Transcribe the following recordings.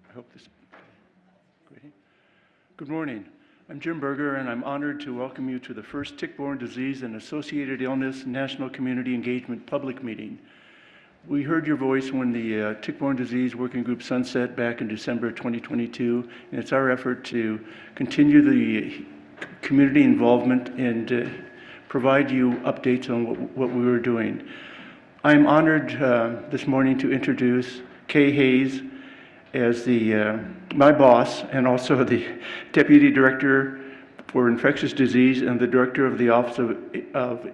I hope this. Great. Good morning. I'm Jim Berger, and I'm honored to welcome you to the first Tick-Borne Disease and Associated Illness National Community Engagement public meeting. We heard your voice when the Tick-Borne Disease Working Group sunset back in December 2022, and it's our effort to continue the community involvement and provide you updates on what we were doing. I'm honored this morning to introduce Kay Hayes as my boss and also the Deputy Director for Infectious Disease and the Director of the Office of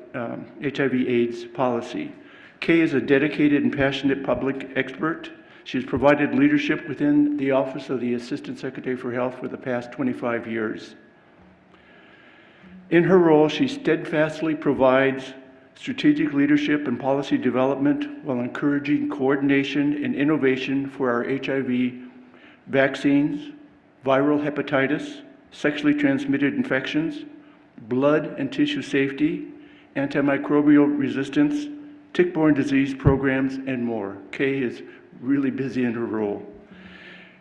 HIV/AIDS Policy. Kay is a dedicated and passionate public expert. She has provided leadership within the Office of the Assistant Secretary for Health for the past 25 years. In her role, she steadfastly provides strategic leadership and policy development while encouraging coordination and innovation for our HIV vaccines, viral hepatitis, sexually transmitted infections, blood and tissue safety, antimicrobial resistance, tick-borne disease programs, and more. Kay is really busy in her role.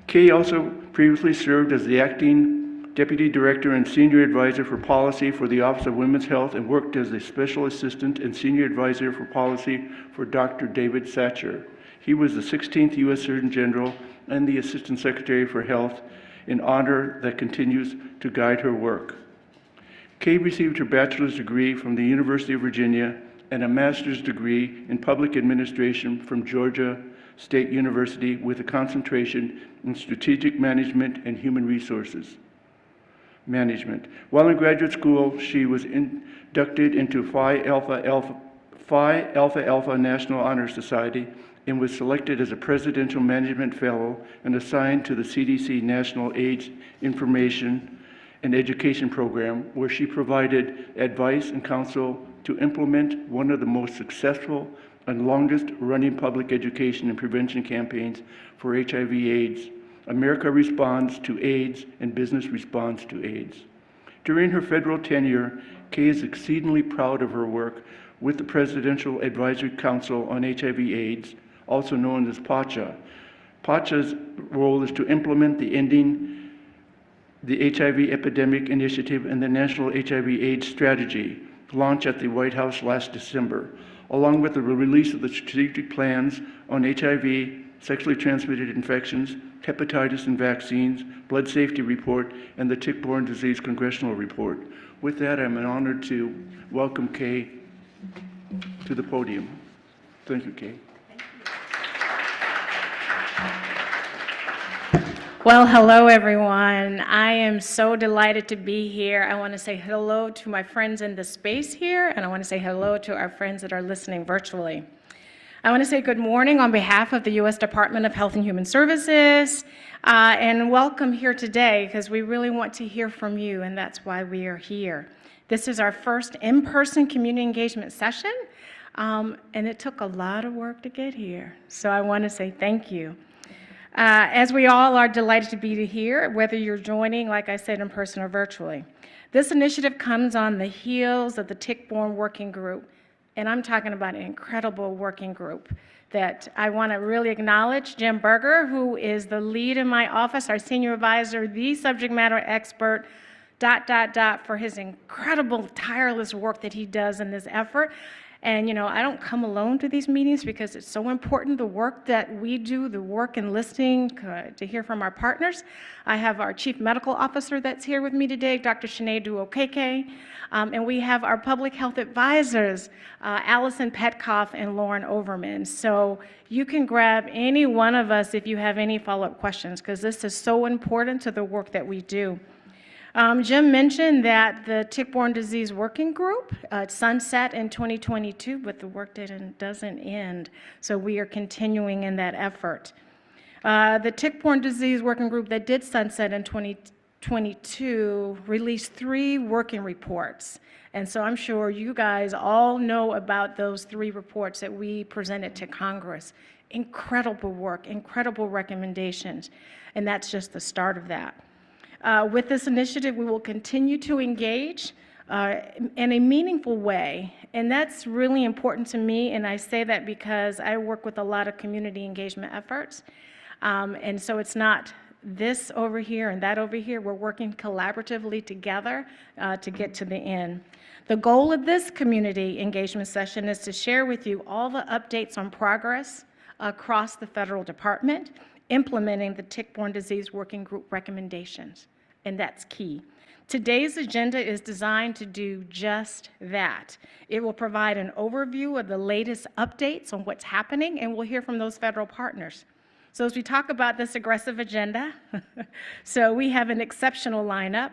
Kay also previously served as the acting Deputy Director and Senior Advisor for Policy for the Office of Women's Health and worked as a Special Assistant and Senior Advisor for Policy for Dr. David Satcher. He was the 16th U.S. Surgeon General and the Assistant Secretary for Health, an honor that continues to guide her work. Kay received her bachelor's degree from the University of Virginia and a master's degree in public administration from Georgia State University with a concentration in strategic management and human resources management. While in graduate school, she was inducted into Phi Alpha Alpha National Honor Society and was selected as a Presidential Management Fellow and assigned to the CDC National AIDS Information and Education Program, where she provided advice and counsel to implement one of the most successful and longest-running public education and prevention campaigns for HIV/AIDS. America Responds to AIDS and Business Responds to AIDS. During her federal tenure, Kay is exceedingly proud of her work with the Presidential Advisory Council on HIV/AIDS, also known as PACHA. PACHA's role is to implement the Ending the HIV Epidemic Initiative and the National HIV/AIDS Strategy, launched at the White House last December, along with the release of the strategic plans on HIV, sexually transmitted infections, hepatitis and vaccines, blood safety report, and the Tick-Borne Disease Congressional Report. With that, I'm honored to welcome Kay to the podium. Thank you, Kay. Well, hello, everyone. I am so delighted to be here. I want to say hello to my friends in the space here, and I want to say hello to our friends that are listening virtually. I want to say good morning on behalf of the U.S. Department of Health and Human Services, and welcome here today, because we really want to hear from you, and that's why we are here. This is our first in-person community engagement session, and it took a lot of work to get here, so I want to say thank you. As we all are delighted to be here, whether you're joining, like I said, in person or virtually. This initiative comes on the heels of the Tick-Borne Working Group, and I'm talking about an incredible working group that I want to really acknowledge Jim Berger, who is the lead in my office, our senior advisor, the subject matter expert, for his incredible, tireless work that he does in this effort. And, you know, I don't come alone to these meetings because it's so important, the work that we do, the work in listening to hear from our partners. I have our Chief Medical Officer that's here with me today, Dr. Sinead Duokeke, and we have our public health advisors, Allison Petkoff and Lauren Overman. So you can grab any one of us if you have any follow-up questions, because this is so important to the work that we do. Jim mentioned that the Tick-Borne Disease Working Group sunset in 2022, but the work doesn't end, so we are continuing in that effort. The Tick-Borne Disease Working Group that did sunset in 2022 released 3 working reports, and so I'm sure you guys all know about those 3 reports that we presented to Congress. Incredible work, incredible recommendations, and that's just the start of that. With this initiative, we will continue to engage in a meaningful way, and that's really important to me, and I say that because I work with a lot of community engagement efforts, and so it's not this over here and that over here. We're working collaboratively together to get to the end. The goal of this community engagement session is to share with you all the updates on progress across the federal department implementing the Tick-Borne Disease Working Group recommendations, and that's key. Today's agenda is designed to do just that. It will provide an overview of the latest updates on what's happening, and we'll hear from those federal partners. So as we talk about this aggressive agenda, so we have an exceptional lineup,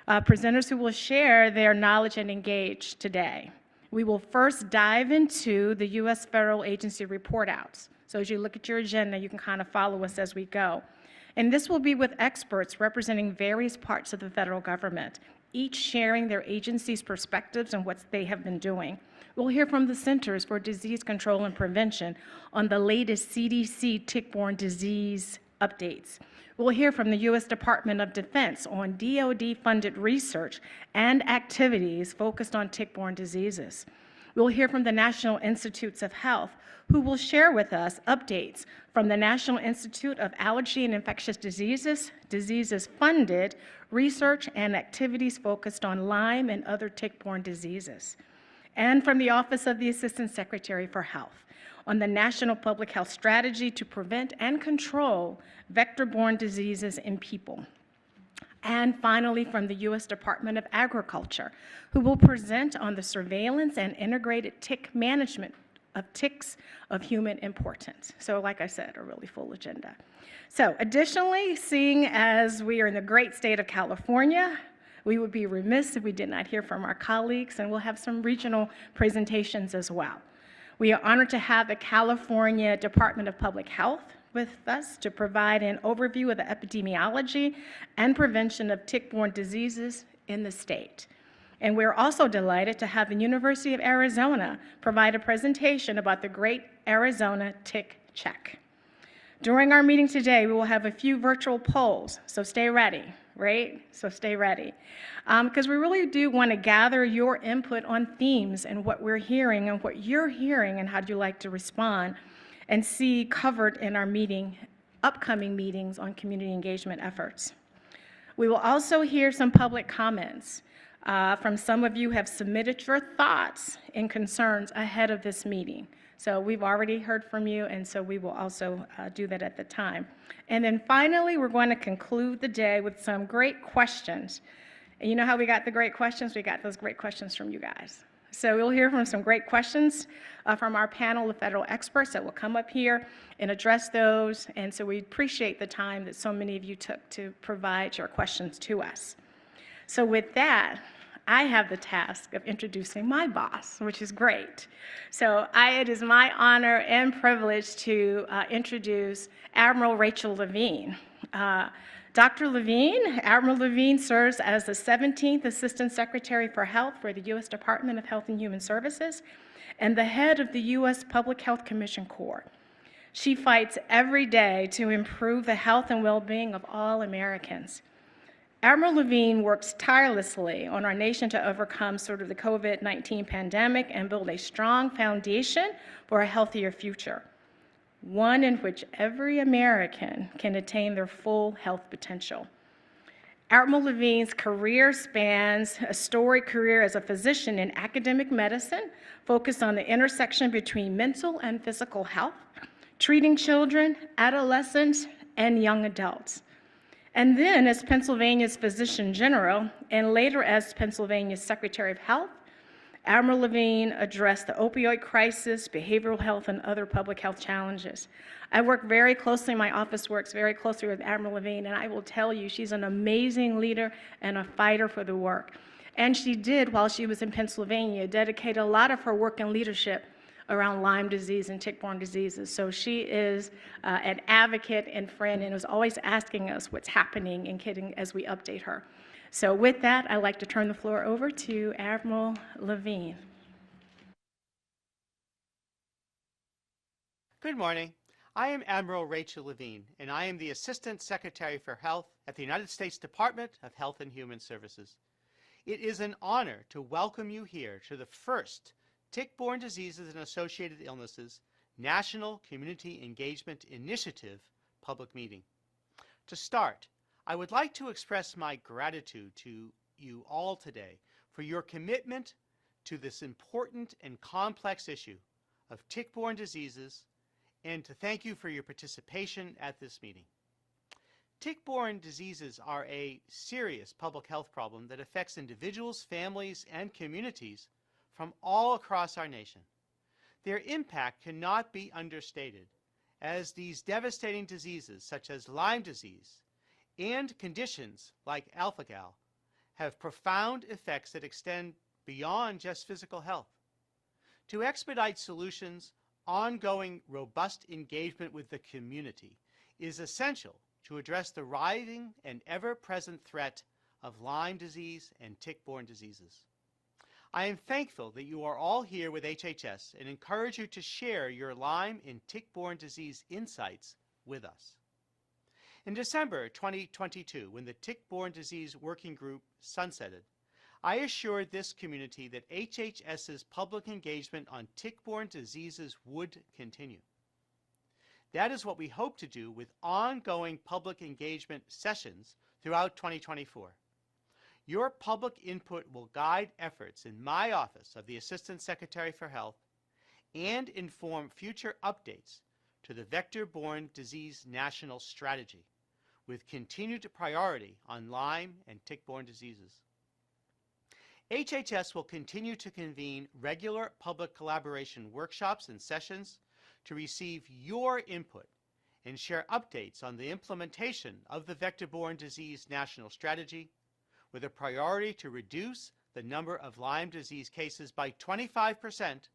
presenters who will share their knowledge and engage today. We will first dive into the U.S. federal agency report outs. So as you look at your agenda, you can kind of follow us as we go. And this will be with experts representing various parts of the federal government, each sharing their agency's perspectives on what they have been doing. We'll hear from the Centers for Disease Control and Prevention on the latest CDC tick-borne disease updates. We'll hear from the U.S. Department of Defense on DoD-funded research and activities focused on tick-borne diseases. We'll hear from the National Institutes of Health, who will share with us updates from the National Institute of Allergy and Infectious Diseases funded research and activities focused on Lyme and other tick-borne diseases, and from the Office of the Assistant Secretary for Health on the National Public Health Strategy to prevent and control vector-borne diseases in people. And finally, from the U.S. Department of Agriculture, who will present on the surveillance and integrated tick management of ticks of human importance. So like I said, a really full agenda. So additionally, seeing as we are in the great state of California, we would be remiss if we did not hear from our colleagues, and we'll have some regional presentations as well. We are honored to have the California Department of Public Health with us to provide an overview of the epidemiology and prevention of tick-borne diseases in the state. And we're also delighted to have the University of Arizona provide a presentation about the Great Arizona Tick Check. During our meeting today, we will have a few virtual polls, so stay ready, right? So stay ready. Because we really do want to gather your input on themes and what we're hearing and what you're hearing and how do you like to respond and see covered in our upcoming meetings on community engagement efforts. We will also hear some public comments from some of you have submitted your thoughts and concerns ahead of this meeting. So we've already heard from you, and so we will also do that at the time. And then finally, we're going to conclude the day with some great questions. And you know how we got the great questions? We got those great questions from you guys. So we'll hear from some great questions from our panel of federal experts that will come up here and address those. And so we appreciate the time that so many of you took to provide your questions to us. So with that, I have the task of introducing my boss, which is great. So it is my honor and privilege to introduce Admiral Rachel Levine. Dr. Levine, Admiral Levine serves as the 17th Assistant Secretary for Health for the U.S. Department of Health and Human Services and the head of the U.S. Public Health Commission Corps. She fights every day to improve the health and well-being of all Americans. Admiral Levine works tirelessly on our nation to overcome sort of the COVID-19 pandemic and build a strong foundation for a healthier future, one in which every American can attain their full health potential. Admiral Levine's career spans a storied career as a physician in academic medicine, focused on the intersection between mental and physical health, treating children, adolescents, and young adults. And then as Pennsylvania's Physician General, and later as Pennsylvania's Secretary of Health, Admiral Levine addressed the opioid crisis, behavioral health, and other public health challenges. I work very closely, my office works very closely with Admiral Levine, and I will tell you, she's an amazing leader and a fighter for the work. And she did, while she was in Pennsylvania, dedicate a lot of her work and leadership around Lyme disease and tick-borne diseases. So she is an advocate and friend and is always asking us what's happening and kidding as we update her. So with that, I'd like to turn the floor over to Admiral Levine. Good morning. I am Admiral Rachel Levine, and I am the Assistant Secretary for Health at the United States Department of Health and Human Services. It is an honor to welcome you here to the first Tick-Borne Diseases and Associated Illnesses National Community Engagement Initiative public meeting. To start, I would like to express my gratitude to you all today for your commitment to this important and complex issue of tick-borne diseases, and to thank you for your participation at this meeting. Tick-borne diseases are a serious public health problem that affects individuals, families, and communities from all across our nation. Their impact cannot be understated, as these devastating diseases such as Lyme disease and conditions like alpha-gal have profound effects that extend beyond just physical health. To expedite solutions, ongoing robust engagement with the community is essential to address the rising and ever-present threat of Lyme disease and tick-borne diseases. I am thankful that you are all here with HHS and encourage you to share your Lyme and tick-borne disease insights with us. In December 2022, when the Tick-Borne Disease Working Group sunsetted, I assured this community that HHS's public engagement on tick-borne diseases would continue. That is what we hope to do with ongoing public engagement sessions throughout 2024. Your public input will guide efforts in my office of the Assistant Secretary for Health and inform future updates to the Vector-Borne Disease National Strategy, with continued priority on Lyme and tick-borne diseases. HHS will continue to convene regular public collaboration workshops and sessions to receive your input and share updates on the implementation of the Vector-Borne Disease National Strategy, with a priority to reduce the number of Lyme disease cases by 25%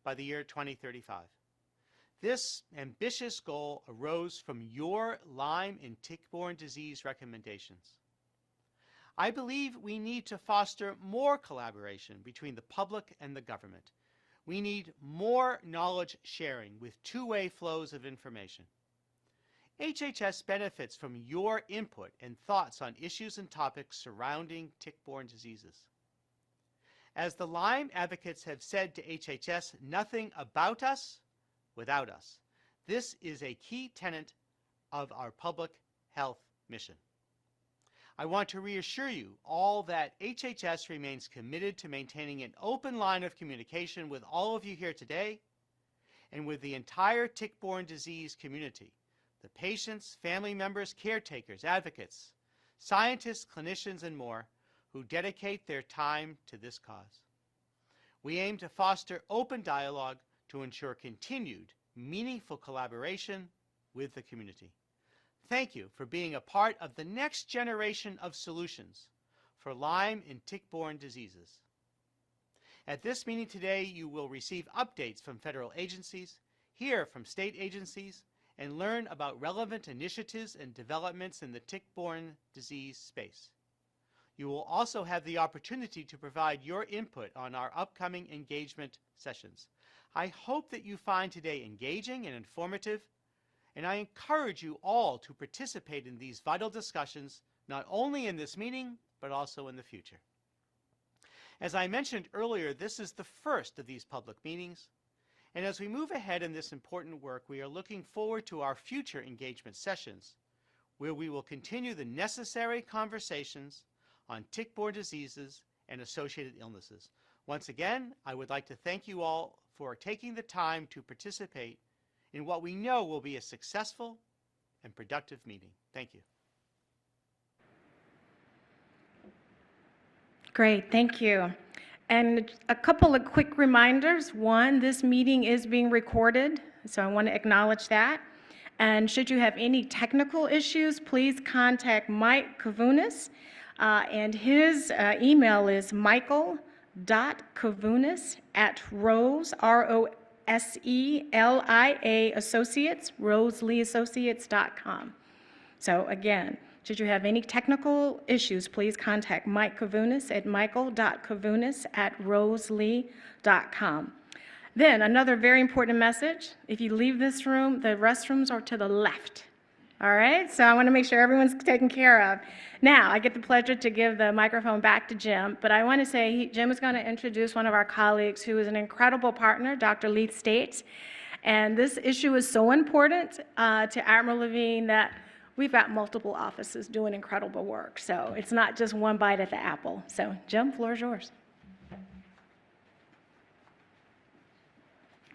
by the year 2035. This ambitious goal arose from your Lyme and tick-borne disease recommendations. I believe we need to foster more collaboration between the public and the government. We need more knowledge sharing with two-way flows of information. HHS benefits from your input and thoughts on issues and topics surrounding tick-borne diseases. As the Lyme advocates have said to HHS, nothing about us without us. This is a key tenet of our public health mission. I want to reassure you all that HHS remains committed to maintaining an open line of communication with all of you here today and with the entire tick-borne disease community, the patients, family members, caretakers, advocates, scientists, clinicians, and more who dedicate their time to this cause. We aim to foster open dialogue to ensure continued, meaningful collaboration with the community. Thank you for being a part of the next generation of solutions for Lyme and tick-borne diseases. At this meeting today, you will receive updates from federal agencies, hear from state agencies, and learn about relevant initiatives and developments in the tick-borne disease space. You will also have the opportunity to provide your input on our upcoming engagement sessions. I hope that you find today engaging and informative, and I encourage you all to participate in these vital discussions, not only in this meeting, but also in the future. As I mentioned earlier, this is the first of these public meetings, and as we move ahead in this important work, we are looking forward to our future engagement sessions, where we will continue the necessary conversations on tick-borne diseases and associated illnesses. Once again, I would like to thank you all for taking the time to participate in what we know will be a successful and productive meeting. Thank you. Great, thank you. And a couple of quick reminders. One, this meeting is being recorded, so I want to acknowledge that. And should you have any technical issues, please contact Mike Kavunas, and his email is michael.kavunas@Rose, ROSELIA Associates, roseleassociates.com. So again, should you have any technical issues, please contact Mike Kavunas at michael.kavunas@rosele.com. Then another very important message: if you leave this room, the restrooms are to the left. All right, so I want to make sure everyone's taken care of. Now, I get the pleasure to give the microphone back to Jim, but I want to say Jim is going to introduce one of our colleagues who is an incredible partner, Dr. Leith States. And this issue is so important to Admiral Levine that we've got multiple offices doing incredible work. So it's not just one bite at the apple. So Jim, floor is yours.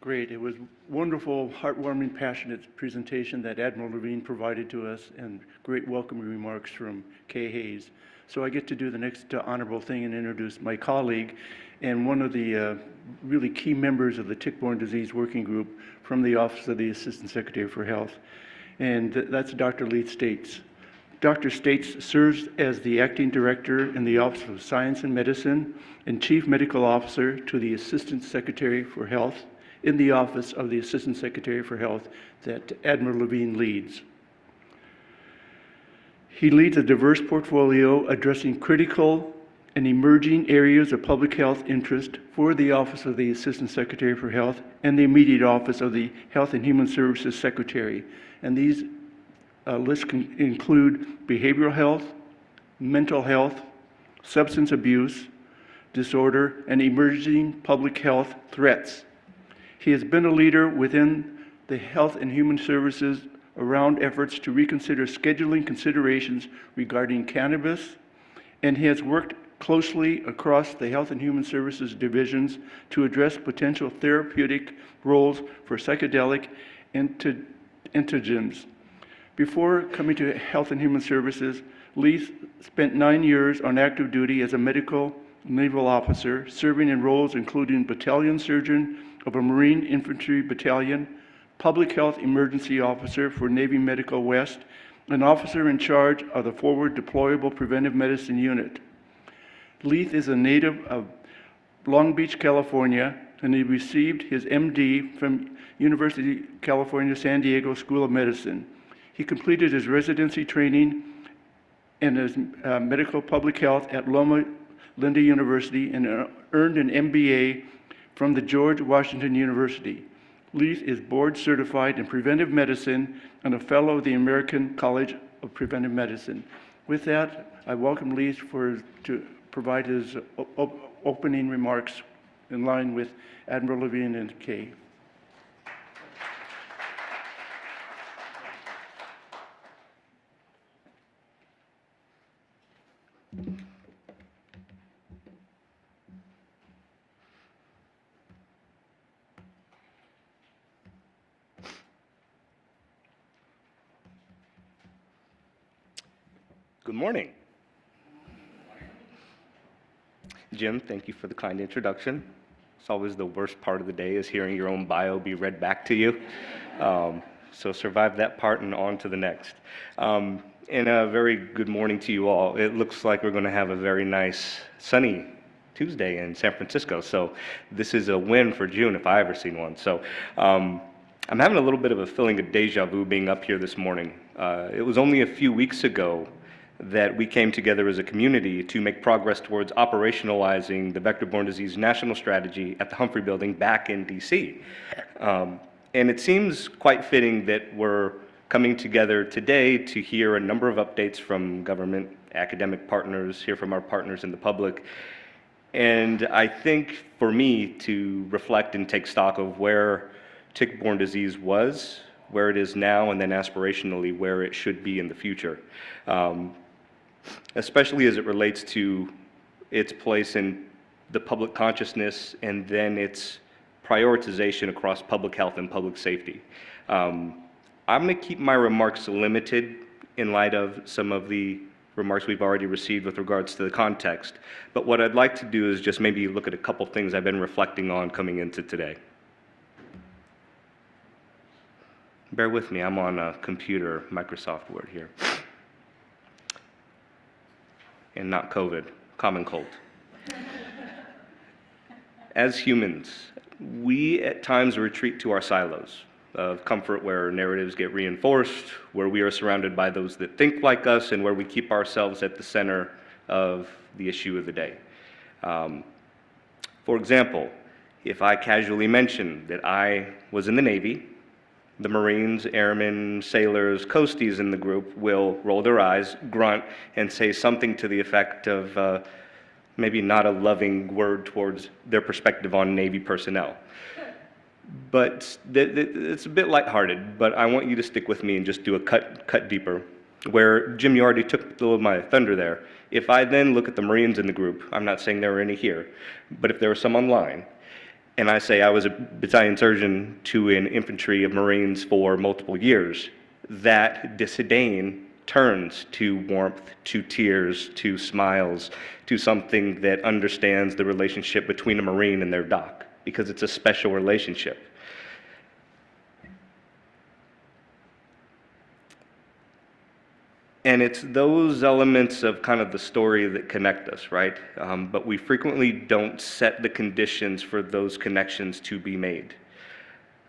Great. It was wonderful, heartwarming, passionate presentation that Admiral Levine provided to us, and great welcoming remarks from Kay Hayes. So I get to do the next honorable thing and introduce my colleague and one of the really key members of the Tick-Borne Disease Working Group from the Office of the Assistant Secretary for Health, and that's Dr. Leith States. Dr. States serves as the Acting Director in the Office of Science and Medicine and Chief Medical Officer to the Assistant Secretary for Health in the Office of the Assistant Secretary for Health that Admiral Levine leads. He leads a diverse portfolio addressing critical and emerging areas of public health interest for the Office of the Assistant Secretary for Health and the immediate Office of the Health and Human Services Secretary. And these lists can include behavioral health, mental health, substance abuse, disorder, and emerging public health threats. He has been a leader within the Health and Human Services around efforts to reconsider scheduling considerations regarding cannabis, and he has worked closely across the Health and Human Services divisions to address potential therapeutic roles for psychedelic entheogens. Before coming to Health and Human Services, Leith spent 9 years on active duty as a medical naval officer, serving in roles including battalion surgeon of a Marine Infantry Battalion, public health emergency officer for Navy Medical West, an officer in charge of the Forward Deployable Preventive Medicine Unit. Leith is a native of Long Beach, California, and he received his MD from University of California, San Diego School of Medicine. He completed his residency training and his medical public health at Loma Linda University and earned an MBA from the George Washington University. Leith is board certified in preventive medicine and a fellow of the American College of Preventive Medicine. With that, I welcome Leith to provide his opening remarks in line with Admiral Levine and Kay. Good morning. Jim, thank you for the kind introduction. It's always the worst part of the day is hearing your own bio be read back to you. So survive that part and on to the next. And a very good morning to you all. It looks like we're going to have a very nice sunny Tuesday in San Francisco. So this is a win for June if I ever seen one. So I'm having a little bit of a feeling of deja vu being up here this morning. It was only a few weeks ago that we came together as a community to make progress towards operationalizing the vector-borne disease national strategy at the Humphrey Building back in DC. And it seems quite fitting that we're coming together today to hear a number of updates from government, academic partners, hear from our partners in the public. And I think for me to reflect and take stock of where tick-borne disease was, where it is now, and then aspirationally where it should be in the future. Especially as it relates to its place in the public consciousness and then its prioritization across public health and public safety. I'm going to keep my remarks limited in light of some of the remarks we've already received with regards to the context. But what I'd like to do is just maybe look at a couple things I've been reflecting on coming into today. Bear with me, I'm on a computer, Microsoft Word here. And not COVID, common cold. As humans, we at times retreat to our silos of comfort where narratives get reinforced, where we are surrounded by those that think like us, and where we keep ourselves at the center of the issue of the day. For example, if I casually mention that I was in the Navy, the Marines, airmen, sailors, coasties in the group will roll their eyes, grunt, and say something to the effect of maybe not a loving word towards their perspective on Navy personnel. But it's a bit lighthearted, but I want you to stick with me and just do a cut deeper. where Jim, you already took a little of my thunder there. If I then look at the Marines in the group, I'm not saying there were any here, but if there were some online, and I say I was a battalion surgeon to an infantry of Marines for multiple years, that disdain turns to warmth, to tears, to smiles, to something that understands the relationship between a Marine and their doc, because it's a special relationship. And it's those elements of kind of the story that connect us, right? But we frequently don't set the conditions for those connections to be made.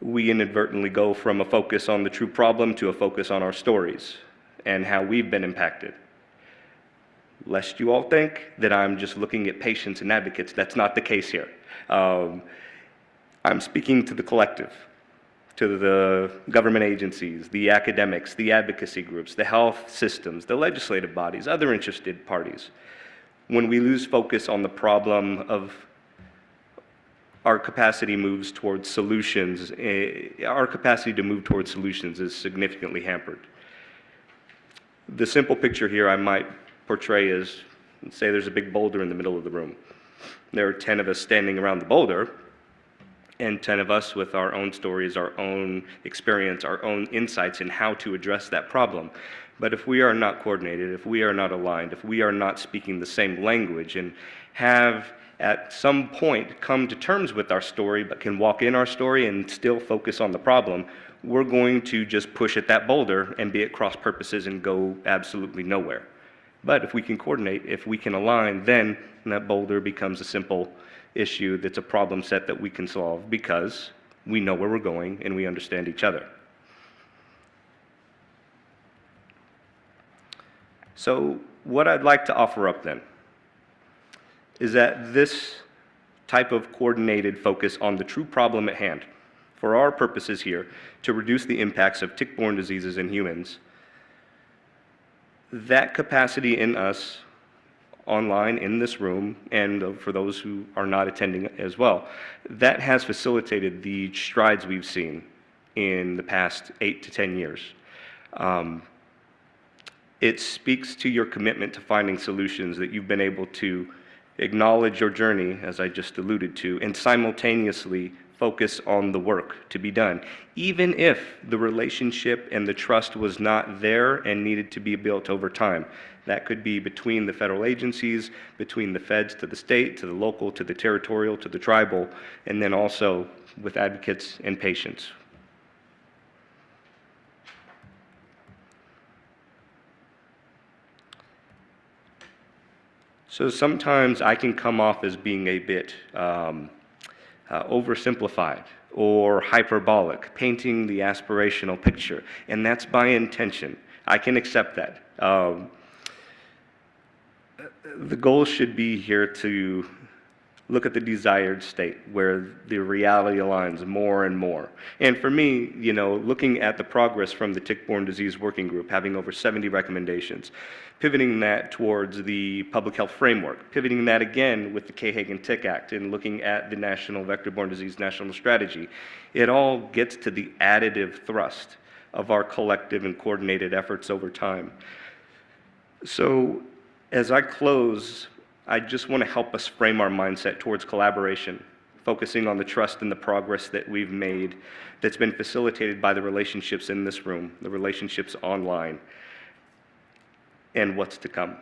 We inadvertently go from a focus on the true problem to a focus on our stories and how we've been impacted. Lest you all think that I'm just looking at patients and advocates, that's not the case here. I'm speaking to the collective, to the government agencies, the academics, the advocacy groups, the health systems, the legislative bodies, other interested parties. When we lose focus on the problem of our capacity moves towards solutions, our capacity to move towards solutions is significantly hampered. The simple picture here I might portray is, say there's a big boulder in the middle of the room. There are 10 of us standing around the boulder, and 10 of us with our own stories, our own experience, our own insights in how to address that problem. But if we are not coordinated, if we are not aligned, if we are not speaking the same language and have at some point come to terms with our story but can walk in our story and still focus on the problem, we're going to just push at that boulder and be at cross purposes and go absolutely nowhere. But if we can coordinate, if we can align, then that boulder becomes a simple issue that's a problem set that we can solve because we know where we're going and we understand each other. So what I'd like to offer up then is that this type of coordinated focus on the true problem at hand, for our purposes here, to reduce the impacts of tick-borne diseases in humans, that capacity in us online in this room, and for those who are not attending as well, that has facilitated the strides we've seen in the past 8 to 10 years. It speaks to your commitment to finding solutions, that you've been able to acknowledge your journey, as I just alluded to, and simultaneously focus on the work to be done, even if the relationship and the trust was not there and needed to be built over time. That could be between the federal agencies, between the feds to the state, to the local, to the territorial, to the tribal, and then also with advocates and patients. So sometimes I can come off as being a bit oversimplified or hyperbolic, painting the aspirational picture, and that's by intention. I can accept that. The goal should be here to look at the desired state where the reality aligns more and more. And for me, you know, looking at the progress from the Tick-Borne Disease Working Group, having over 70 recommendations, pivoting that towards the public health framework, pivoting that again with the K-Hagen-Tick Act, and looking at the National Vector-Borne Disease National Strategy, it all gets to the additive thrust of our collective and coordinated efforts over time. So as I close, I just want to help us frame our mindset towards collaboration, focusing on the trust and the progress that we've made that's been facilitated by the relationships in this room, the relationships online, and what's to come.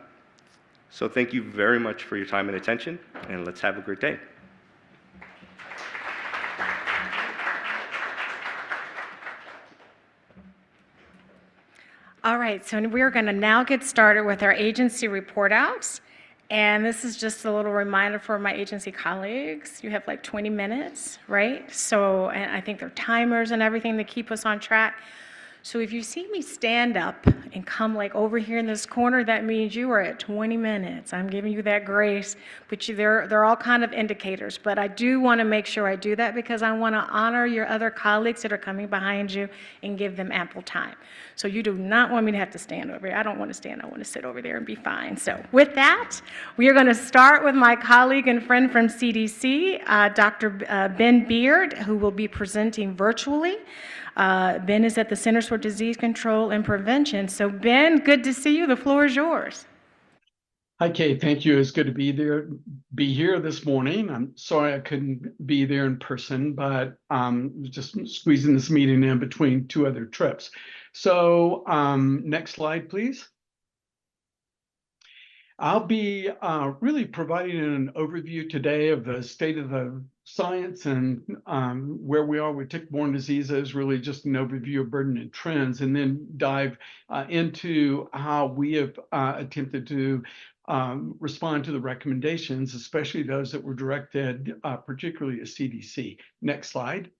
So thank you very much for your time and attention, and let's have a great day. All right, so we're going to now get started with our agency report outs. And this is just a little reminder for my agency colleagues. You have like 20 minutes, right? So, and I think there are timers and everything to keep us on track. So if you see me stand up and come like over here in this corner, that means you are at 20 minutes. I'm giving you that grace, but they're all kind of indicators. But I do want to make sure I do that because I want to honor your other colleagues that are coming behind you and give them ample time. So you do not want me to have to stand over here. I don't want to stand. I want to sit over there and be fine. So with that, we are going to start with my colleague and friend from CDC, Dr. Ben Beard, who will be presenting virtually. Ben is at the Centers for Disease Control and Prevention. So Ben, good to see you. The floor is yours. Hi, Kate. Thank you. It's good to be here this morning. I'm sorry I couldn't be there in person, but just squeezing this meeting in between two other trips. So next slide, please. I'll be really providing an overview today of the state of the science and where we are with tick-borne diseases, really just an overview of burden and trends, and then dive into how we have attempted to respond to the recommendations, especially those that were directed particularly at CDC. Next slide.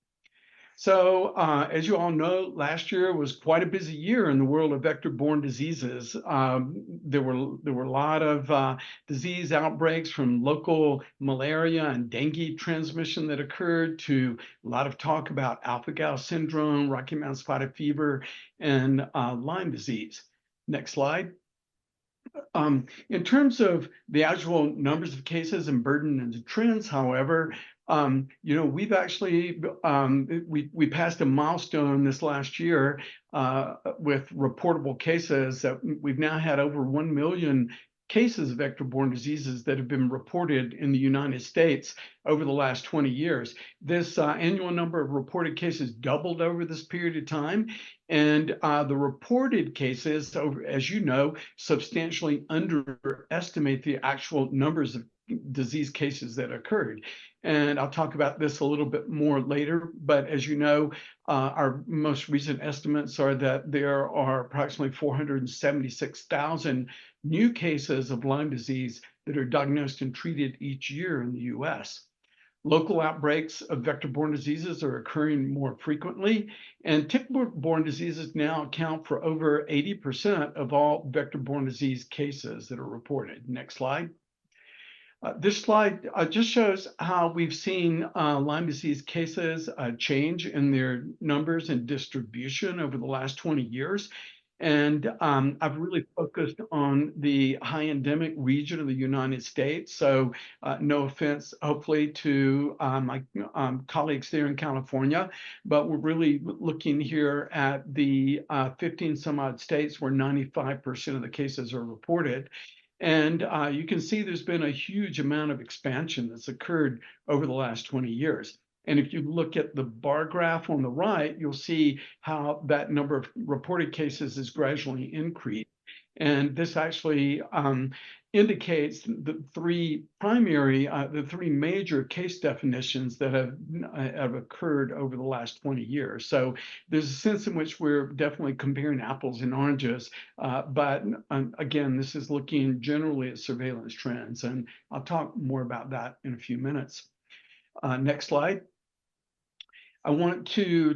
So, as you all know, last year was quite a busy year in the world of vector-borne diseases. There were a lot of disease outbreaks, from local malaria and dengue transmission that occurred to a lot of talk about alpha-gal syndrome, Rocky Mountain spotted fever, and Lyme disease. Next slide. In terms of the actual numbers of cases and burden and the trends, however, we've actually we passed a milestone this last year with reportable cases that we've now had over 1 million cases of vector-borne diseases that have been reported in the United States over the last 20 years. This annual number of reported cases doubled over this period of time. And the reported cases, as you know, substantially underestimate the actual numbers of disease cases that occurred. And I'll talk about this a little bit more later. But as you know, our most recent estimates are that there are approximately 476,000 new cases of Lyme disease that are diagnosed and treated each year in the US. Local outbreaks of vector-borne diseases are occurring more frequently, and tick-borne diseases now account for over 80% of all vector-borne disease cases that are reported. Next slide. This slide just shows how we've seen Lyme disease cases change in their numbers and distribution over the last 20 years. And I've really focused on the high endemic region of the United States. So no offense, hopefully, to my colleagues there in California, but we're really looking here at the 15 some odd states where 95% of the cases are reported. And you can see there's been a huge amount of expansion that's occurred over the last 20 years. And if you look at the bar graph on the right, you'll see how that number of reported cases is gradually increased. And this actually indicates the three major case definitions that have occurred over the last 20 years. So there's a sense in which we're definitely comparing apples and oranges. But again, this is looking generally at surveillance trends. And I'll talk more about that in a few minutes. Next slide. I want to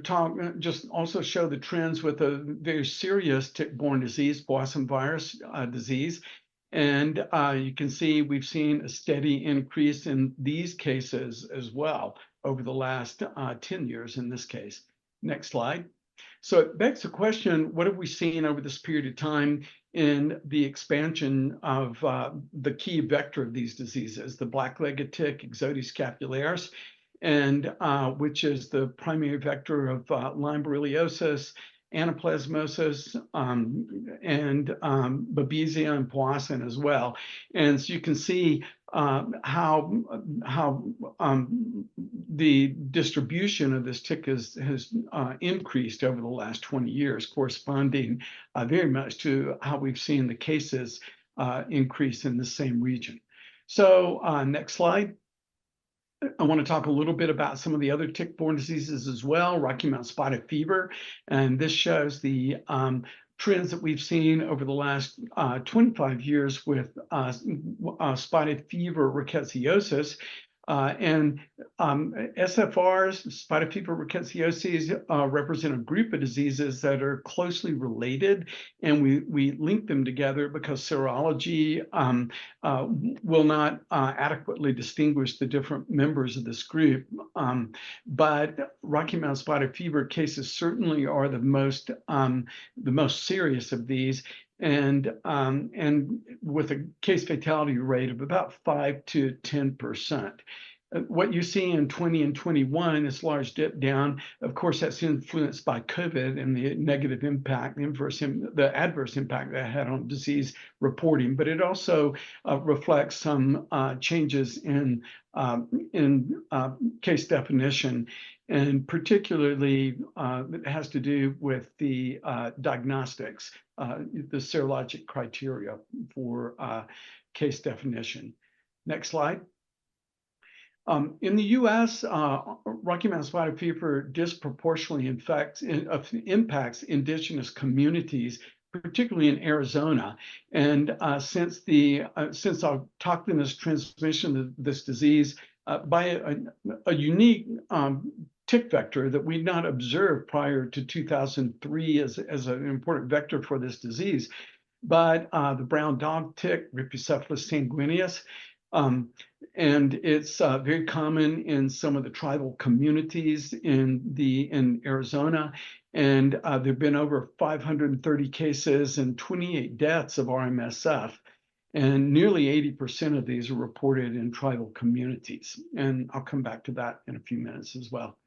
just also show the trends with a very serious tick-borne disease, Bossum virus disease. And you can see we've seen a steady increase in these cases as well over the last 10 years in this case. Next slide. So it begs the question, what have we seen over this period of time in the expansion of the key vector of these diseases, the black-legged tick, Ixodes scapularis, and which is the primary vector of Lyme borreliosis, anaplasmosis, and Babesia and Powassan as well. And so you can see how the distribution of this tick has increased over the last 20 years, corresponding very much to how we've seen the cases increase in the same region. So next slide. I want to talk a little bit about some of the other tick-borne diseases as well, Rocky Mountain spotted fever. And this shows the trends that we've seen over the last 25 years with spotted fever rickettsiosis. And SFRs, spotted fever rickettsiosis, represent a group of diseases that are closely related, and we link them together because serology will not adequately distinguish the different members of this group. But Rocky Mountain spotted fever cases certainly are the most serious of these. And with a case fatality rate of about 5 to 10%. What you see in 20 and 21, this large dip down, of course, that's influenced by COVID and the negative impact, the adverse impact that had on disease reporting. But it also reflects some changes in case definition, and particularly it has to do with the diagnostics, the serologic criteria for case definition. Next slide. In the U.S., Rocky Mountain spotted fever disproportionately impacts indigenous communities, particularly in Arizona. And since I've talked in this transmission of this disease by a unique tick vector that we'd not observed prior to 2003 as an important vector for this disease, but the brown dog tick, Rhipicephalus sanguineus. And it's very common in some of the tribal communities in Arizona. And there have been over 530 cases and 28 deaths of RMSF. And nearly 80% of these are reported in tribal communities. And I'll come back to that in a few minutes as well.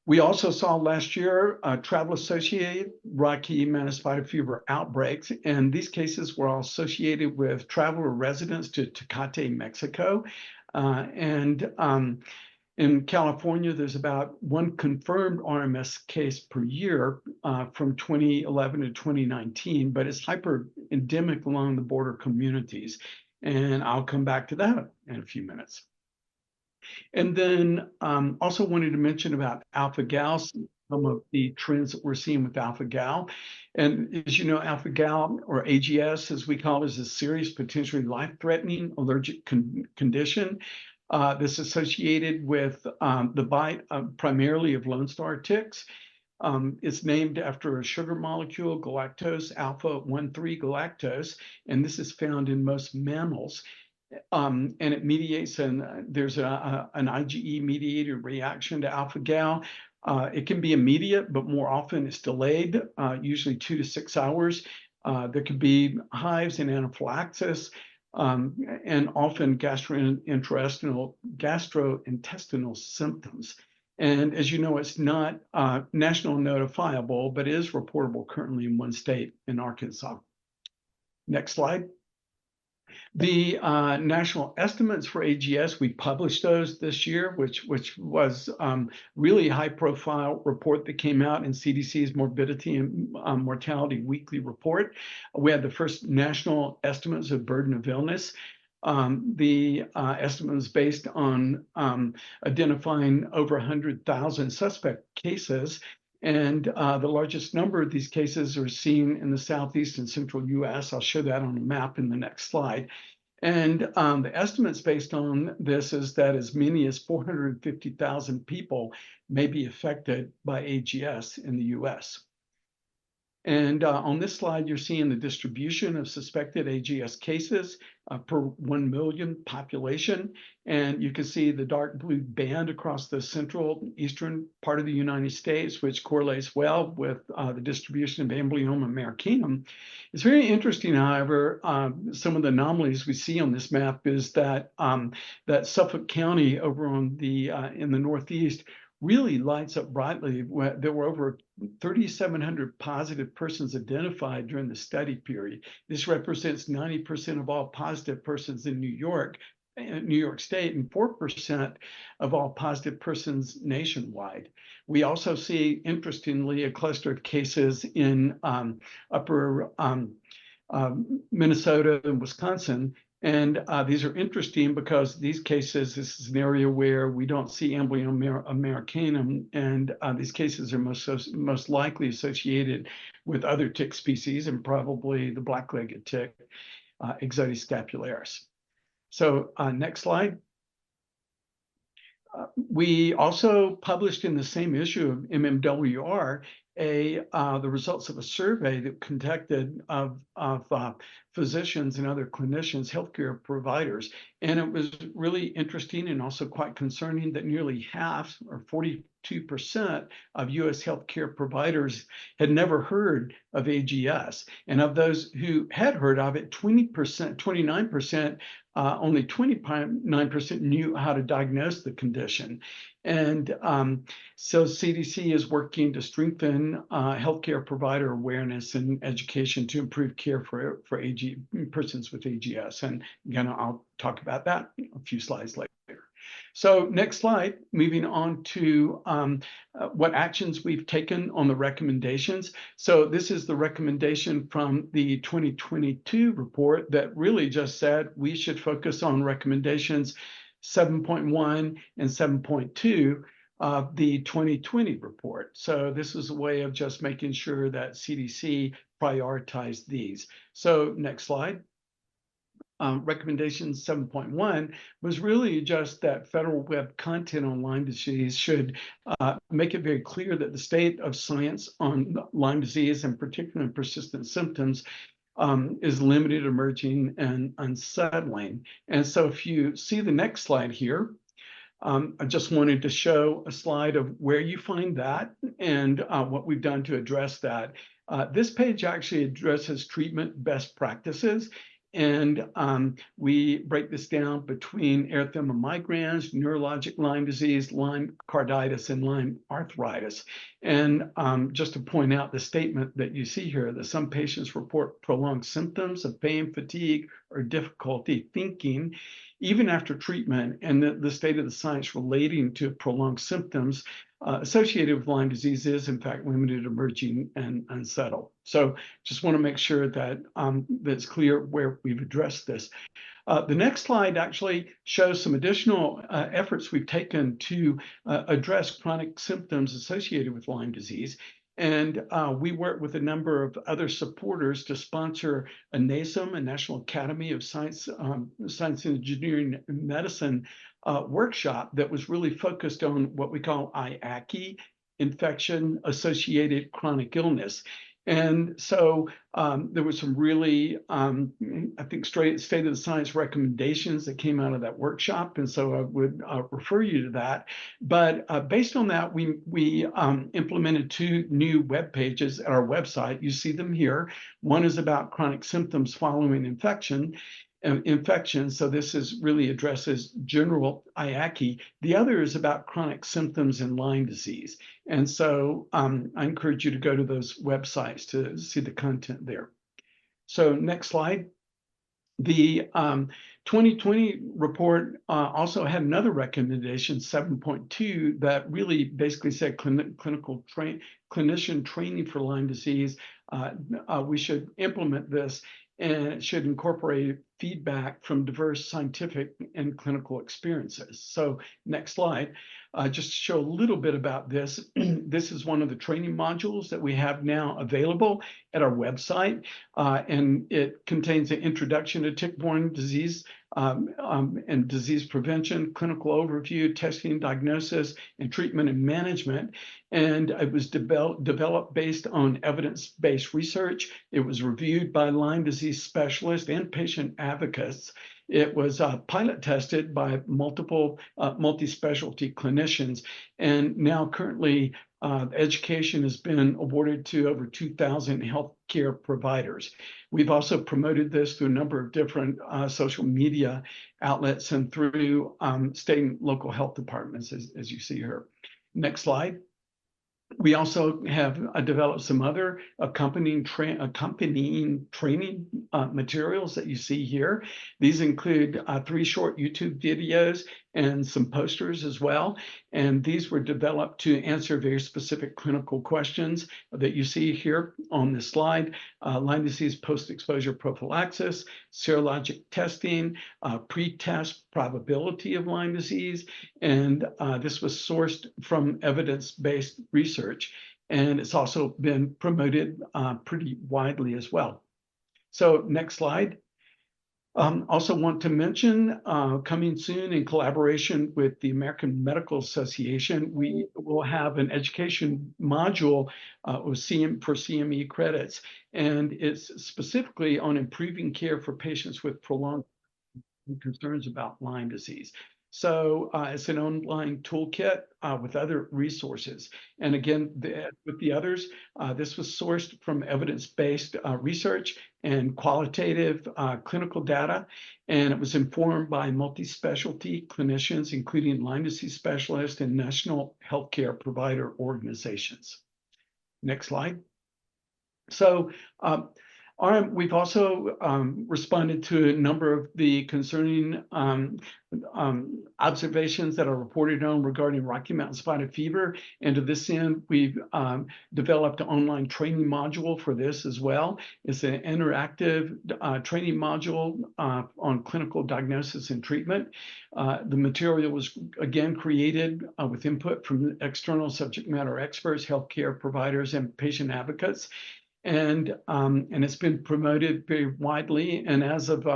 We also saw last year travel-associated Rocky Mountain spotted fever outbreaks, and these cases were all associated with traveler residents to Tecate, Mexico. In California, there's about one confirmed RMS case per year from 2011 to 2019, but it's hyper-endemic along the border communities. And I'll come back to that in a few minutes. And then also wanted to mention about alpha-gal, some of the trends that we're seeing with alpha-gal. And as you know, alpha-gal, or AGS, as we call it, is a serious, potentially life-threatening allergic condition that's associated with the bite primarily of Lone Star ticks. It's named after a sugar molecule, galactose, alpha-1,3 galactose, and this is found in most mammals. And it mediates, and there's an IgE-mediated reaction to alpha-gal. It can be immediate, but more often it's delayed, usually 2 to 6 hours. There could be hives and anaphylaxis, and often gastrointestinal symptoms. And as you know, it's not national notifiable, but is reportable currently in one state, in Arkansas. Next slide. The national estimates for AGS, we published those this year, which was really a high-profile report that came out in CDC's Morbidity and Mortality Weekly Report. We had the first national estimates of burden of illness. The estimate was based on identifying over 100,000 suspect cases. And the largest number of these cases are seen in the southeast and central US. I'll show that on a map in the next slide. And the estimates based on this is that as many as 450,000 people may be affected by AGS in the US. And on this slide, you're seeing the distribution of suspected AGS cases per 1 million population. And you can see the dark blue band across the central eastern part of the United States, which correlates well with the distribution of amblyomma americanum. It's very interesting, however, some of the anomalies we see on this map is that that Suffolk County over on the in the Northeast really lights up brightly. There were over 3,700 positive persons identified during the study period. This represents 90% of all positive persons in New York State, and 4% of all positive persons nationwide. We also see, interestingly, a cluster of cases in upper Minnesota and Wisconsin. And these are interesting because these cases, this is an area where we don't see amblyomma americanum, and these cases are most likely associated with other tick species and probably the black-legged tick, Ixodes scapularis. So next slide. We also published in the same issue of MMWR the results of a survey that conducted of physicians and other clinicians, healthcare providers. And it was really interesting and also quite concerning that nearly half, or 42% of US healthcare providers had never heard of AGS. And of those who had heard of it, 29% only 29% knew how to diagnose the condition. And so CDC is working to strengthen healthcare provider awareness and education to improve care for persons with AGS. And again, I'll talk about that a few slides later. So next slide, moving on to what actions we've taken on the recommendations. So this is the recommendation from the 2022 report that really just said we should focus on recommendations 7.1 and 7.2 of the 2020 report. So this is a way of just making sure that CDC prioritized these. So next slide. Recommendation 7.1 was really just that federal web content on Lyme disease should make it very clear that the state of science on Lyme disease, and particularly persistent symptoms, is limited, emerging, and unsettling. And so if you see the next slide here, I just wanted to show a slide of where you find that and what we've done to address that. This page actually addresses treatment best practices. And we break this down between erythema migrans, neurologic Lyme disease, Lyme carditis, and Lyme arthritis. And just to point out the statement that you see here, that some patients report prolonged symptoms of pain, fatigue, or difficulty thinking, even after treatment, and the state of the science relating to prolonged symptoms associated with Lyme disease is, in fact, limited, emerging, and unsettled. So just want to make sure that that's clear where we've addressed this. The next slide actually shows some additional efforts we've taken to address chronic symptoms associated with Lyme disease. And we work with a number of other supporters to sponsor a NASM, a National Academy of Science, Science, Engineering, and Medicine workshop that was really focused on what we call IACI, infection-associated chronic illness. And so there were some really, I think, state of the science recommendations that came out of that workshop. And so I would refer you to that. But based on that, we implemented 2 new web pages at our website. You see them here. One is about chronic symptoms following infection. So this really addresses general IACI. The other is about chronic symptoms in Lyme disease. And so I encourage you to go to those websites to see the content there. So next slide. The 2020 report also had another recommendation, 7.2, that really basically said clinician training for Lyme disease. We should implement this, and it should incorporate feedback from diverse scientific and clinical experiences. So next slide, just to show a little bit about this. This is one of the training modules that we have now available at our website, and it contains an introduction to tick-borne disease and disease prevention, clinical overview, testing, diagnosis, and treatment and management. And it was developed based on evidence-based research. It was reviewed by Lyme disease specialists and patient advocates. It was pilot tested by multiple multi-specialty clinicians. And now currently, education has been awarded to over 2,000 healthcare providers. We've also promoted this through a number of different social media outlets and through state and local health departments, as you see here. Next slide. We also have developed some other accompanying training materials that you see here. These include 3 short YouTube videos and some posters as well. And these were developed to answer very specific clinical questions that you see here on this slide. Lyme disease post-exposure prophylaxis, serologic testing, pre-test probability of Lyme disease. And this was sourced from evidence-based research. And it's also been promoted pretty widely as well. So next slide. Also want to mention, coming soon in collaboration with the American Medical Association, we will have an education module for CME credits, and it's specifically on improving care for patients with prolonged concerns about Lyme disease. So it's an online toolkit with other resources. And again, with the others, this was sourced from evidence-based research and qualitative clinical data. And it was informed by multi-specialty clinicians, including Lyme disease specialists and national healthcare provider organizations. Next slide. So we've also responded to a number of the concerning observations that are reported on regarding Rocky Mountain spotted fever. And to this end, we've developed an online training module for this as well. It's an interactive training module on clinical diagnosis and treatment. The material was, again, created with input from external subject matter experts, healthcare providers, and patient advocates. And it's been promoted very widely. And as of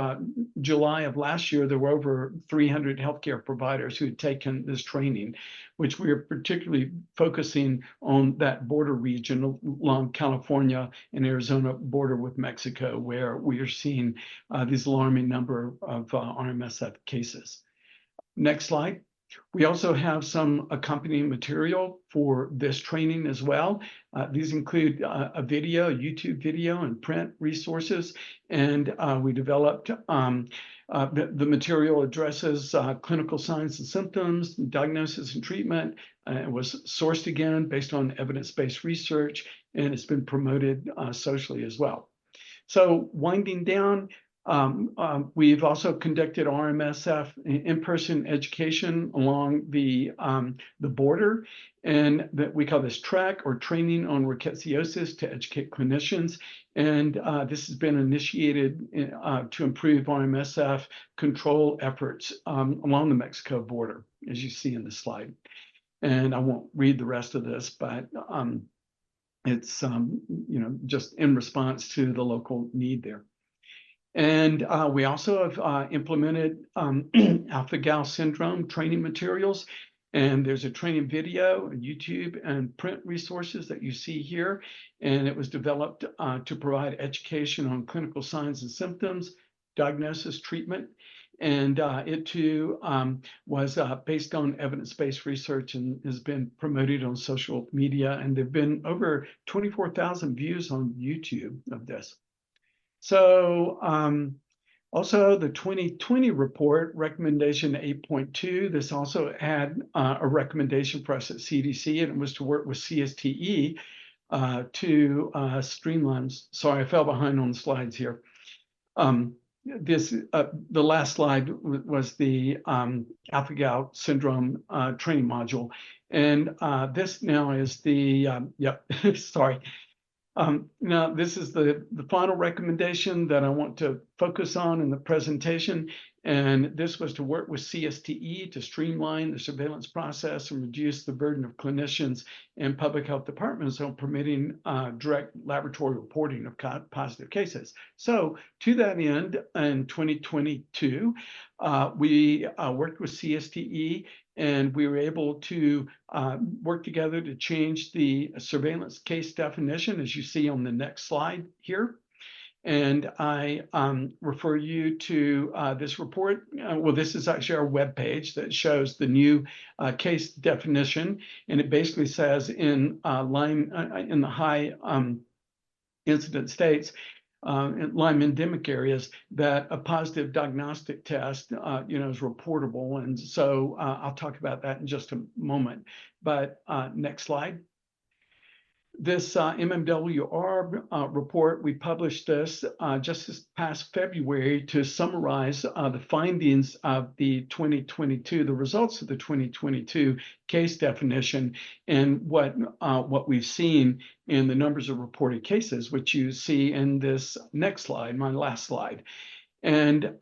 July of last year, there were over 300 healthcare providers who had taken this training, which we are particularly focusing on that border region along California and Arizona border with Mexico, where we are seeing these alarming number of RMSF cases. Next slide. We also have some accompanying material for this training as well. These include a video, a YouTube video, and print resources. And we developed the material addresses clinical signs and symptoms, diagnosis and treatment. It was sourced again based on evidence-based research, and it's been promoted socially as well. So winding down, we've also conducted RMSF in-person education along the border, and that we call this TREC, or Training on Rickettsiosis, to educate clinicians. And this has been initiated to improve RMSF control efforts along the Mexico border, as you see in the slide. And I won't read the rest of this, but it's just in response to the local need there. And we also have implemented alpha-gal syndrome training materials. And there's a training video, YouTube, and print resources that you see here. And it was developed to provide education on clinical signs and symptoms, diagnosis, treatment. And it too was based on evidence-based research and has been promoted on social media. And there've been over 24,000 views on YouTube of this. So also the 2020 report, recommendation 8.2, this also had a recommendation for us at CDC, and it was to work with CSTE to streamline. Sorry, I fell behind on the slides here. The last slide was the alpha-gal syndrome training module. And this now is the, sorry. Now, this is the final recommendation that I want to focus on in the presentation. And this was to work with CSTE to streamline the surveillance process and reduce the burden of clinicians and public health departments on permitting direct laboratory reporting of positive cases. So to that end, in 2022, we worked with CSTE, and we were able to work together to change the surveillance case definition, as you see on the next slide here. And I refer you to this report. Well, this is actually our webpage that shows the new case definition. And it basically says in the high incident states, in Lyme endemic areas, that a positive diagnostic test, is reportable. And so I'll talk about that in just a moment. But next slide. This MMWR report, we published this just this past February to summarize the findings of the 2022, the results of the 2022 case definition, and what we've seen in the numbers of reported cases, which you see in this next slide, my last slide. And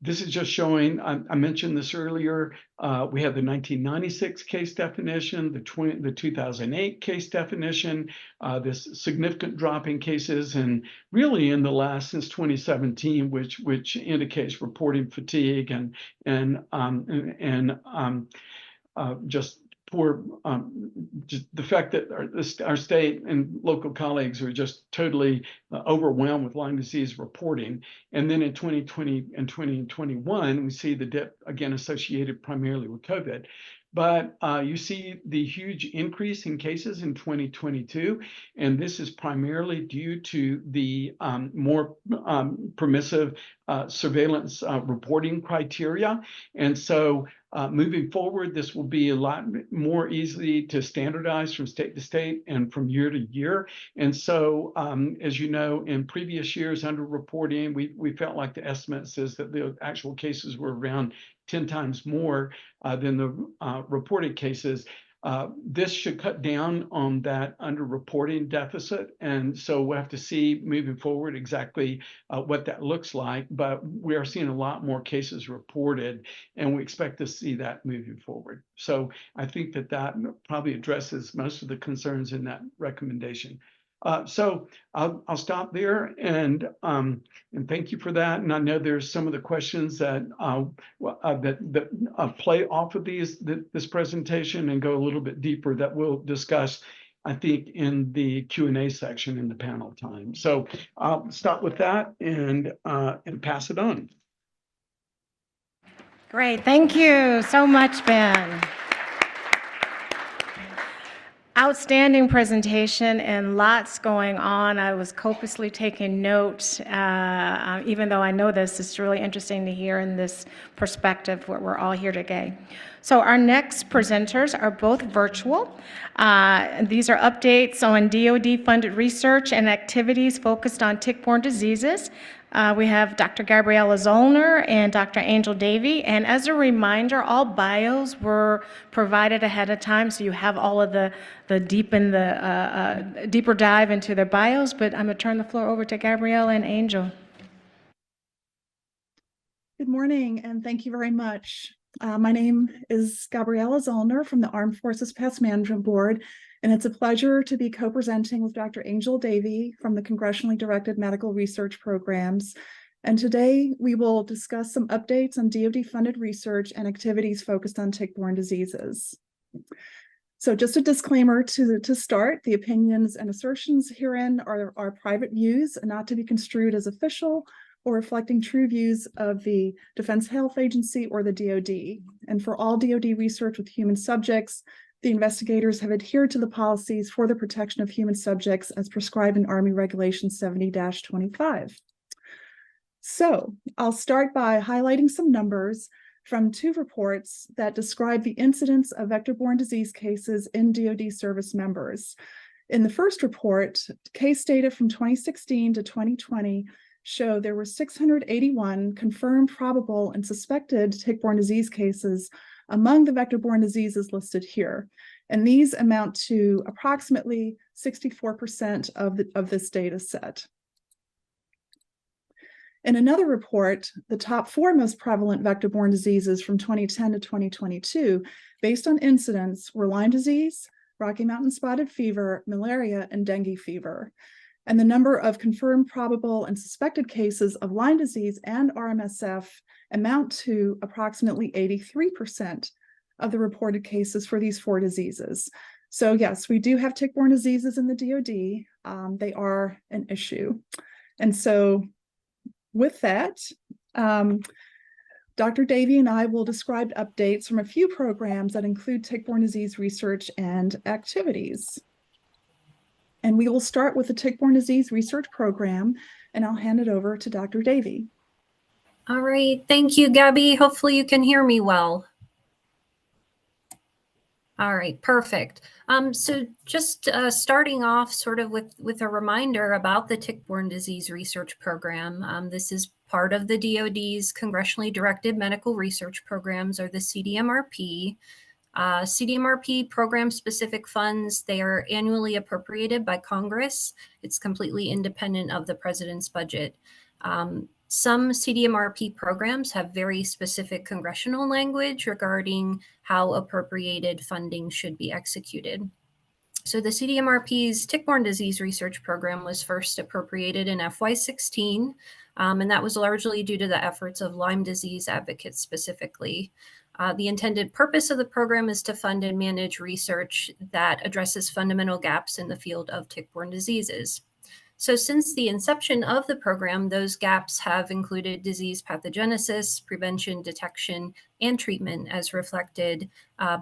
this is just showing, I mentioned this earlier, we have the 1996 case definition, the 2008 case definition, this significant drop in cases, and really in the last, since 2017, which indicates reporting fatigue and just for just the fact that our state and local colleagues are just totally overwhelmed with Lyme disease reporting. And then in 2020 and 2021, we see the dip again associated primarily with COVID. But you see the huge increase in cases in 2022, and this is primarily due to the more permissive surveillance reporting criteria. And so moving forward, this will be a lot more easy to standardize from state to state and from year to year. And so, as you know, in previous years under reporting, we felt like the estimate says that the actual cases were around 10 times more than the reported cases. This should cut down on that underreporting deficit. And so we'll have to see moving forward exactly what that looks like. But we are seeing a lot more cases reported, and we expect to see that moving forward. So I think that that probably addresses most of the concerns in that recommendation. So I'll stop there and thank you for that. And I know there's some of the questions that play off of this presentation and go a little bit deeper that we'll discuss, I think, in the Q&A section in the panel time. So I'll stop with that and pass it on. Great, thank you so much, Ben. Outstanding presentation and lots going on. I was copiously taking notes, even though I know this, it's really interesting to hear in this perspective where we're all here today. So our next presenters are both virtual. These are updates on DoD-funded research and activities focused on tick-borne diseases. We have Dr. Gabriella Zollner and Dr. Angel Davey. And as a reminder, all bios were provided ahead of time, so you have all of the deeper dive into their bios. But I'm going to turn the floor over to Gabriella and Angel. Good morning, and thank you very much. My name is Gabriella Zollner from the Armed Forces Pest Management Board, and it's a pleasure to be co-presenting with Dr. Angel Davey from the Congressionally Directed Medical Research Programs. And today we will discuss some updates on DoD-funded research and activities focused on tick-borne diseases. So just a disclaimer to start, the opinions and assertions herein are private views and not to be construed as official or reflecting true views of the Defense Health Agency or the DoD. And for all DoD research with human subjects, the investigators have adhered to the policies for the protection of human subjects as prescribed in Army Regulation 70-25. So I'll start by highlighting some numbers from two reports that describe the incidence of vector-borne disease cases in DoD service members. In the first report, case data from 2016 to 2020 show there were 681 confirmed, probable, and suspected tick-borne disease cases among the vector-borne diseases listed here. And these amount to approximately 64% of this data set. In another report, the top 4 most prevalent vector-borne diseases from 2010 to 2022, based on incidence, were Lyme disease, Rocky Mountain spotted fever, malaria, and dengue fever. And the number of confirmed, probable, and suspected cases of Lyme disease and RMSF amount to approximately 83% of the reported cases for these 4 diseases. So yes, we do have tick-borne diseases in the DoD. They are an issue. And so with that, Dr. Davey and I will describe updates from a few programs that include tick-borne disease research and activities. And we will start with the Tick-Borne Disease Research Program, and I'll hand it over to Dr. Davey. All right, thank you, Gabby. Hopefully you can hear me well. All right, perfect. So just starting off sort of with a reminder about the Tick-Borne Disease Research Program. This is part of the DoD's Congressionally Directed Medical Research Programs, or the CDMRP. CDMRP program-specific funds, they are annually appropriated by Congress. It's completely independent of the president's budget. Some CDMRP programs have very specific congressional language regarding how appropriated funding should be executed. So the CDMRP's Tick-Borne Disease Research Program was first appropriated in FY16, and that was largely due to the efforts of Lyme disease advocates specifically. The intended purpose of the program is to fund and manage research that addresses fundamental gaps in the field of tick-borne diseases. So since the inception of the program, those gaps have included disease pathogenesis, prevention, detection, and treatment as reflected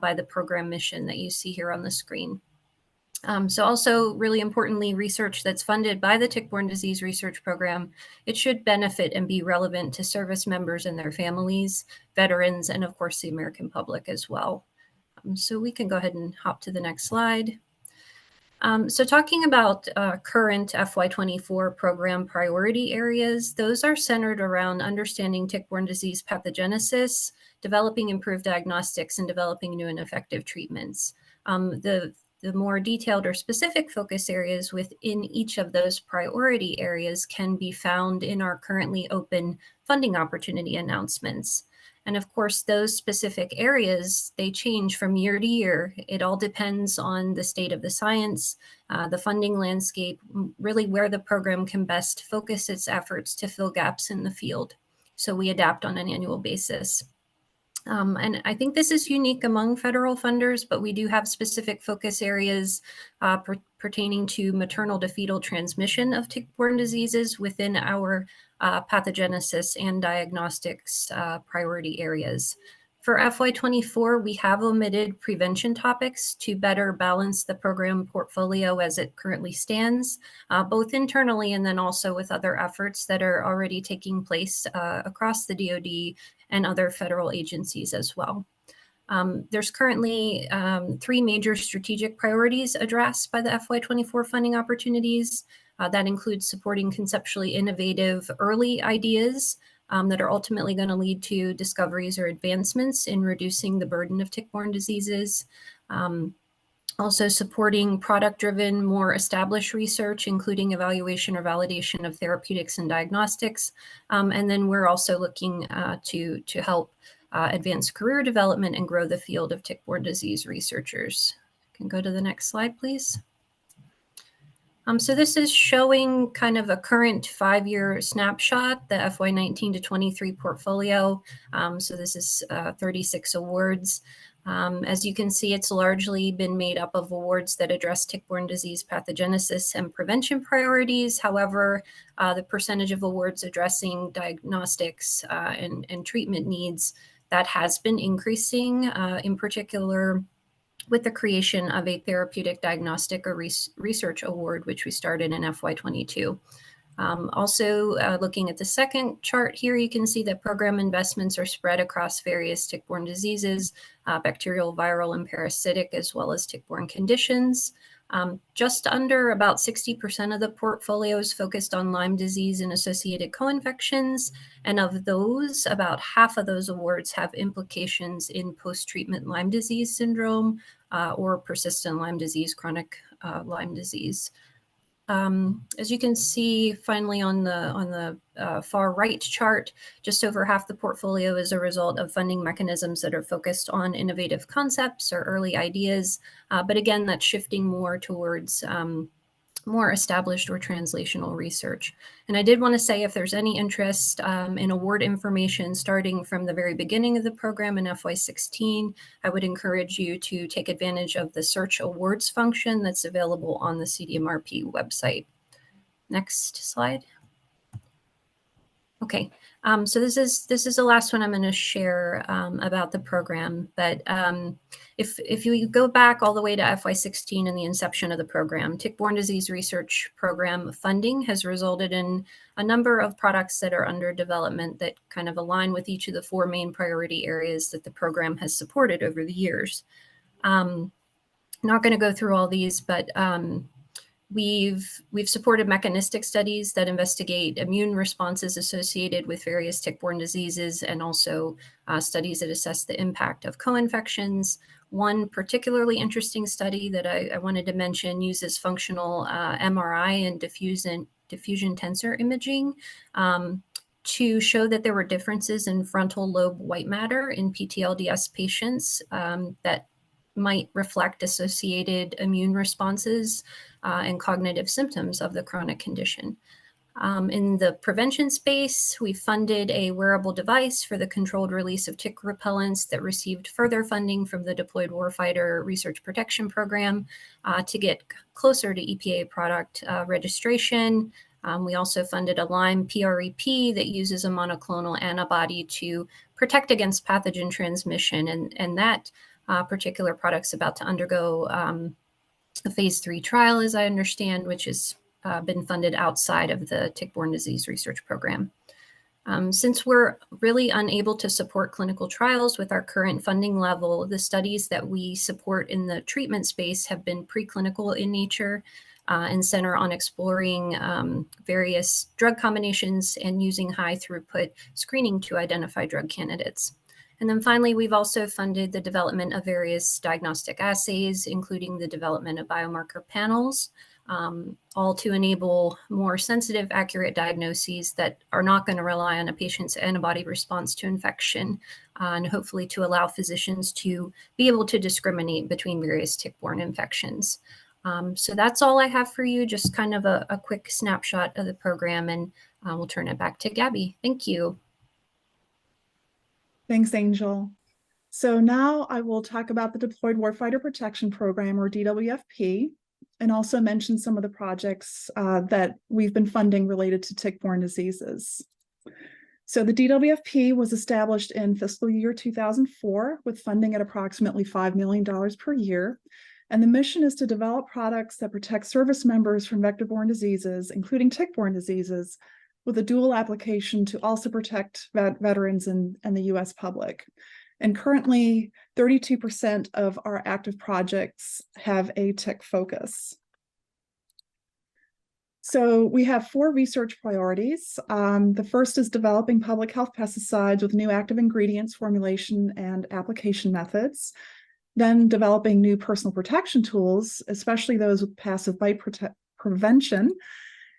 by the program mission that you see here on the screen. So also really importantly, research that's funded by the Tick-Borne Disease Research Program, it should benefit and be relevant to service members and their families, veterans, and of course the American public as well. So we can go ahead and hop to the next slide. So talking about current FY24 program priority areas, those are centered around understanding tick-borne disease pathogenesis, developing improved diagnostics, and developing new and effective treatments. The more detailed or specific focus areas within each of those priority areas can be found in our currently open funding opportunity announcements. And of course, those specific areas, they change from year to year. It all depends on the state of the science, the funding landscape, really where the program can best focus its efforts to fill gaps in the field. So we adapt on an annual basis. And I think this is unique among federal funders, but we do have specific focus areas pertaining to maternal to fetal transmission of tick-borne diseases within our pathogenesis and diagnostics priority areas. For FY24, we have omitted prevention topics to better balance the program portfolio as it currently stands, both internally and then also with other efforts that are already taking place across the DoD and other federal agencies as well. There's currently 3 major strategic priorities addressed by the FY24 funding opportunities. That includes supporting conceptually innovative early ideas that are ultimately going to lead to discoveries or advancements in reducing the burden of tick-borne diseases. Also supporting product-driven, more established research, including evaluation or validation of therapeutics and diagnostics. And then we're also looking to help advance career development and grow the field of tick-borne disease researchers. Can go to the next slide, please. So this is showing kind of a current 5-year snapshot, the FY19 to 23 portfolio. So this is 36 awards. As you can see, it's largely been made up of awards that address tick-borne disease pathogenesis and prevention priorities. However, the percentage of awards addressing diagnostics and treatment needs, that has been increasing, in particular with the creation of a therapeutic diagnostic or research award, which we started in FY22. Also, looking at the second chart here, you can see that program investments are spread across various tick-borne diseases, bacterial, viral, and parasitic, as well as tick-borne conditions. Just under about 60% of the portfolio is focused on Lyme disease and associated co-infections. And of those, about half of those awards have implications in post-treatment Lyme disease syndrome or persistent Lyme disease, chronic Lyme disease. As you can see, finally on the far right chart, just over half the portfolio is a result of funding mechanisms that are focused on innovative concepts or early ideas. But again, that's shifting more towards more established or translational research. And I did want to say, if there's any interest in award information starting from the very beginning of the program in FY16, I would encourage you to take advantage of the search awards function that's available on the CDMRP website. Next slide. Okay, so this is the last one I'm going to share about the program. But if you go back all the way to FY16 and the inception of the program, Tick-Borne Disease Research Program funding has resulted in a number of products that are under development that kind of align with each of the 4 main priority areas that the program has supported over the years. Not going to go through all these, but We've supported mechanistic studies that investigate immune responses associated with various tick-borne diseases, and also studies that assess the impact of co-infections. One particularly interesting study that I wanted to mention uses functional MRI and diffusion tensor imaging to show that there were differences in frontal lobe white matter in PTLDS patients that might reflect associated immune responses and cognitive symptoms of the chronic condition. In the prevention space, we funded a wearable device for the controlled release of tick repellents that received further funding from the Deployed Warfighter Research Protection Program to get closer to EPA product registration. We also funded a Lyme PREP that uses a monoclonal antibody to protect against pathogen transmission, and that particular product's about to undergo a phase 3 trial, as I understand, which has been funded outside of the Tick-Borne Disease Research Program. Since we're really unable to support clinical trials with our current funding level, the studies that we support in the treatment space have been preclinical in nature and center on exploring various drug combinations and using high throughput screening to identify drug candidates. And then finally, we've also funded the development of various diagnostic assays, including the development of biomarker panels, all to enable more sensitive, accurate diagnoses that are not going to rely on a patient's antibody response to infection, and hopefully to allow physicians to be able to discriminate between various tick-borne infections. So that's all I have for you, just kind of a quick snapshot of the program, and we'll turn it back to Gabby. Thank you. Thanks, Angel. So now I will talk about the Deployed Warfighter Protection Program, or DWFP, and also mention some of the projects that we've been funding related to tick-borne diseases. So the DWFP was established in fiscal year 2004 with funding at approximately $5 million per year. And the mission is to develop products that protect service members from vector-borne diseases, including tick-borne diseases, with a dual application to also protect veterans and the US public. And currently, 32% of our active projects have a tick focus. So we have 4 research priorities. The first is developing public health pesticides with new active ingredients, formulation, and application methods. Then developing new personal protection tools, especially those with passive bite prevention,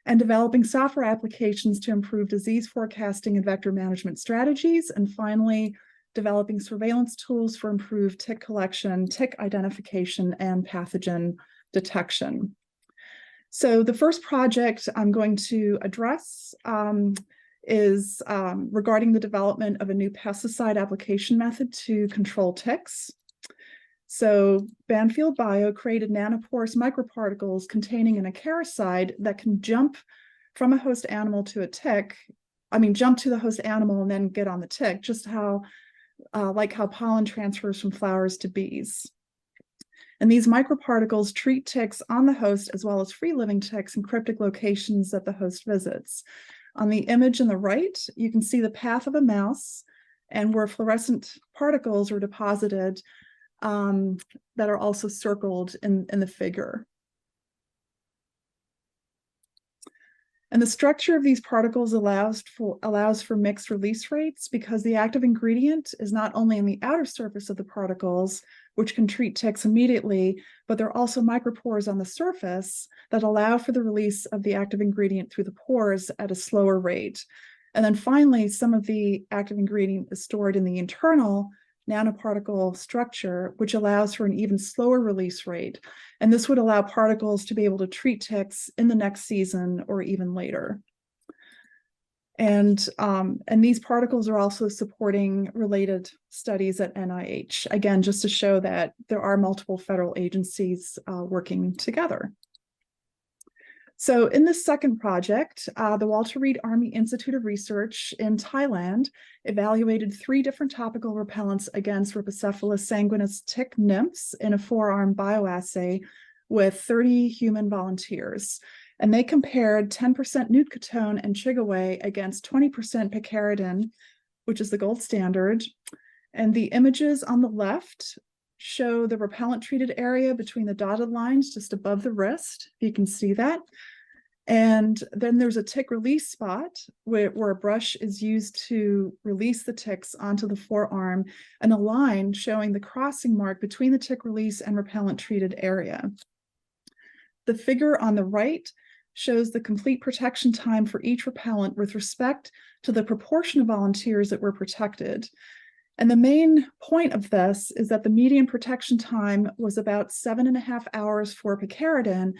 and developing software applications to improve disease forecasting and vector management strategies. And finally, developing surveillance tools for improved tick collection, tick identification, and pathogen detection. So the first project I'm going to address is regarding the development of a new pesticide application method to control ticks. So Banfield Bio created nanoporous microparticles containing an acaricide that can jump from a host animal to a tick. Jump to the host animal and then get on the tick, just like how pollen transfers from flowers to bees. And these microparticles treat ticks on the host as well as free-living ticks in cryptic locations that the host visits. On the image on the right, you can see the path of a mouse and where fluorescent particles are deposited that are also circled in the figure. And the structure of these particles allows for mixed release rates because the active ingredient is not only on the outer surface of the particles, which can treat ticks immediately, but there are also micropores on the surface that allow for the release of the active ingredient through the pores at a slower rate. And then finally, some of the active ingredient is stored in the internal nanoparticle structure, which allows for an even slower release rate. And this would allow particles to be able to treat ticks in the next season or even later. And these particles are also supporting related studies at NIH, again, just to show that there are multiple federal agencies working together. So in this second project, the Walter Reed Army Institute of Research in Thailand evaluated 3 different topical repellents against Rhipicephalus sanguinus tick nymphs in a 4-arm bioassay with 30 human volunteers. And they compared 10% Nootkatone and Chigaway against 20% picaridin, which is the gold standard. And the images on the left show the repellent-treated area between the dotted lines just above the wrist, if you can see that. And then there's a tick release spot where a brush is used to release the ticks onto the forearm, and a line showing the crossing mark between the tick release and repellent-treated area. The figure on the right shows the complete protection time for each repellent with respect to the proportion of volunteers that were protected. And the main point of this is that the median protection time was about 7.5 hours for picaridin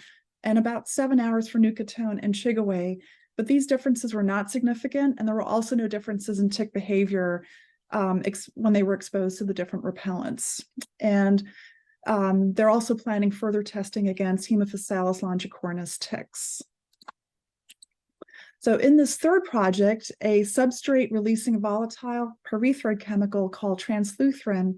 and about 7 hours for Nootkatone and Chigaway, but these differences were not significant, and there were also no differences in tick behavior when they were exposed to the different repellents. And they're also planning further testing against Haemaphysalis longicornis ticks. So in this third project, a substrate releasing a volatile pyrethroid chemical called transluthrin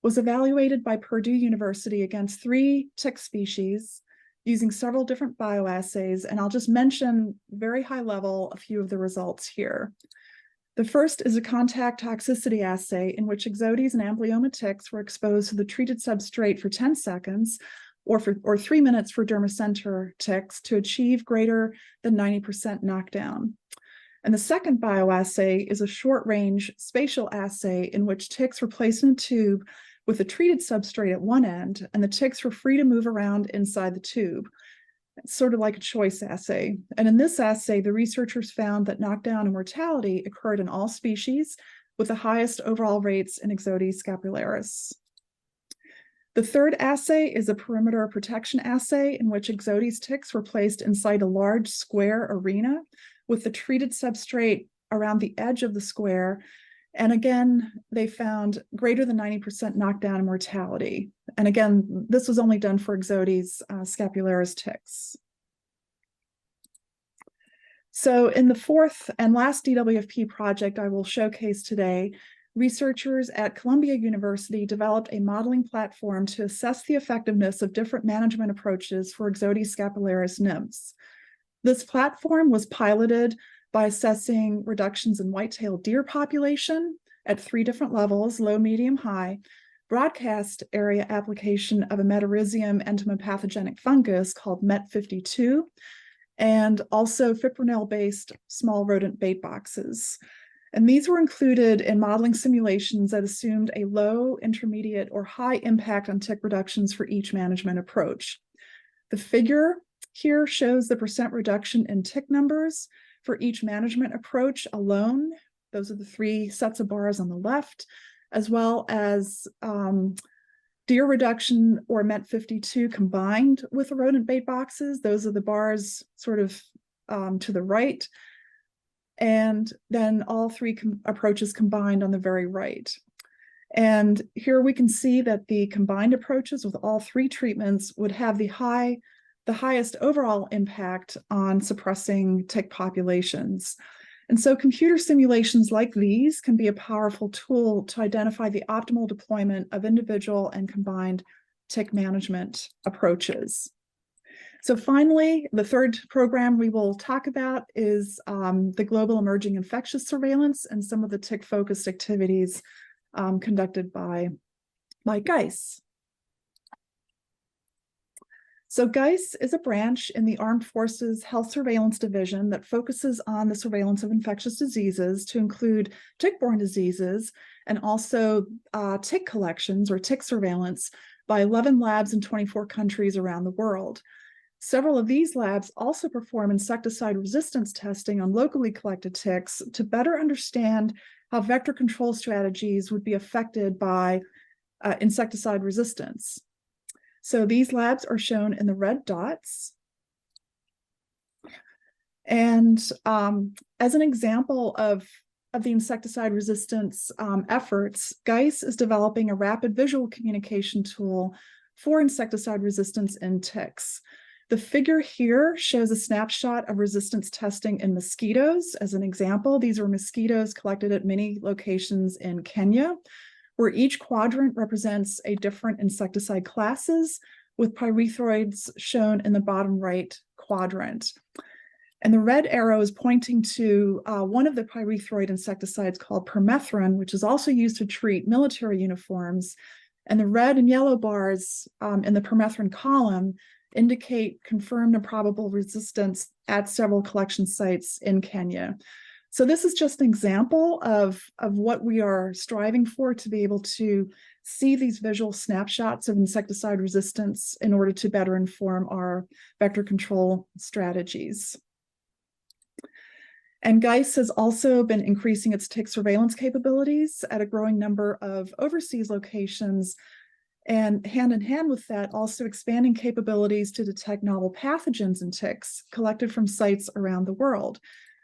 was evaluated by Purdue University against 3 tick species using several different bioassays, and I'll just mention very high level a few of the results here. The first is a contact toxicity assay in which Ixodes and amblyomma ticks were exposed to the treated substrate for 10 seconds or 3 minutes for dermacentor ticks to achieve greater than 90% knockdown. And the second bioassay is a short-range spatial assay in which ticks were placed in a tube with a treated substrate at one end, and the ticks were free to move around inside the tube. It's sort of like a choice assay. And in this assay, the researchers found that knockdown and mortality occurred in all species, with the highest overall rates in Ixodes scapularis. The third assay is a perimeter protection assay in which Ixodes ticks were placed inside a large square arena with the treated substrate around the edge of the square. And again, they found greater than 90% knockdown and mortality. And again, this was only done for Ixodes scapularis ticks. So in the fourth and last DWFP project I will showcase today, researchers at Columbia University developed a modeling platform to assess the effectiveness of different management approaches for Ixodes scapularis nymphs. This platform was piloted by assessing reductions in white-tailed deer population at 3 different levels, low, medium, high, broadcast area application of a metarhizium entomopathogenic fungus called MET52, and also fipronil-based small rodent bait boxes. And these were included in modeling simulations that assumed a low, intermediate, or high impact on tick reductions for each management approach. The figure here shows the percent reduction in tick numbers for each management approach alone. Those are the 3 sets of bars on the left, as well as deer reduction or MET52 combined with the rodent bait boxes. Those are the bars sort of to the right. And then all 3 approaches combined on the very right. And here we can see that the combined approaches with all 3 treatments would have the highest overall impact on suppressing tick populations. And so computer simulations like these can be a powerful tool to identify the optimal deployment of individual and combined tick management approaches. So finally, the third program we will talk about is the global emerging infectious surveillance and some of the tick-focused activities conducted by GEIS. So GEIS is a branch in the Armed Forces Health Surveillance Division that focuses on the surveillance of infectious diseases to include tick-borne diseases and also tick collections or tick surveillance by 11 labs in 24 countries around the world. Several of these labs also perform insecticide resistance testing on locally collected ticks to better understand how vector control strategies would be affected by insecticide resistance. So these labs are shown in the red dots. And as an example of the insecticide resistance efforts, GEIS is developing a rapid visual communication tool for insecticide resistance in ticks. The figure here shows a snapshot of resistance testing in mosquitoes. As an example, these are mosquitoes collected at many locations in Kenya, where each quadrant represents a different insecticide classes, with pyrethroids shown in the bottom right quadrant. And the red arrow is pointing to one of the pyrethroid insecticides called permethrin, which is also used to treat military uniforms. And the red and yellow bars in the permethrin column indicate confirmed and probable resistance at several collection sites in Kenya. So this is just an example of what we are striving for, to be able to see these visual snapshots of insecticide resistance in order to better inform our vector control strategies. And GEIS has also been increasing its tick surveillance capabilities at a growing number of overseas locations. And hand in hand with that, also expanding capabilities to detect novel pathogens in ticks collected from sites around the world.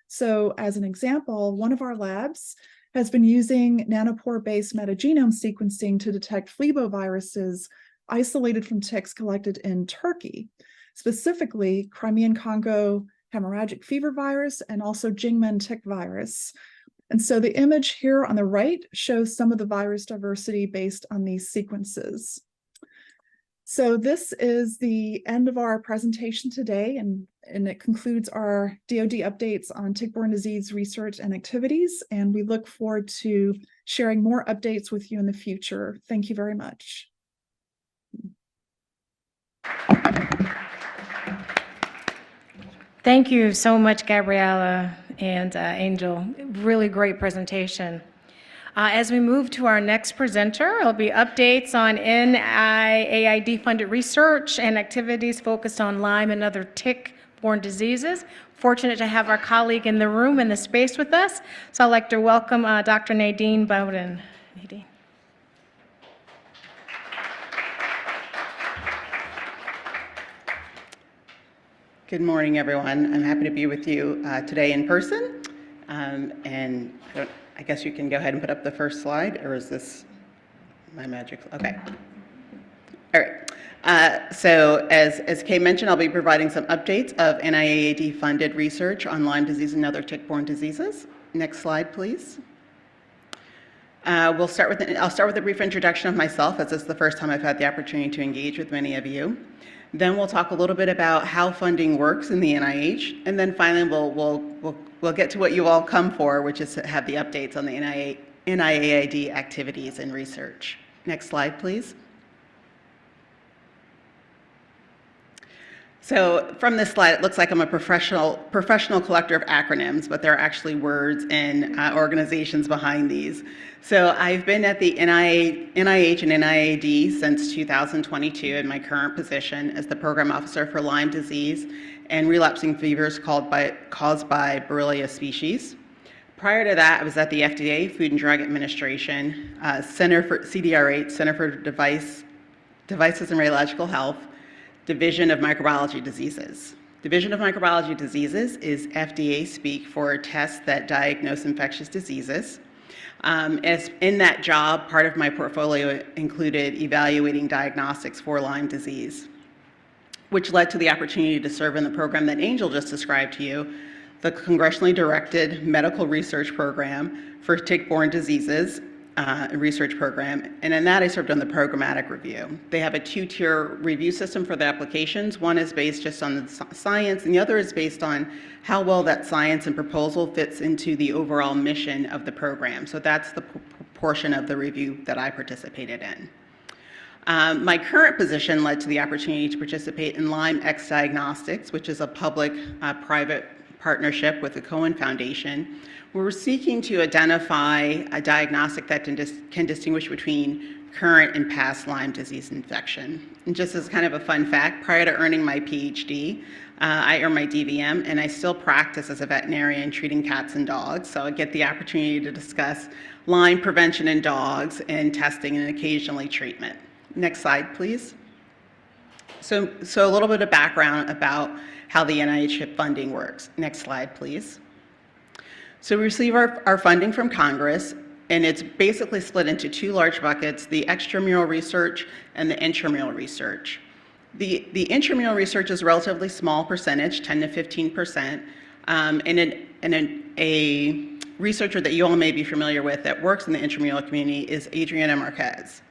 So as an example, one of our labs has been using nanopore-based metagenome sequencing to detect phlebiviruses isolated from ticks collected in Turkey, specifically Crimean Congo hemorrhagic fever virus and also Jingmen tick virus. And so the image here on the right shows some of the virus diversity based on these sequences. So this is the end of our presentation today, and it concludes our DoD updates on tick-borne disease research and activities, and we look forward to sharing more updates with you in the future. Thank you very much. Thank you so much, Gabriella and Angel. Really great presentation. As we move to our next presenter, it'll be updates on NIAID-funded research and activities focused on Lyme and other tick-borne diseases. Fortunate to have our colleague in the room in the space with us, so I'd like to welcome Dr. Nadine Bowden. Nadine. Good morning, everyone. I'm happy to be with you today in person. And I guess you can go ahead and put up the first slide, or is this my magic? Okay. All right. So as Kay mentioned, I'll be providing some updates of NIAID-funded research on Lyme disease and other tick-borne diseases. Next slide, please. I'll start with a brief introduction of myself, as this is the first time I've had the opportunity to engage with many of you. Then we'll talk a little bit about how funding works in the NIH, and then finally we'll get to what you all come for, which is to have the updates on the NIAID activities and research. Next slide, please. So from this slide, it looks like I'm a professional collector of acronyms, but there are actually words and organizations behind these. So I've been at the NIH and NIAID since 2022 in my current position as the program officer for Lyme disease and relapsing fevers caused by Borrelia species. Prior to that, I was at the FDA, Food and Drug Administration, Center for CDR8, Center for Devices and Radiological Health, Division of Microbiology Diseases. Division of Microbiology Diseases is FDA speak for tests that diagnose infectious diseases. As in that job, part of my portfolio included evaluating diagnostics for Lyme disease, which led to the opportunity to serve in the program that Angel just described to you, the congressionally directed medical research program for tick-borne diseases, research program, and in that I served on the programmatic review. They have a two-tier review system for the applications. One is based just on the science, and the other is based on how well that science and proposal fits into the overall mission of the program. So that's the portion of the review that I participated in. My current position led to the opportunity to participate in Lyme X Diagnostics, which is a public-private partnership with the Cohen Foundation. We're seeking to identify a diagnostic that can distinguish between current and past Lyme disease infection. And just as kind of a fun fact, prior to earning my PhD, I earned my DVM, and I still practice as a veterinarian treating cats and dogs. So I get the opportunity to discuss Lyme prevention in dogs and testing and occasionally treatment. Next slide, please. So a little bit of background about how the NIH funding works. Next slide, please. So we receive our funding from Congress, and it's basically split into two large buckets, the extramural research and the intramural research. The intramural research is a relatively small percentage, 10 to 15%, and a researcher that you all may be familiar with that works in the intramural community is Adriana Marquez.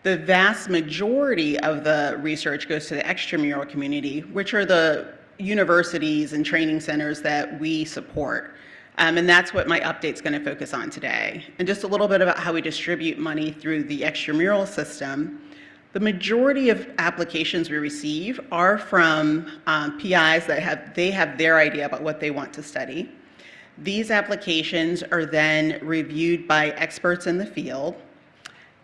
The vast majority of the research goes to the extramural community, which are the universities and training centers that we support. And that's what my update's going to focus on today. And just a little bit about how we distribute money through the extramural system. The majority of applications we receive are from PIs that have their idea about what they want to study. These applications are then reviewed by experts in the field.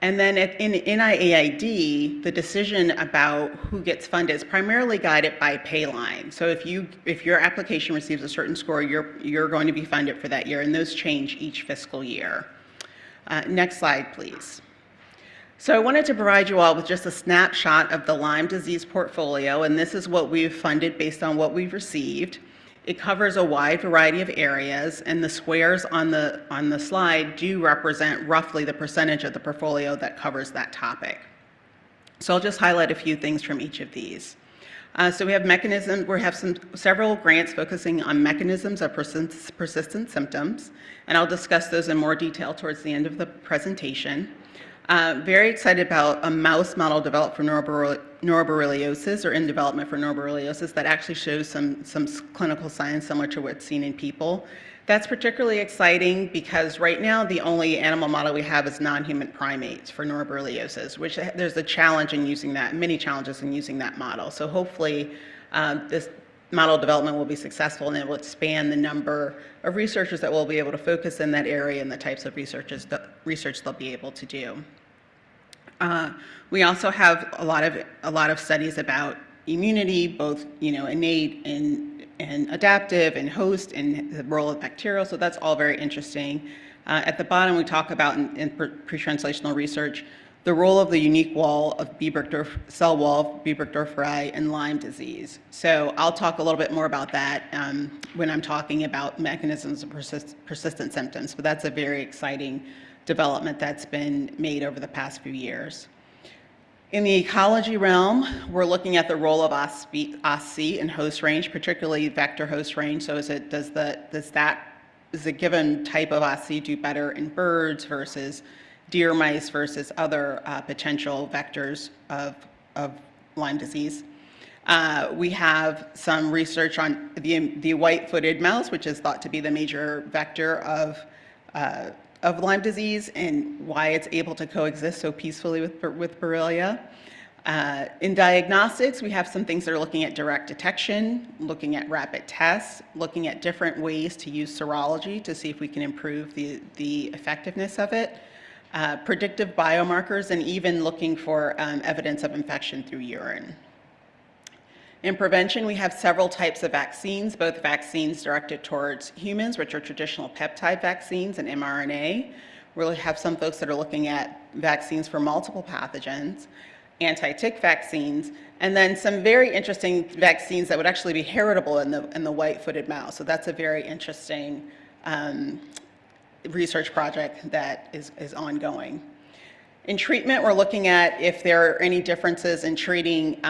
And then in NIAID, the decision about who gets funded is primarily guided by pay line. So if your application receives a certain score, you're going to be funded for that year, and those change each fiscal year. Next slide, please. So I wanted to provide you all with just a snapshot of the Lyme disease portfolio, and this is what we've funded based on what we've received. It covers a wide variety of areas, and the squares on the slide do represent roughly the percentage of the portfolio that covers that topic. So I'll just highlight a few things from each of these. So we have mechanisms, we have several grants focusing on mechanisms of persistent symptoms, and I'll discuss those in more detail towards the end of the presentation. Very excited about a mouse model developed for neuroborreliosis, or in development for neuroborreliosis, that actually shows some clinical signs similar to what's seen in people. That's particularly exciting because right now the only animal model we have is non-human primates for neuroborreliosis, which there's a challenge in using that, many challenges in using that model. So hopefully this model development will be successful and it will expand the number of researchers that will be able to focus in that area and the types of research they'll be able to do. We also have a lot of studies about immunity, both innate and adaptive and host and the role of bacterial, so that's all very interesting. At the bottom we talk about in pre-translational research the role of the unique wall of cell wall of B-Burgdorferi in Lyme disease. So I'll talk a little bit more about that when I'm talking about mechanisms of persistent symptoms, but that's a very exciting development that's been made over the past few years. In the ecology realm, we're looking at the role of OSC in host range, particularly vector host range. So does a given type of OSC do better in birds versus deer, mice versus other potential vectors of Lyme disease? We have some research on the white-footed mouse, which is thought to be the major vector of Lyme disease and why it's able to coexist so peacefully with Borrelia. In diagnostics, we have some things that are looking at direct detection, looking at rapid tests, looking at different ways to use serology to see if we can improve the effectiveness of it, predictive biomarkers, and even looking for evidence of infection through urine. In prevention, we have several types of vaccines, both vaccines directed towards humans, which are traditional peptide vaccines and mRNA. We really have some folks that are looking at vaccines for multiple pathogens, anti-tick vaccines, and then some very interesting vaccines that would actually be heritable in the white-footed mouse. So that's a very interesting research project that is ongoing. In treatment, we're looking at if there are any differences in treating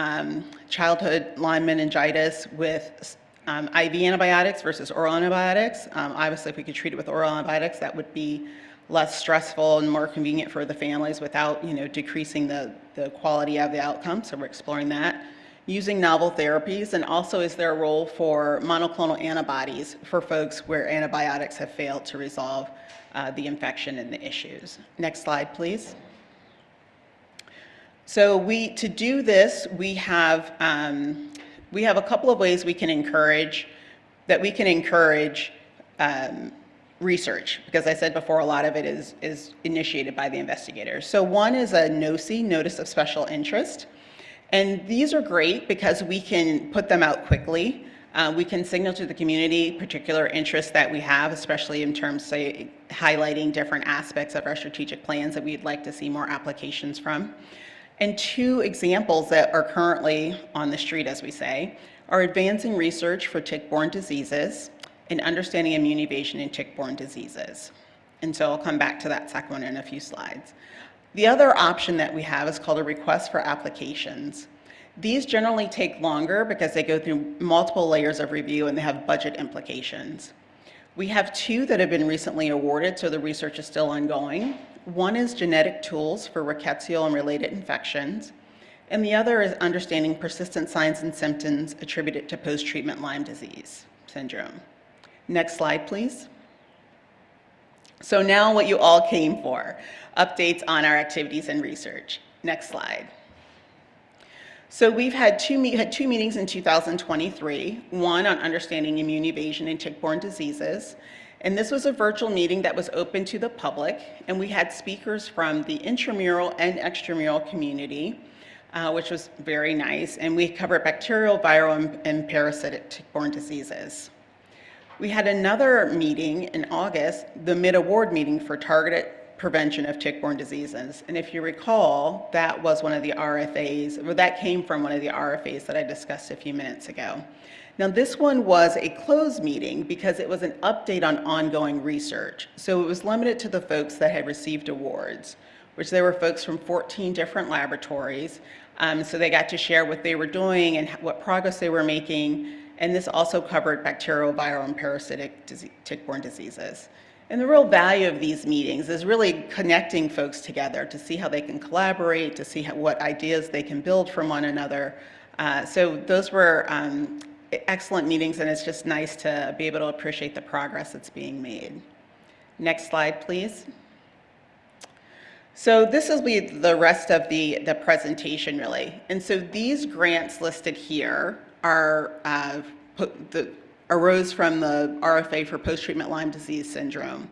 childhood Lyme meningitis with IV antibiotics versus oral antibiotics. Obviously, if we could treat it with oral antibiotics, that would be less stressful and more convenient for the families without decreasing the quality of the outcome. So we're exploring that. Using novel therapies, and also is there a role for monoclonal antibodies for folks where antibiotics have failed to resolve the infection and the issues. Next slide, please. So to do this, we have a couple of ways we can encourage research, because I said before, a lot of it is initiated by the investigators. So one is a NOSI, Notice of Special Interest, and these are great because we can put them out quickly. We can signal to the community particular interests that we have, especially in terms, say, highlighting different aspects of our strategic plans that we'd like to see more applications from. And two examples that are currently on the street, as we say, are advancing research for tick-borne diseases and understanding immune evasion in tick-borne diseases. And so I'll come back to that second one in a few slides. The other option that we have is called a request for applications. These generally take longer because they go through multiple layers of review and they have budget implications. We have two that have been recently awarded, so the research is still ongoing. One is genetic tools for rickettsial and related infections, and the other is understanding persistent signs and symptoms attributed to post-treatment Lyme disease syndrome. Next slide, please. So now what you all came for, updates on our activities and research. Next slide. So we've had two meetings in 2023, one on understanding immune evasion in tick-borne diseases, and this was a virtual meeting that was open to the public, and we had speakers from the intramural and extramural community, which was very nice, and we covered bacterial, viral, and parasitic tick-borne diseases. We had another meeting in August, the mid-award meeting for targeted prevention of tick-borne diseases. And if you recall, that was one of the RFAs, or that came from one of the RFAs that I discussed a few minutes ago. Now, this one was a closed meeting because it was an update on ongoing research. So it was limited to the folks that had received awards, which there were folks from 14 different laboratories. So they got to share what they were doing and what progress they were making. And this also covered bacterial, viral, and parasitic tick-borne diseases. And the real value of these meetings is really connecting folks together to see how they can collaborate, to see what ideas they can build from one another. So those were excellent meetings, and it's just nice to be able to appreciate the progress that's being made. Next slide, please. So this will be the rest of the presentation, really. And so these grants listed here are arose from the RFA for post-treatment Lyme disease syndrome.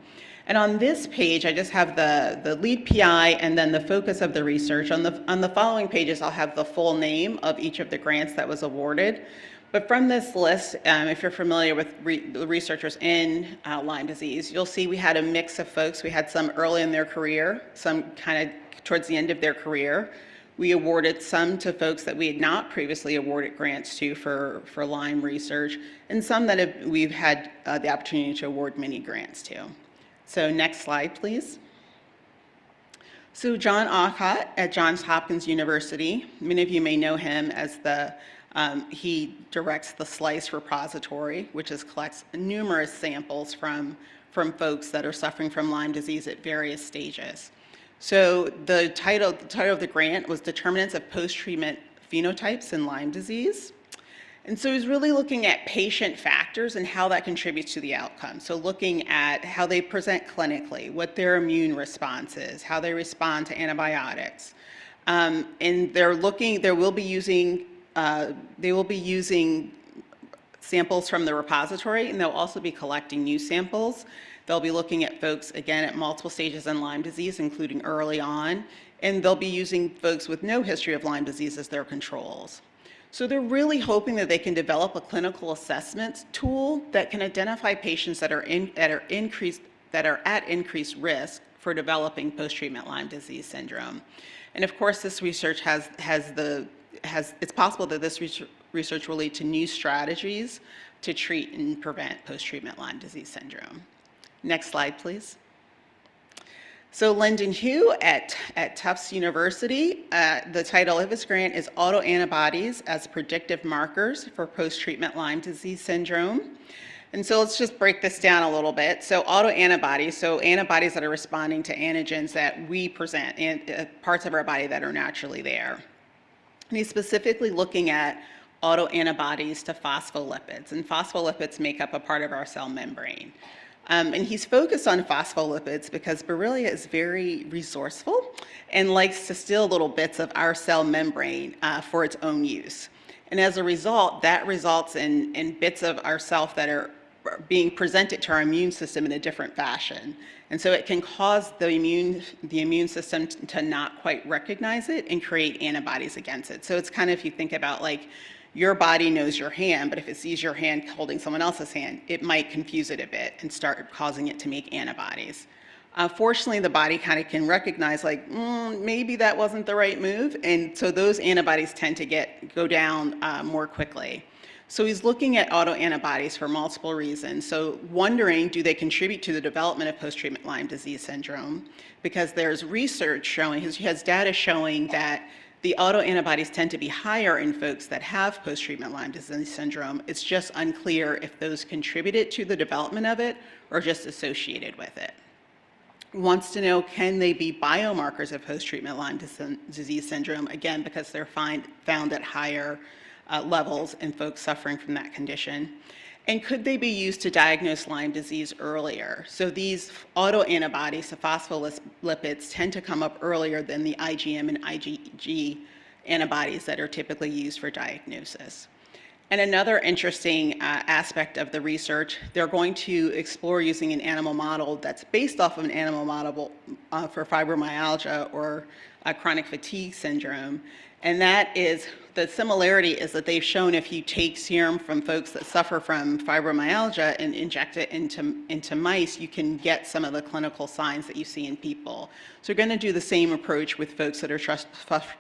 And on this page, I just have the lead PI and then the focus of the research. On the following pages, I'll have the full name of each of the grants that was awarded. But from this list, if you're familiar with the researchers in Lyme disease, you'll see we had a mix of folks. We had some early in their career, some kind of towards the end of their career. We awarded some to folks that we had not previously awarded grants to for Lyme research, and some that we've had the opportunity to award many grants to. So next slide, please. So John Aucott at Johns Hopkins University, many of you may know him as he directs the SLICE repository, which collects numerous samples from folks that are suffering from Lyme disease at various stages. So the title of the grant was Determinants of Post-Treatment Phenotypes in Lyme Disease. And so he's really looking at patient factors and how that contributes to the outcome. So looking at how they present clinically, what their immune response is, how they respond to antibiotics. And they will be using samples from the repository, and they'll also be collecting new samples. They'll be looking at folks, again, at multiple stages in Lyme disease, including early on, and they'll be using folks with no history of Lyme disease as their controls. So they're really hoping that they can develop a clinical assessment tool that can identify patients that are at increased risk for developing post-treatment Lyme disease syndrome. And of course, this research it's possible that this research will lead to new strategies to treat and prevent post-treatment Lyme disease syndrome. Next slide, please. So Lyndon Hu at Tufts University, the title of his grant is Autoantibodies as Predictive Markers for Post-Treatment Lyme Disease Syndrome. And so let's just break this down a little bit. So autoantibodies, so antibodies that are responding to antigens that we present, and parts of our body that are naturally there. And he's specifically looking at autoantibodies to phospholipids, and phospholipids make up a part of our cell membrane. And he's focused on phospholipids because Borrelia is very resourceful and likes to steal little bits of our cell membrane for its own use. And as a result, that results in bits of ourself that are being presented to our immune system in a different fashion. And so it can cause the immune system to not quite recognize it and create antibodies against it. So it's kind of, if you think about like, your body knows your hand, but if it sees your hand holding someone else's hand, it might confuse it a bit and start causing it to make antibodies. Fortunately, the body kind of can recognize like, maybe that wasn't the right move, and so those antibodies tend to go down more quickly. So he's looking at autoantibodies for multiple reasons. So wondering, do they contribute to the development of post-treatment Lyme disease syndrome? Because there's research showing, he has data showing that the autoantibodies tend to be higher in folks that have post-treatment Lyme disease syndrome. It's just unclear if those contributed to the development of it or just associated with it. Wants to know, can they be biomarkers of post-treatment Lyme disease syndrome? Again, because they're found at higher levels in folks suffering from that condition. And could they be used to diagnose Lyme disease earlier? So these autoantibodies, the phospholipids, tend to come up earlier than the IgM and IgG antibodies that are typically used for diagnosis. And another interesting aspect of the research, they're going to explore using an animal model that's based off of an animal model for fibromyalgia or chronic fatigue syndrome. And that is, the similarity is that they've shown if you take serum from folks that suffer from fibromyalgia and inject it into mice, you can get some of the clinical signs that you see in people. So we're going to do the same approach with folks that are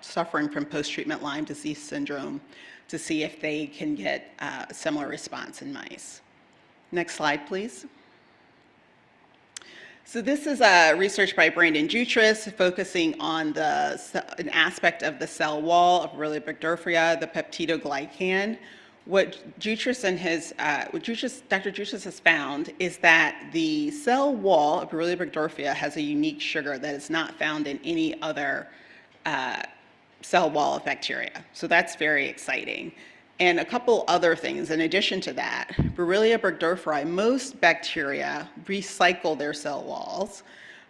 suffering from post-treatment Lyme disease syndrome to see if they can get a similar response in mice. Next slide, please. So this is research by Brandon Jutras focusing on an aspect of the cell wall of Borrelia burgdorferi, the peptidoglycan. What Dr. Jutras has found is that the cell wall of Borrelia burgdorferi has a unique sugar that is not found in any other cell wall of bacteria. So that's very exciting. And a couple other things in addition to that, Borrelia burgdorferi, most bacteria recycle their cell walls.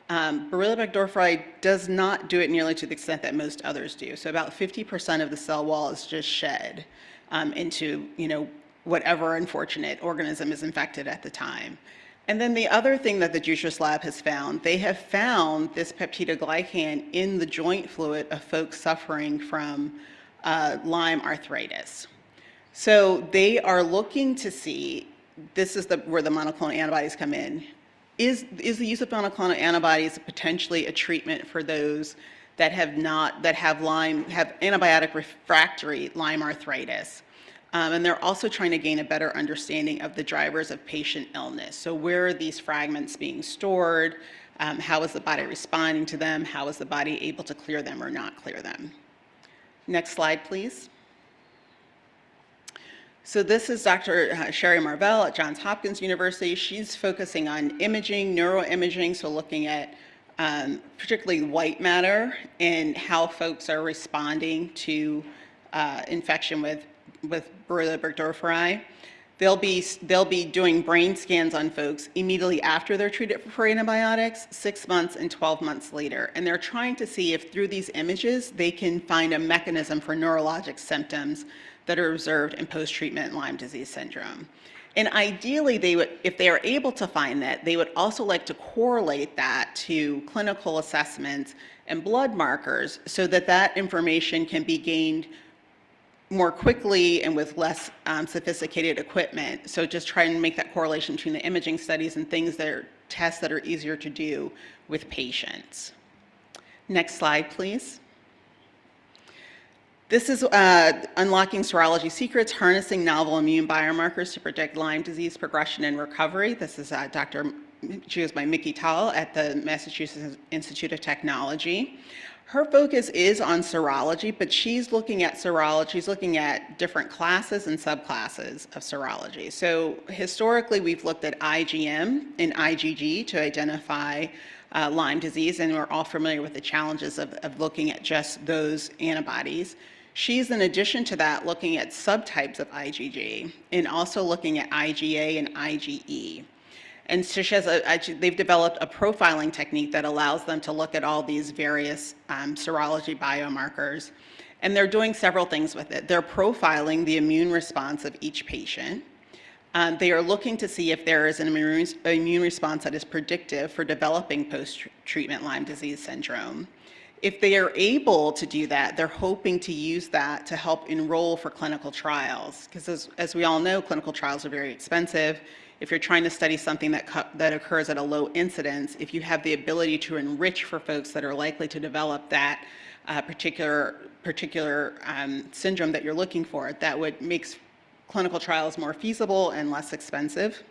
Borrelia burgdorferi does not do it nearly to the extent that most others do. So about 50% of the cell wall is just shed into, whatever unfortunate organism is infected at the time. And then the other thing that the Jutras lab has found, they have found this peptidoglycan in the joint fluid of folks suffering from Lyme arthritis. So they are looking to see, this is where the monoclonal antibodies come in. Is the use of monoclonal antibodies potentially a treatment for those that have antibiotic refractory Lyme arthritis? And they're also trying to gain a better understanding of the drivers of patient illness. So where are these fragments being stored? How is the body responding to them? How is the body able to clear them or not clear them? Next slide, please. So this is Dr. Sherry Marvell at Johns Hopkins University. She's focusing on imaging, neuroimaging, so looking at particularly white matter and how folks are responding to infection with Borrelia burgdorferi. They'll be doing brain scans on folks immediately after they're treated for antibiotics, 6 months and 12 months later. And they're trying to see if through these images, they can find a mechanism for neurologic symptoms that are observed in post-treatment Lyme disease syndrome. And ideally, if they are able to find that, they would also like to correlate that to clinical assessments and blood markers so that that information can be gained more quickly and with less sophisticated equipment. So just trying to make that correlation between the imaging studies and tests that are easier to do with patients. Next slide, please. This is Unlocking Serology Secrets, Harnessing Novel Immune Biomarkers to Predict Lyme Disease Progression and Recovery. This is she was by Mickey Tal at the Massachusetts Institute of Technology. Her focus is on serology, but she's looking at serology, she's looking at different classes and subclasses of serology. So historically, we've looked at IgM and IgG to identify Lyme disease, and we're all familiar with the challenges of looking at just those antibodies. She's, in addition to that, looking at subtypes of IgG and also looking at IgA and IgE. And so they've developed a profiling technique that allows them to look at all these various serology biomarkers. And they're doing several things with it. They're profiling the immune response of each patient. They are looking to see if there is an immune response that is predictive for developing post-treatment Lyme disease syndrome. If they are able to do that, they're hoping to use that to help enroll for clinical trials. Because as we all know, clinical trials are very expensive. If you're trying to study something that occurs at a low incidence, if you have the ability to enrich for folks that are likely to develop that particular syndrome that you're looking for, that would make clinical trials more feasible and less expensive.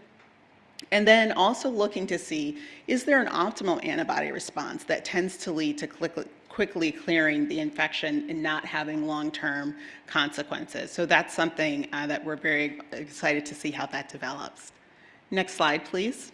And then also looking to see, is there an optimal antibody response that tends to lead to quickly clearing the infection and not having long-term consequences? So that's something that we're very excited to see how that develops. Next slide, please.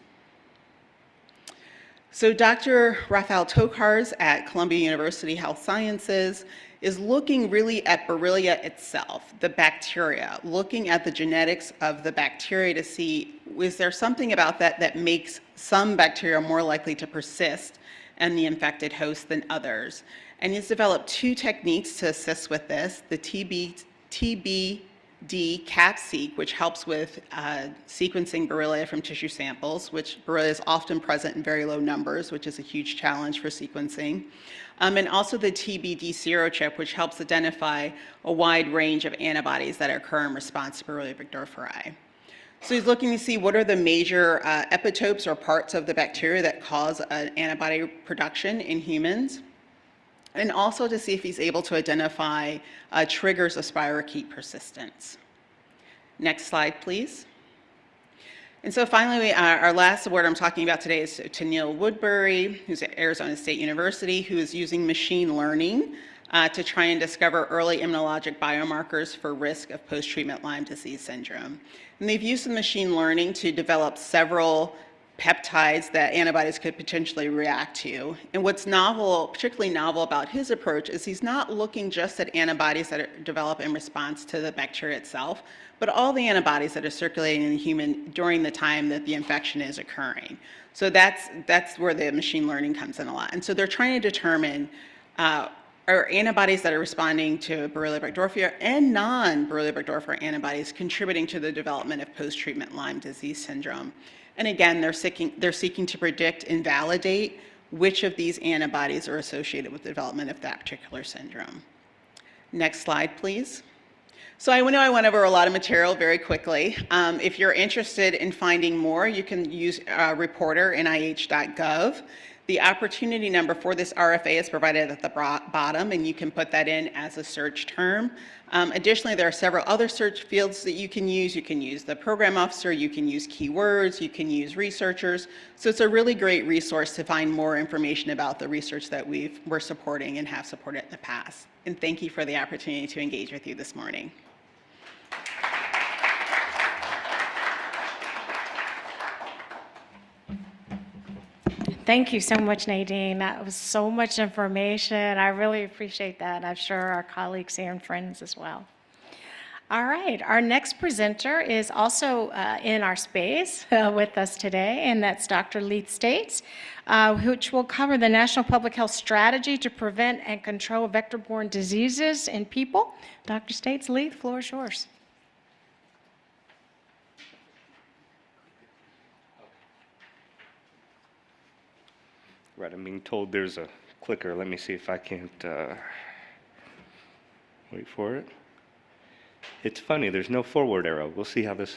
So Dr. Rafael Tokars at Columbia University Health Sciences is looking really at Borrelia itself, the bacteria, looking at the genetics of the bacteria to see, is there something about that makes some bacteria more likely to persist in the infected host than others. And he's developed two techniques to assist with this, the TB D, CAP-seq, which helps with sequencing Borrelia from tissue samples, which Borrelia is often present in very low numbers, which is a huge challenge for sequencing. And also the TBD serochip, which helps identify a wide range of antibodies that occur in response to Borrelia burgdorferi. So he's looking to see what are the major epitopes or parts of the bacteria that cause antibody production in humans, and also to see if he's able to identify triggers of spirochete persistence. Next slide, please. And so finally, our last award I'm talking about today is to Neil Woodbury, who's at Arizona State University, who is using machine learning to try and discover early immunologic biomarkers for risk of post-treatment Lyme disease syndrome. And they've used the machine learning to develop several peptides that antibodies could potentially react to. And what's novel, particularly novel about his approach, is he's not looking just at antibodies that develop in response to the bacteria itself, but all the antibodies that are circulating in the human during the time that the infection is occurring. So that's where the machine learning comes in a lot. And so they're trying to determine are antibodies that are responding to Borrelia burgdorferi and non-Borrelia burgdorferi antibodies contributing to the development of post-treatment Lyme disease syndrome. And again, they're seeking to predict and validate which of these antibodies are associated with the development of that particular syndrome. Next slide, please. So I know I went over a lot of material very quickly. If you're interested in finding more, you can use Reporter, HHS.gov. The opportunity number for this RFA is provided at the bottom, and you can put that in as a search term. Additionally, there are several other search fields that you can use. You can use the program officer, you can use keywords, you can use researchers. So it's a really great resource to find more information about the research that we're supporting and have supported in the past. And thank you for the opportunity to engage with you this morning. Thank you so much, Nadine. That was so much information. I really appreciate that. I'm sure our colleagues here and friends as well. All right, our next presenter is also in our space with us today, and that's Dr. Leith States, which will cover the National Public Health Strategy to prevent and control vector-borne diseases in people. Dr. States, Leith, floor is yours. Right, I'm being told there's a clicker. Let me see if I can't wait for it. It's funny, there's no forward arrow. We'll see how this,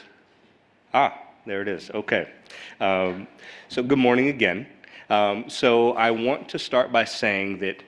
there it is, okay. So good morning again. So I want to start by saying that,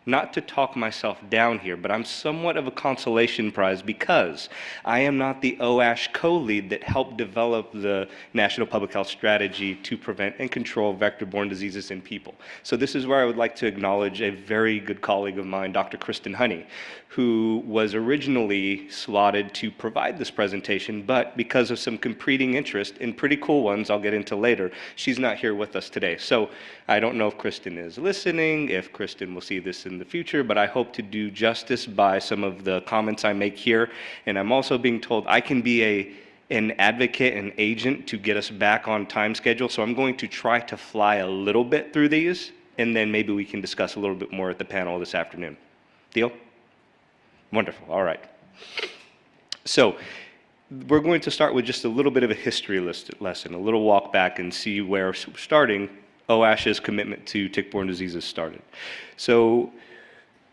not to talk myself down here, but I'm somewhat of a consolation prize because I am not the OASH co-lead that helped develop the National Public Health Strategy to prevent and control vector-borne diseases in people. So this is where I would like to acknowledge a very good colleague of mine, Dr. Kristen Honey, who was originally slotted to provide this presentation, but because of some competing interest in pretty cool ones I'll get into later, she's not here with us today. So I don't know if Kristen is listening, if Kristen will see this in the future, but I hope to do justice by some of the comments I make here. And I'm also being told I can be an advocate and agent to get us back on time schedule. So I'm going to try to fly a little bit through these, and then maybe we can discuss a little bit more at the panel this afternoon. Deal? Wonderful. All right. So we're going to start with just a little bit of a history lesson, a little walk back and see where starting OASH's commitment to tick-borne diseases started. So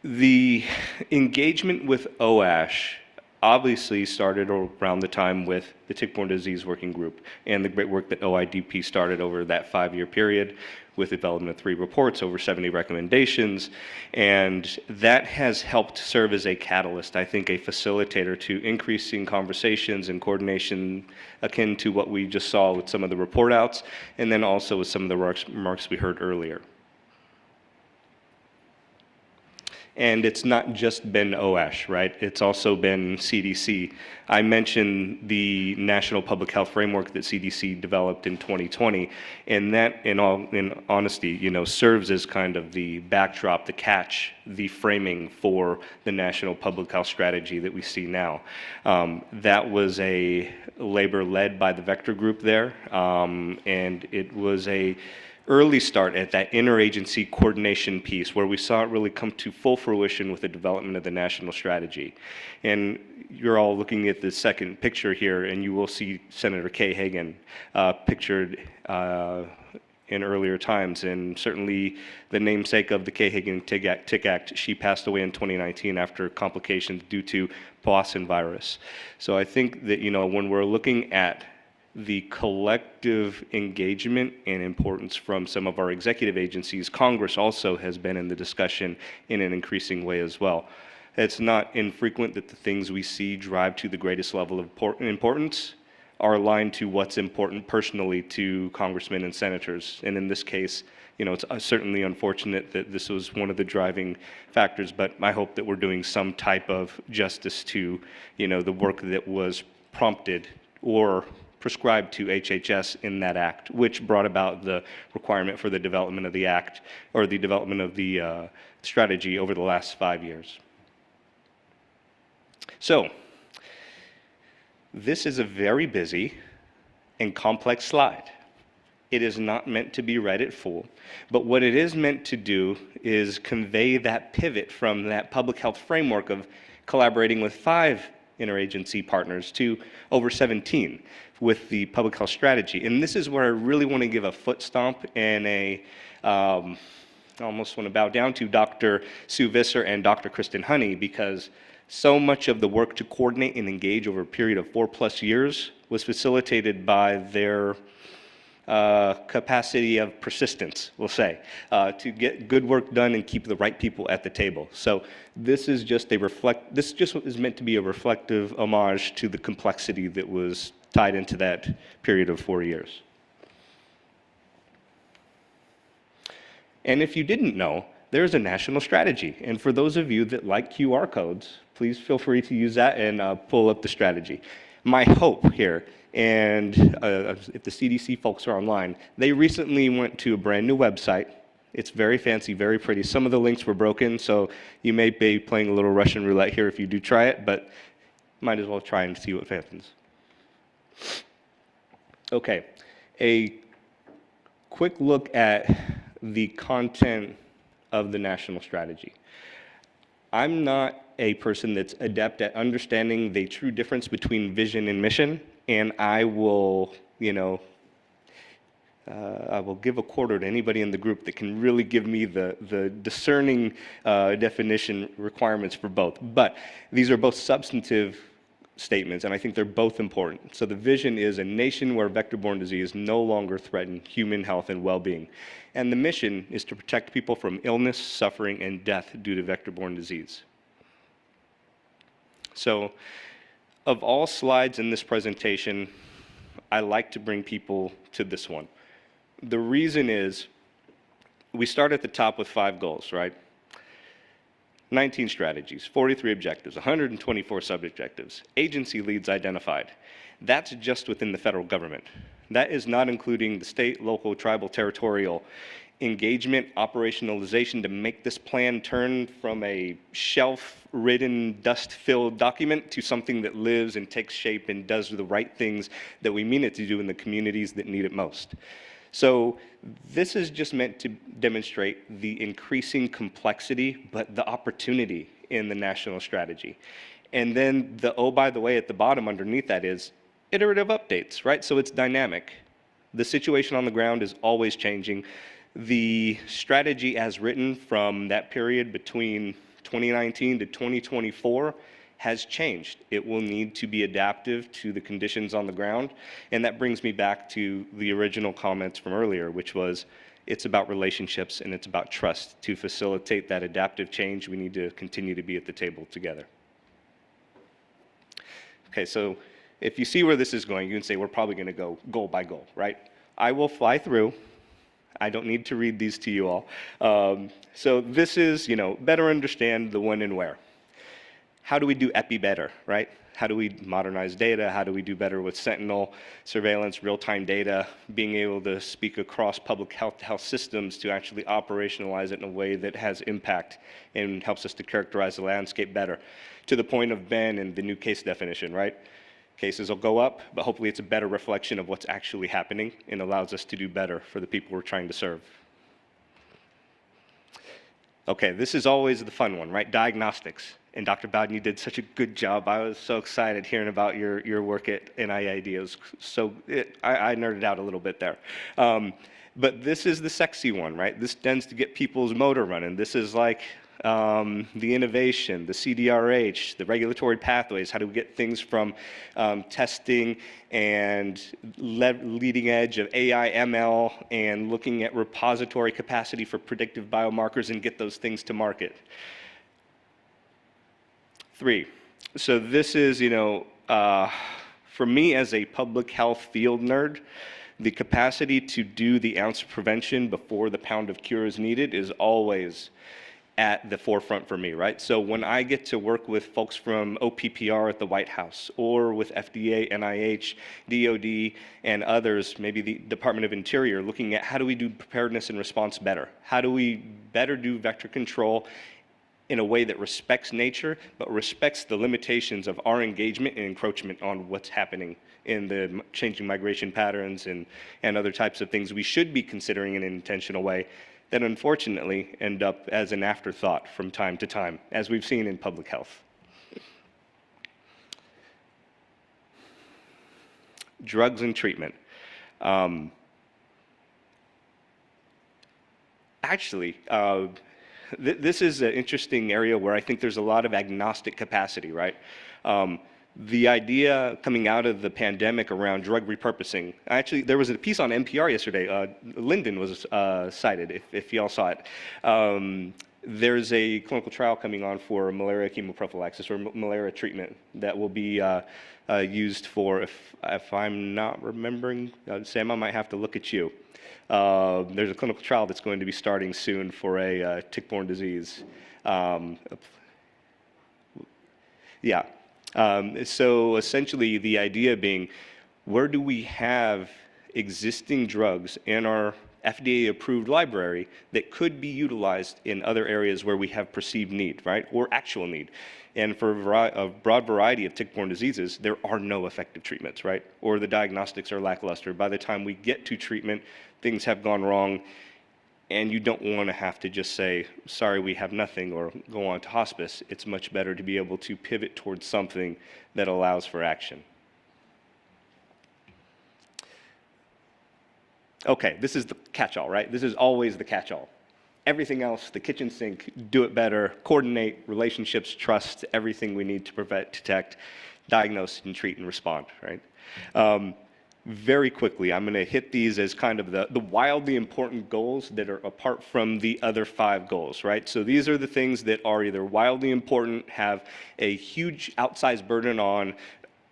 the engagement with OASH obviously started around the time with the Tick-Borne Disease Working Group and the great work that OIDP started over that 5-year period with the development of 3 reports, over 70 recommendations, and that has helped serve as a catalyst, I think a facilitator to increasing conversations and coordination akin to what we just saw with some of the report outs, and then also with some of the remarks we heard earlier. And it's not just been OASH, right? It's also been CDC. I mentioned the National Public Health Framework that CDC developed in 2020, and that, in honesty, serves as kind of the backdrop, the catch, the framing for the National Public Health Strategy that we see now. That was a labor led by the Vector Group there, and it was a early start at that interagency coordination piece where we saw it really come to full fruition with the development of the national strategy. And you're all looking at the second picture here, and you will see Senator Kay Hagan pictured in earlier times, and certainly the namesake of the Kay Hagan Tick Act, she passed away in 2019 after complications due to Powassan virus. So I think that, when we're looking at the collective engagement and importance from some of our executive agencies, Congress also has been in the discussion in an increasing way as well. It's not infrequent that the things we see drive to the greatest level of importance are aligned to what's important personally to congressmen and senators. And in this case, it's certainly unfortunate that this was one of the driving factors, but I hope that we're doing some type of justice to, the work that was prompted or prescribed to HHS in that act, which brought about the requirement for the development of the act, or the development of the strategy over the last 5 years. So, this is a very busy and complex slide. It is not meant to be read at full, but what it is meant to do is convey that pivot from that public health framework of collaborating with 5 interagency partners to over 17 with the public health strategy. And this is where I really want to give a foot stomp and I almost want to bow down to Dr. Sue Visser and Dr. Kristen Honey, because so much of the work to coordinate and engage over a period of 4+ years was facilitated by their capacity of persistence, we'll say, to get good work done and keep the right people at the table. So this is just is meant to be a reflective homage to the complexity that was tied into that period of 4 years. And if you didn't know, there's a national strategy. And for those of you that like QR codes, please feel free to use that and pull up the strategy. My hope here, and if the CDC folks are online, they recently went to a brand new website. It's very fancy, very pretty. Some of the links were broken, so you may be playing a little Russian roulette here if you do try it, but might as well try and see what happens. Okay, a quick look at the content of the national strategy. I'm not a person that's adept at understanding the true difference between vision and mission, and I will, I will give a quarter to anybody in the group that can really give me the discerning definition requirements for both. But these are both substantive statements, and I think they're both important. So the vision is a nation where vector-borne disease no longer threaten human health and well-being. And the mission is to protect people from illness, suffering, and death due to vector-borne disease. So, of all slides in this presentation, I like to bring people to this one. The reason is, we start at the top with 5 goals, right? 19 strategies, 43 objectives, 124 sub-objectives, agency leads identified. That's just within the federal government. That is not including the state, local, tribal, territorial engagement, operationalization to make this plan turn from a shelf-ridden, dust-filled document to something that lives and takes shape and does the right things that we mean it to do in the communities that need it most. So this is just meant to demonstrate the increasing complexity, but the opportunity in the national strategy. And then the, oh, by the way, at the bottom underneath that is iterative updates, right? So it's dynamic. The situation on the ground is always changing. The strategy as written from that period between 2019 to 2024 has changed. It will need to be adaptive to the conditions on the ground. And that brings me back to the original comments from earlier, which was it's about relationships and it's about trust. To facilitate that adaptive change, we need to continue to be at the table together. Okay, so if you see where this is going, you can say we're probably going to go goal by goal, right? I will fly through. I don't need to read these to you all. So this is, better understand the when and where. How do we do epi better, right? How do we modernize data? How do we do better with Sentinel, surveillance, real-time data, being able to speak across public health systems to actually operationalize it in a way that has impact and helps us to characterize the landscape better? To the point of Ben and the new case definition, right? Cases will go up, but hopefully it's a better reflection of what's actually happening and allows us to do better for the people we're trying to serve. Okay, this is always the fun one, right? Diagnostics. And Dr. Bowden, you did such a good job. I was so excited hearing about your work at NIAID. It was I nerded out a little bit there. But this is the sexy one, right? This tends to get people's motor running. This is like the innovation, the CDRH, the regulatory pathways. How do we get things from testing and leading edge of AI, ML, and looking at repository capacity for predictive biomarkers and get those things to market? 3. So this is, for me as a public health field nerd, the capacity to do the ounce of prevention before the pound of cure is needed is always at the forefront for me, right? So when I get to work with folks from OPPR at the White House or with FDA, NIH, DOD, and others, maybe the Department of Interior, looking at how do we do preparedness and response better? How do we better do vector control in a way that respects nature, but respects the limitations of our engagement and encroachment on what's happening in the changing migration patterns and other types of things we should be considering in an intentional way that unfortunately end up as an afterthought from time to time, as we've seen in public health. Drugs and treatment. This is an interesting area where I think there's a lot of agnostic capacity, right? The idea coming out of the pandemic around drug repurposing, actually, there was a piece on NPR yesterday. Lyndon was cited, if y'all saw it. There's a clinical trial coming on for malaria chemoprophylaxis or malaria treatment that will be used for, if I'm not remembering, Sam, I might have to look at you. There's a clinical trial that's going to be starting soon for a tick-borne disease. So essentially the idea being, where do we have existing drugs in our FDA-approved library that could be utilized in other areas where we have perceived need, right, or actual need? And for a broad variety of tick-borne diseases, there are no effective treatments, right? Or the diagnostics are lackluster. By the time we get to treatment, things have gone wrong, and you don't want to have to just say, sorry, we have nothing, or go on to hospice. It's much better to be able to pivot towards something that allows for action. Okay, this is the catch-all, right? This is always the catch-all. Everything else, the kitchen sink, do it better, coordinate, relationships, trust, everything we need to prevent, detect, diagnose, and treat and respond, right? Very quickly, I'm going to hit these as kind of the wildly important goals that are apart from the other 5 goals, right? So these are the things that are either wildly important, have a huge outsized burden on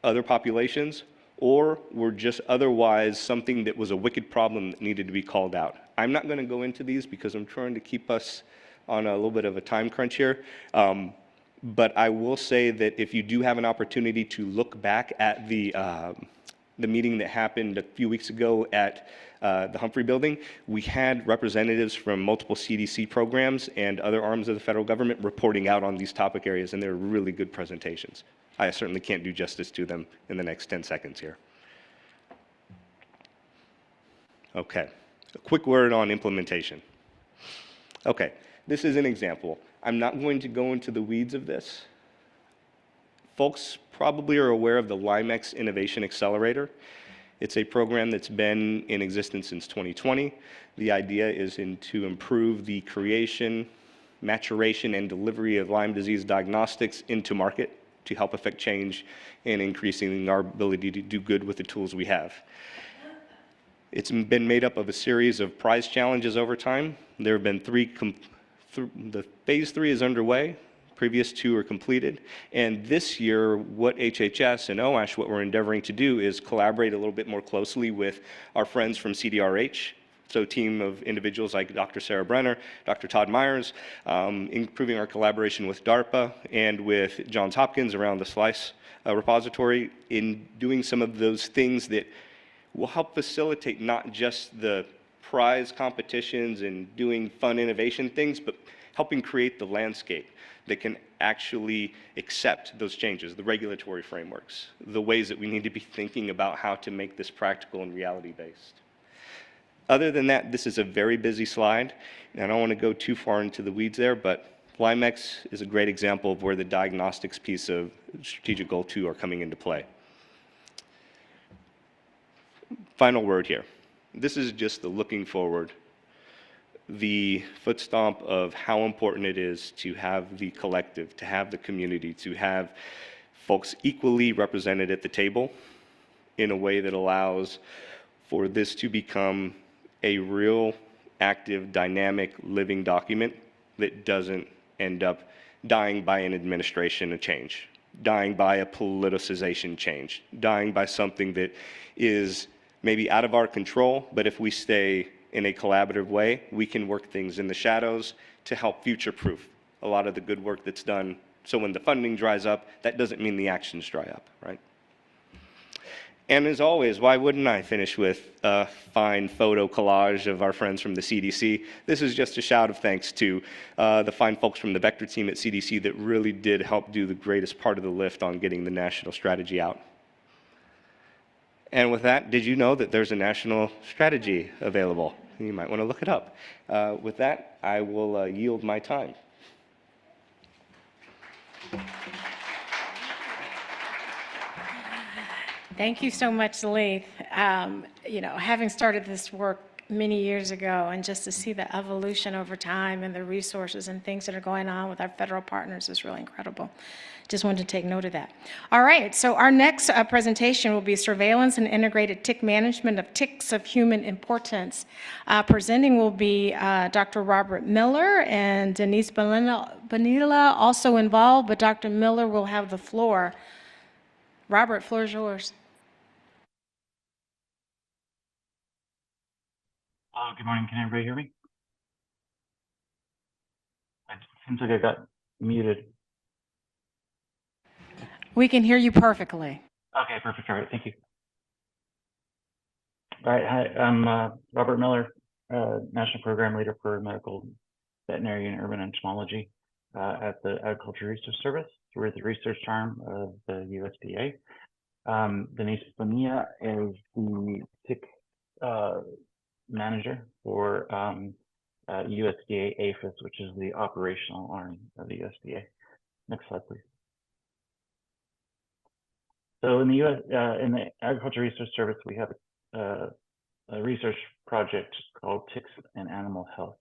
other populations, or were just otherwise something that was a wicked problem that needed to be called out. I'm not going to go into these because I'm trying to keep us on a little bit of a time crunch here. But I will say that if you do have an opportunity to look back at the meeting that happened a few weeks ago at the Humphrey Building, we had representatives from multiple CDC programs and other arms of the federal government reporting out on these topic areas, and they're really good presentations. I certainly can't do justice to them in the next 10 seconds here. Okay, a quick word on implementation. Okay, this is an example. I'm not going to go into the weeds of this. Folks probably are aware of the LIMEX Innovation Accelerator. It's a program that's been in existence since 2020. The idea is to improve the creation, maturation, and delivery of Lyme disease diagnostics into market to help affect change and increasing our ability to do good with the tools we have. It's been made up of a series of prize challenges over time. There have been 3, the phase 3 is underway. Previous 2 are completed. And this year, what HHS and OASH, what we're endeavoring to do is collaborate a little bit more closely with our friends from CDRH. So a team of individuals like Dr. Sarah Brenner, Dr. Todd Myers, improving our collaboration with DARPA and with Johns Hopkins around the SLICE repository in doing some of those things that will help facilitate not just the prize competitions and doing fun innovation things, but helping create the landscape that can actually accept those changes, the regulatory frameworks, the ways that we need to be thinking about how to make this practical and reality-based. Other than that, this is a very busy slide, and I don't want to go too far into the weeds there, but LIMEX is a great example of where the diagnostics piece of strategic goal 2 are coming into play. Final word here. This is just the looking forward, the foot stomp of how important it is to have the collective, to have the community, to have folks equally represented at the table in a way that allows for this to become a real, active, dynamic, living document that doesn't end up dying by an administration change, dying by a politicization change, dying by something that is maybe out of our control, but if we stay in a collaborative way, we can work things in the shadows to help future-proof a lot of the good work that's done. So when the funding dries up, that doesn't mean the actions dry up, right? And as always, why wouldn't I finish with a fine photo collage of our friends from the CDC? This is just a shout of thanks to the fine folks from the Vector team at CDC that really did help do the greatest part of the lift on getting the national strategy out. And with that, did you know that there's a national strategy available? You might want to look it up. With that, I will yield my time. Thank you so much, Leith. You know, having started this work many years ago, and just to see the evolution over time and the resources and things that are going on with our federal partners is really incredible. Just wanted to take note of that. All right, so our next presentation will be Surveillance and Integrated Tick Management of Ticks of Human Importance. Presenting will be Dr. Robert Miller and Denise Bonilla also involved, but Dr. Miller will have the floor. Robert, floor is yours. Good morning. Can everybody hear me? It seems like I got muted. We can hear you perfectly. Okay, perfect. All right, thank you. All right, hi, I'm Robert Miller, National Program Leader for Medical, Veterinary, and Urban Entomology at the Agriculture Research Service. We're the research arm of the USDA. Denise Bonilla is the tick manager for USDA APHIS, which is the operational arm of the USDA. Next slide, please. So in the in the Agriculture Research Service, we have a research project called Ticks and Animal Health.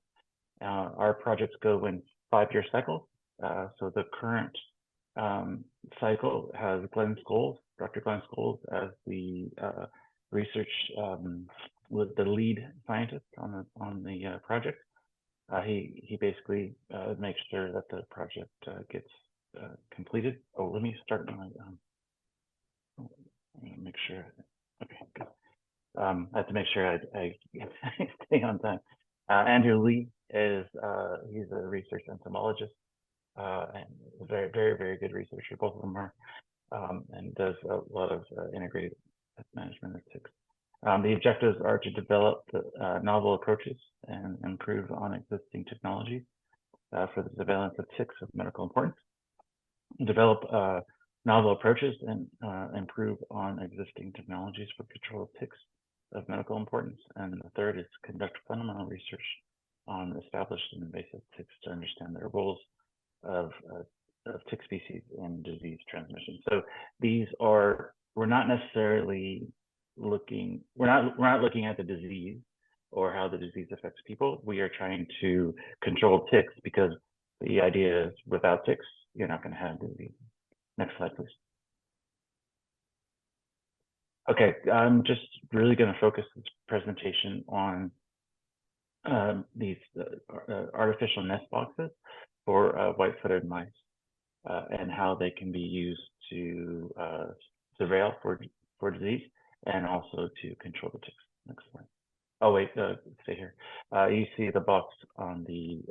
Our projects go in 5-year cycles. So the current cycle has Glenn Scholes, Dr. Glenn Scholes, as the research was the lead scientist on the project. He basically makes sure that the project gets completed. Oh, let me start my. Make sure. Okay, good. I have to make sure I stay on time. Andrew Lee is he's a research entomologist and a very, very, very good researcher. Both of them are, and does a lot of integrated management of ticks. The objectives are to develop novel approaches and improve on existing technologies for the surveillance of ticks of medical importance. Develop novel approaches and improve on existing technologies for control of ticks of medical importance. And the third is conduct fundamental research on established and invasive ticks to understand their roles of tick species in disease transmission. So these are, we're not looking at the disease or how the disease affects people. We are trying to control ticks because the idea is without ticks, you're not going to have disease. Next slide, please. Okay, I'm just really going to focus this presentation on these artificial nest boxes for white-footed mice and how they can be used to surveil for disease and also to control the ticks. Next slide. Oh wait, stay here. You see the box on the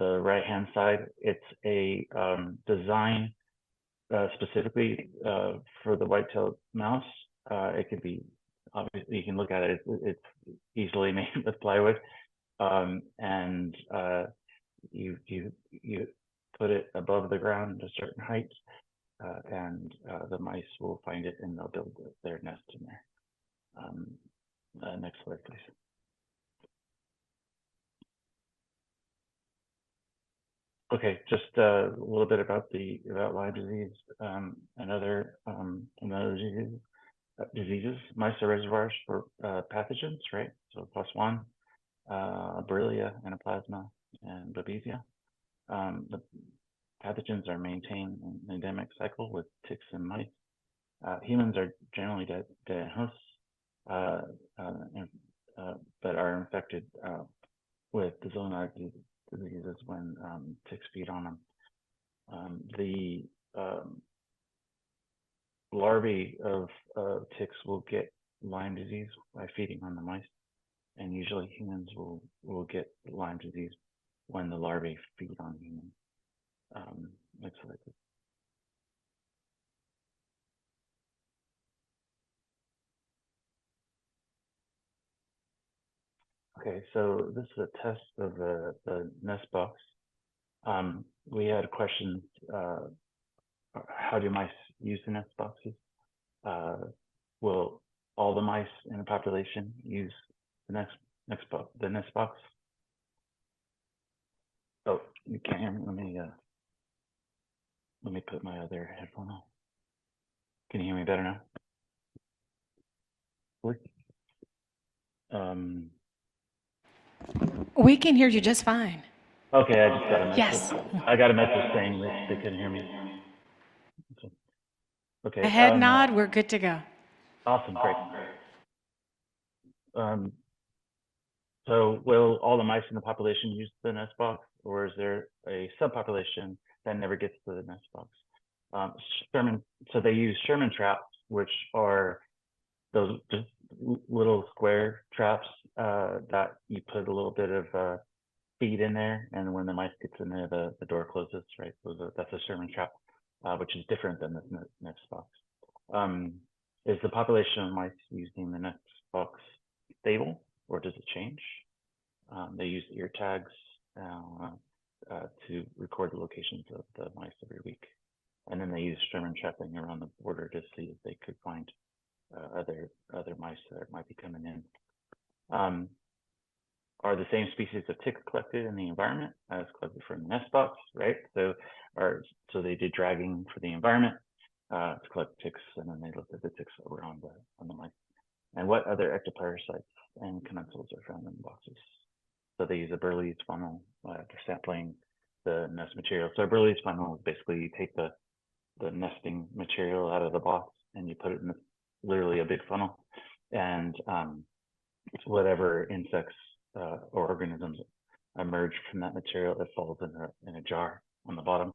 right-hand side. It's a design specifically for the white-tailed mouse. It could be obviously you can look at it, it's easily made with plywood. And you put it above the ground at a certain height, and the mice will find it and they'll build their nest in there. Next slide, please. Okay, just a little bit about Lyme disease and other diseases. Mice are reservoirs for pathogens, right? So +1, Borrelia, Anaplasma, and Babesia. The pathogens are maintained in an endemic cycle with ticks and mice. Humans are generally dead hosts, but are infected with the zoonotic diseases when ticks feed on them. The larvae of ticks will get Lyme disease by feeding on the mice, and usually humans will get Lyme disease when the larvae feed on humans. Next slide, please. Okay, so this is a test of the nest box. We had questions, how do mice use the nest boxes? Will all the mice in a population use the nest box? Oh, you can't hear me. Let me put my other headphone on. Can you hear me better now? We can hear you just fine. Okay, I just got a message. Yes. I got a message saying they couldn't hear me. Okay. A head nod, we're good to go. Awesome, great. So will all the mice in the population use the nest box, or is there a subpopulation that never gets to the nest box? So they use Sherman traps, which are those just little square traps that you put a little bit of feed in there, and when the mice gets in there, the door closes, right? So that's a Sherman trap, which is different than the nest box. Is the population of mice using the nest box stable, or does it change? They use ear tags to record the locations of the mice every week. And then they use Sherman trapping around the border to see if they could find other mice that might be coming in. Are the same species of ticks collected in the environment as collected from the nest box, right? So they did dragging for the environment to collect ticks, and then they looked at the ticks that were on the mice. And what other ectoparasites and commensals are found in the boxes? So they use a Burley's funnel for sampling the nest material. So a Burley's funnel is basically you take the nesting material out of the box and you put it in literally a big funnel, and whatever insects or organisms emerge from that material, it falls in a jar on the bottom,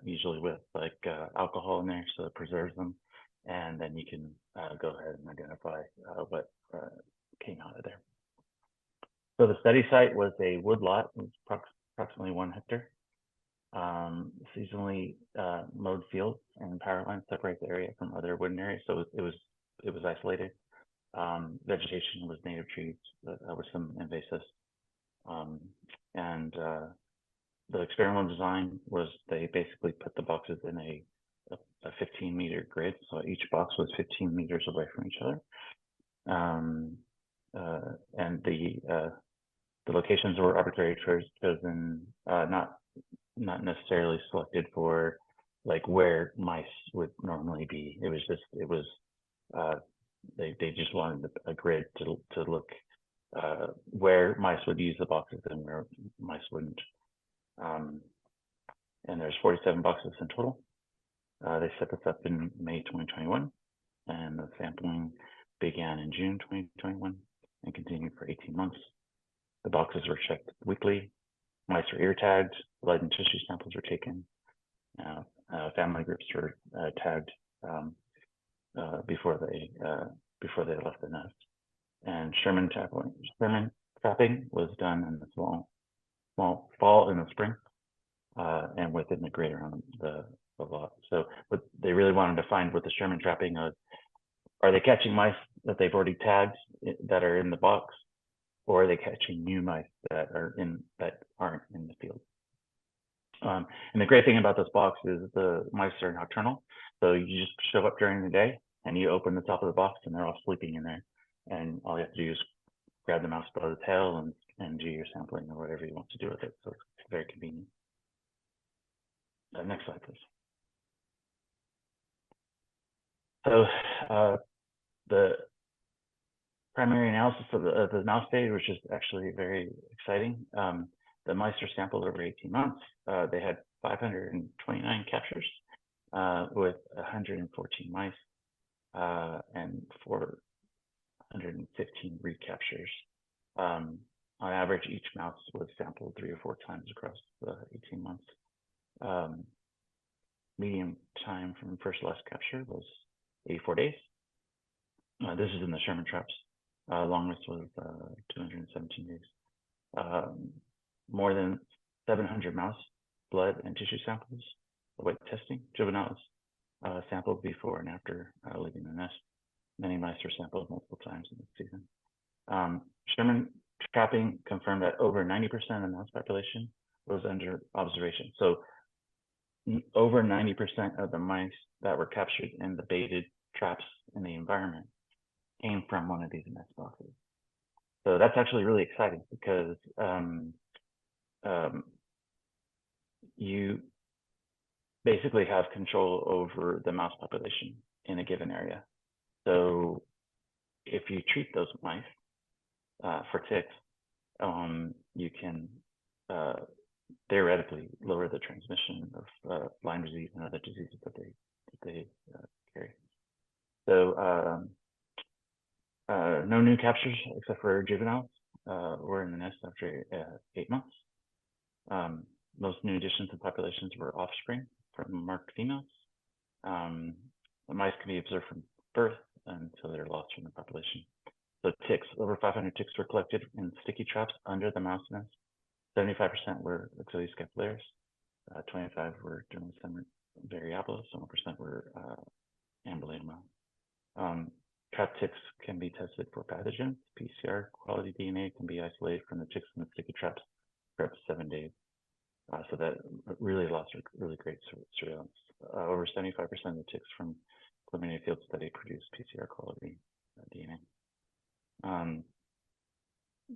usually with like alcohol in there, so it preserves them, and then you can go ahead and identify what came out of there. So the study site was a wood lot, it was approximately 1 hectare. Seasonally mowed fields and power lines separate the area from other wooden areas, so it was isolated. Vegetation was native trees with some invasives, and the experimental design was they basically put the boxes in a 15-meter grid, so each box was 15 meters away from each other, and the locations were arbitrarily chosen, not necessarily selected for like where mice would normally be. It was they just wanted a grid to look where mice would use the boxes and where mice wouldn't. And there's 47 boxes in total. They set this up in May 2021, and the sampling began in June 2021 and continued for 18 months. The boxes were checked weekly. Mice were ear tagged. Blood and tissue samples were taken. Family groups were tagged before they left the nest. And Sherman trapping was done in the small fall and the spring, and within the grid around the lot. So what they really wanted to find with the Sherman trapping was Are they catching mice that they've already tagged that are in the box, or are they catching new mice that aren't in the field? And the great thing about this box is the mice are nocturnal, so you just show up during the day and you open the top of the box and they're all sleeping in there, and all you have to do is grab the mouse by the tail and do your sampling or whatever you want to do with it. So it's very convenient. Next slide, please. So the primary analysis of the mouse data, which is actually very exciting. The mice are sampled over 18 months. They had 529 captures with 114 mice and 415 recaptures. On average, each mouse was sampled 3 or 4 times across the 18 months. Median time from first to last capture was 84 days. This is in the Sherman traps. Longest was 217 days. More than 700 mouse blood and tissue samples await testing. Juveniles sampled before and after leaving the nest. Many mice were sampled multiple times in the season. Sherman trapping confirmed that over 90% of the mouse population was under observation. So over 90% of the mice that were captured in the baited traps in the environment came from one of these nest boxes. So that's actually really exciting because you basically have control over the mouse population in a given area. So if you treat those mice for ticks, you can theoretically lower the transmission of Lyme disease and other diseases that they carry. So no new captures except for juveniles were in the nest after 8 months. Most new additions to populations were offspring from marked females. The mice can be observed from birth until they're lost from the population. So ticks, over 500 ticks were collected in sticky traps under the mouse nest. 75% were Axilles scapularis, 25 were Dermatosoma variabilis, and 1% were ambulatory. Trap ticks can be tested for pathogens. PCR quality DNA can be isolated from the ticks in the sticky traps for up to 7 days. So that really allows for really great surveillance. Over 75% of the ticks from preliminary field study produce PCR quality DNA.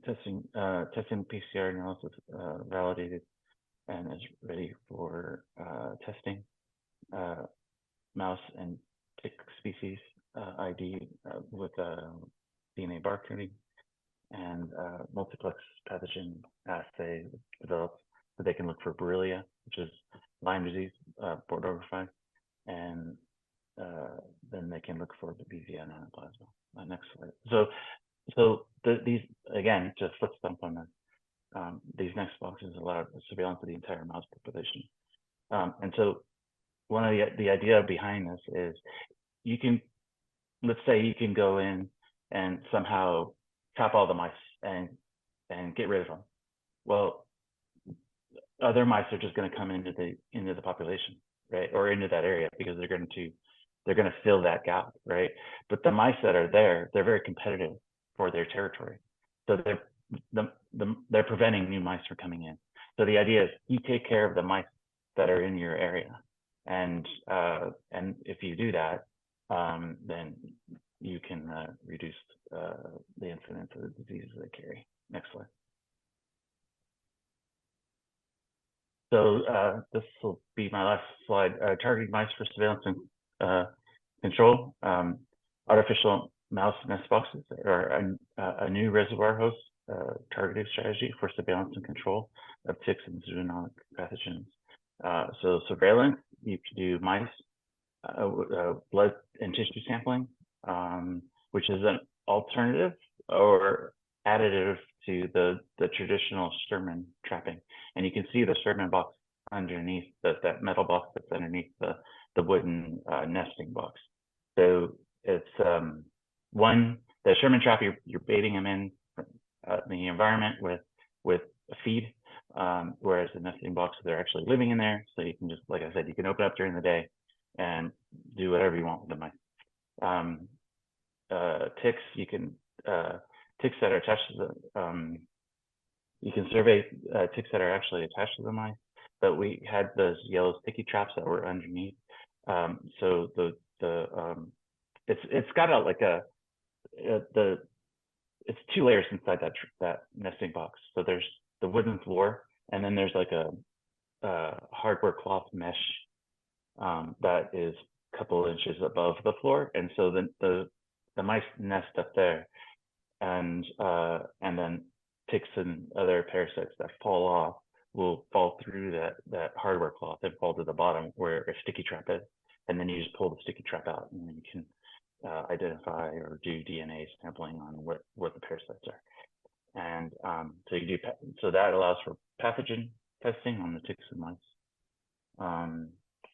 Testing PCR analysis validated and is ready for testing. Mouse and tick species ID with DNA barcoding, and multiplex pathogen assay developed so they can look for Borrelia, which is Lyme disease, Bordeaux 5, and then they can look for the BVN anaplasma. Next slide. So these, again, just foot stomp on this. These next boxes allow surveillance of the entire mouse population. And so one of the idea behind this is you can, let's say you can go in and somehow trap all the mice and get rid of them. Well, other mice are just going to come into the population, right, or into that area because they're going to fill that gap, right? But the mice that are there, they're very competitive for their territory, so they're preventing new mice from coming in. So the idea is you take care of the mice that are in your area, and if you do that, then you can reduce the incidence of the diseases they carry. Next slide. So this will be my last slide. Targeting mice for surveillance and control. Artificial mouse nest boxes are a new reservoir host targeted strategy for surveillance and control of ticks and zoonotic pathogens. So surveillance, you can do mice, blood and tissue sampling, which is an alternative or additive to the traditional Sherman trapping. And you can see the Sherman box underneath that metal box that's underneath the wooden nesting box. So it's the Sherman trap, you're baiting them in the environment with a feed, whereas the nesting box, they're actually living in there. So you can just, like I said, you can open up during the day and do whatever you want with the mice. ticks, you can ticks that are attached to the you can survey ticks that are actually attached to the mice, but we had those yellow sticky traps that were underneath. So it's got it's 2 layers inside that nesting box. So there's the wooden floor, and then there's like a hardware cloth mesh that is a couple inches above the floor, and so the mice nest up there, and then ticks and other parasites that fall off will fall through that hardware cloth and fall to the bottom where a sticky trap is, and then you just pull the sticky trap out, and then you can identify or do DNA sampling on what the parasites are. And so that allows for pathogen testing on the ticks and mice.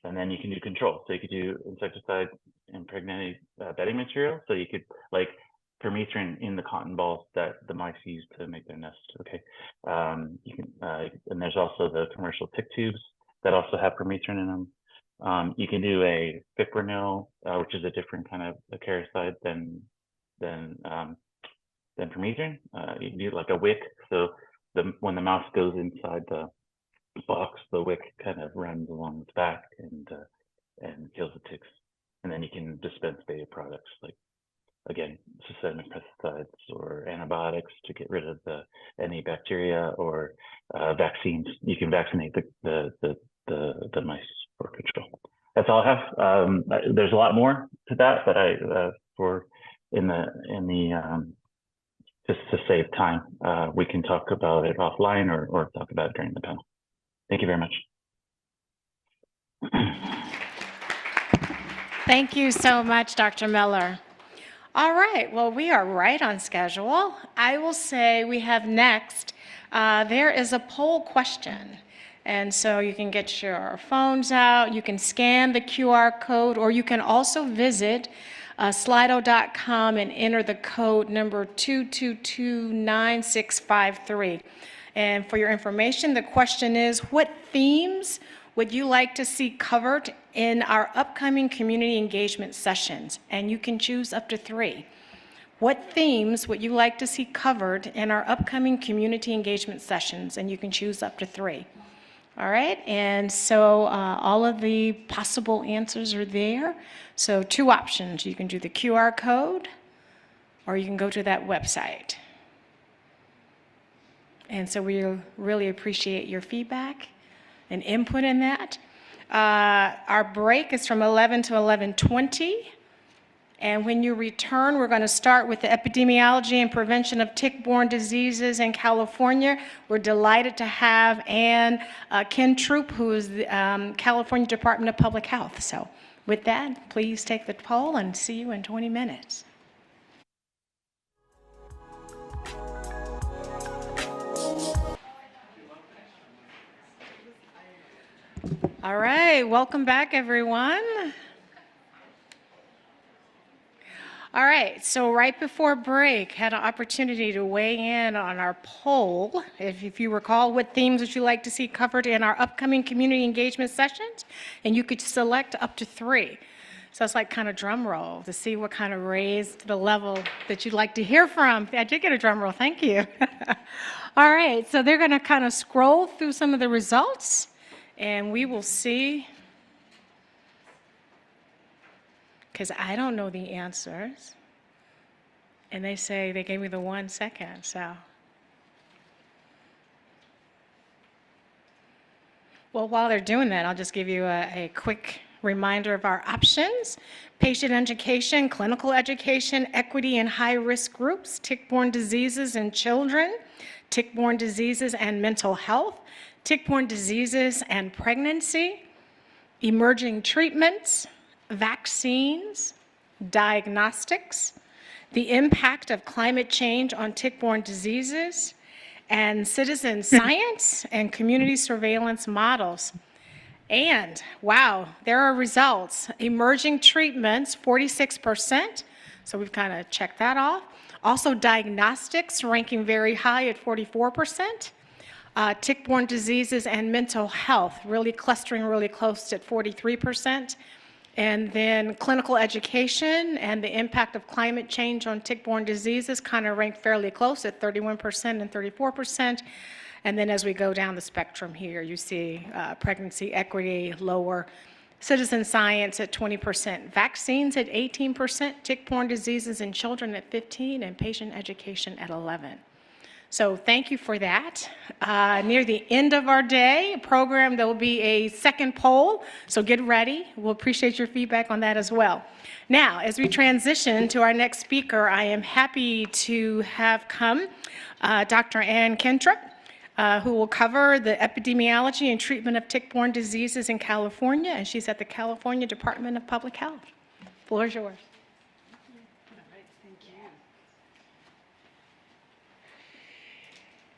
And then you can do control. So you could do insecticide impregnated bedding material. So you could like permethrin in the cotton balls that the mice use to make their nests. Okay. You can, and there's also the commercial tick tubes that also have permethrin in them. You can do a fipronil, which is a different kind of acaricide than permethrin. You can do like a wick. So when the mouse goes inside the box, the wick kind of runs along its back and kills the ticks. And then you can dispense beta products like, again, systemic pesticides or antibiotics to get rid of any bacteria, or vaccines. You can vaccinate the mice for control. That's all I have. There's a lot more to that, but just to save time, we can talk about it offline or talk about it during the panel. Thank you very much. Thank you so much, Dr. Miller. All right, well, we are right on schedule. I will say we have next, there is a poll question. And so you can get your phones out, you can scan the QR code, or you can also visit slido.com and enter the code number 2229653. And for your information, the question is, what themes would you like to see covered in our upcoming community engagement sessions? And you can choose up to 3. What themes would you like to see covered in our upcoming community engagement sessions? And you can choose up to 3. All right, and so all of the possible answers are there. So 2 options. You can do the QR code, or you can go to that website. And so we really appreciate your feedback and input in that. Our break is from 11 to 11:20. And when you return, we're going to start with the epidemiology and prevention of tick-borne diseases in California. We're delighted to have Ken Troop, who is the California Department of Public Health. So with that, please take the poll and see you in 20 minutes. All right, welcome back, everyone. All right, so right before break, had an opportunity to weigh in on our poll. If you recall, what themes would you like to see covered in our upcoming community engagement sessions? And you could select up to 3. So it's like kind of drum roll to see what kind of raised the level that you'd like to hear from. I did get a drum roll, thank you. All right, so they're gonna kind of scroll through some of the results, and we will see, because I don't know the answers. And they say they gave me the 1 second, so. Well, while they're doing that, I'll just give you a quick reminder of our options: patient education, clinical education, equity in high-risk groups, tick-borne diseases in children, tick-borne diseases and mental health, tick-borne diseases and pregnancy, emerging treatments, vaccines, diagnostics, the impact of climate change on tick-borne diseases, and citizen science and community surveillance models. And wow, there are results. Emerging treatments, 46%, so we've kind of checked that off. Also diagnostics ranking very high at 44%. Tick-borne diseases and mental health really clustering really close at 43%. And then clinical education and the impact of climate change on tick-borne diseases kind of ranked fairly close at 31% and 34%. And then as we go down the spectrum here, you see pregnancy equity lower, citizen science at 20%, vaccines at 18%, tick-borne diseases in children at 15%, and patient education at 11%. So thank you for that. Near the end of our day program, there will be a second poll, so get ready. We'll appreciate your feedback on that as well. Now, as we transition to our next speaker, I am happy to have come Dr. Ann Kentrup, who will cover the epidemiology and treatment of tick-borne diseases in California, and she's at the California Department of Public Health. The floor is yours.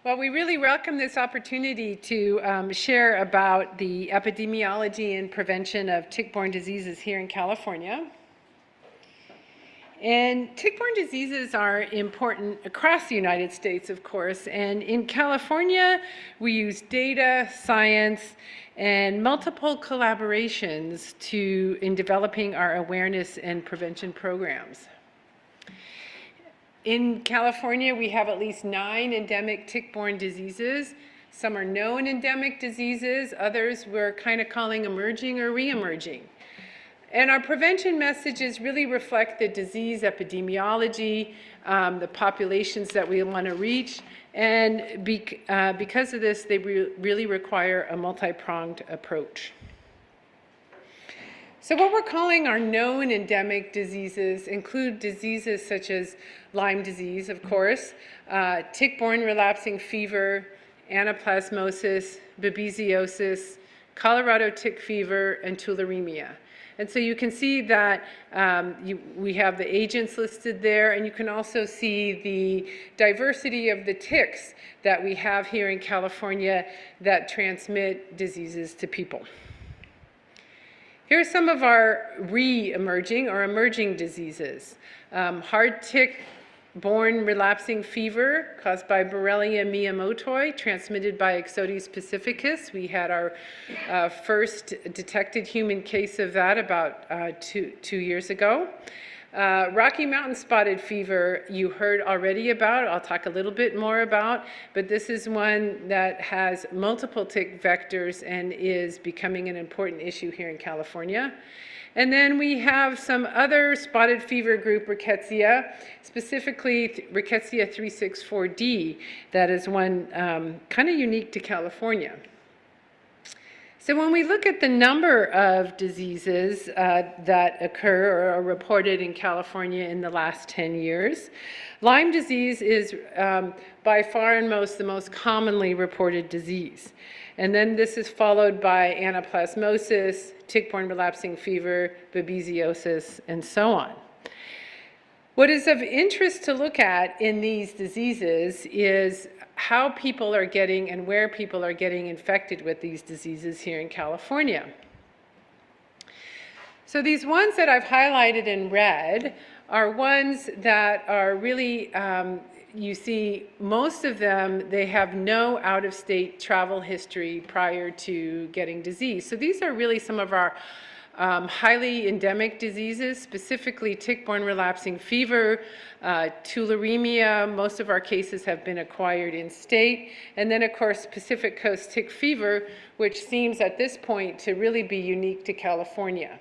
Well, we really welcome this opportunity to share about the epidemiology and prevention of tick-borne diseases here in California. And tick-borne diseases are important across the United States, of course, and in California, we use data, science, and multiple collaborations in developing our awareness and prevention programs. In California, we have at least 9 endemic tick-borne diseases. Some are known endemic diseases, others we're kind of calling emerging or re-emerging. And our prevention messages really reflect the disease epidemiology, the populations that we want to reach, and because of this, they really require a multi-pronged approach. So what we're calling our known endemic diseases include diseases such as Lyme disease, of course, tick-borne relapsing fever, anaplasmosis, babesiosis, Colorado tick fever, and tularemia. And so you can see that we have the agents listed there, and you can also see the diversity of the ticks that we have here in California that transmit diseases to people. Here are some of our re-emerging or emerging diseases. Hard tick-borne relapsing fever caused by Borrelia miyamotoi, transmitted by Ixodes pacificus. We had our first detected human case of that about two years ago. Rocky Mountain spotted fever you heard already about, I'll talk a little bit more about, but this is one that has multiple tick vectors and is becoming an important issue here in California. And then we have some other spotted fever group, rickettsia, specifically rickettsia 364D, that is one kind of unique to California. So when we look at the number of diseases that occur or are reported in California in the last 10 years, Lyme disease is by far and the most commonly reported disease. And then this is followed by anaplasmosis, tick-borne relapsing fever, babesiosis, and so on. What is of interest to look at in these diseases is how people are getting and where people are getting infected with these diseases here in California. So these ones that I've highlighted in red are ones that are really, you see most of them, they have no out-of-state travel history prior to getting disease. So these are really some of our highly endemic diseases, specifically tick-borne relapsing fever, tularemia. Most of our cases have been acquired in state. And then, of course, Pacific Coast tick fever, which seems at this point to really be unique to California.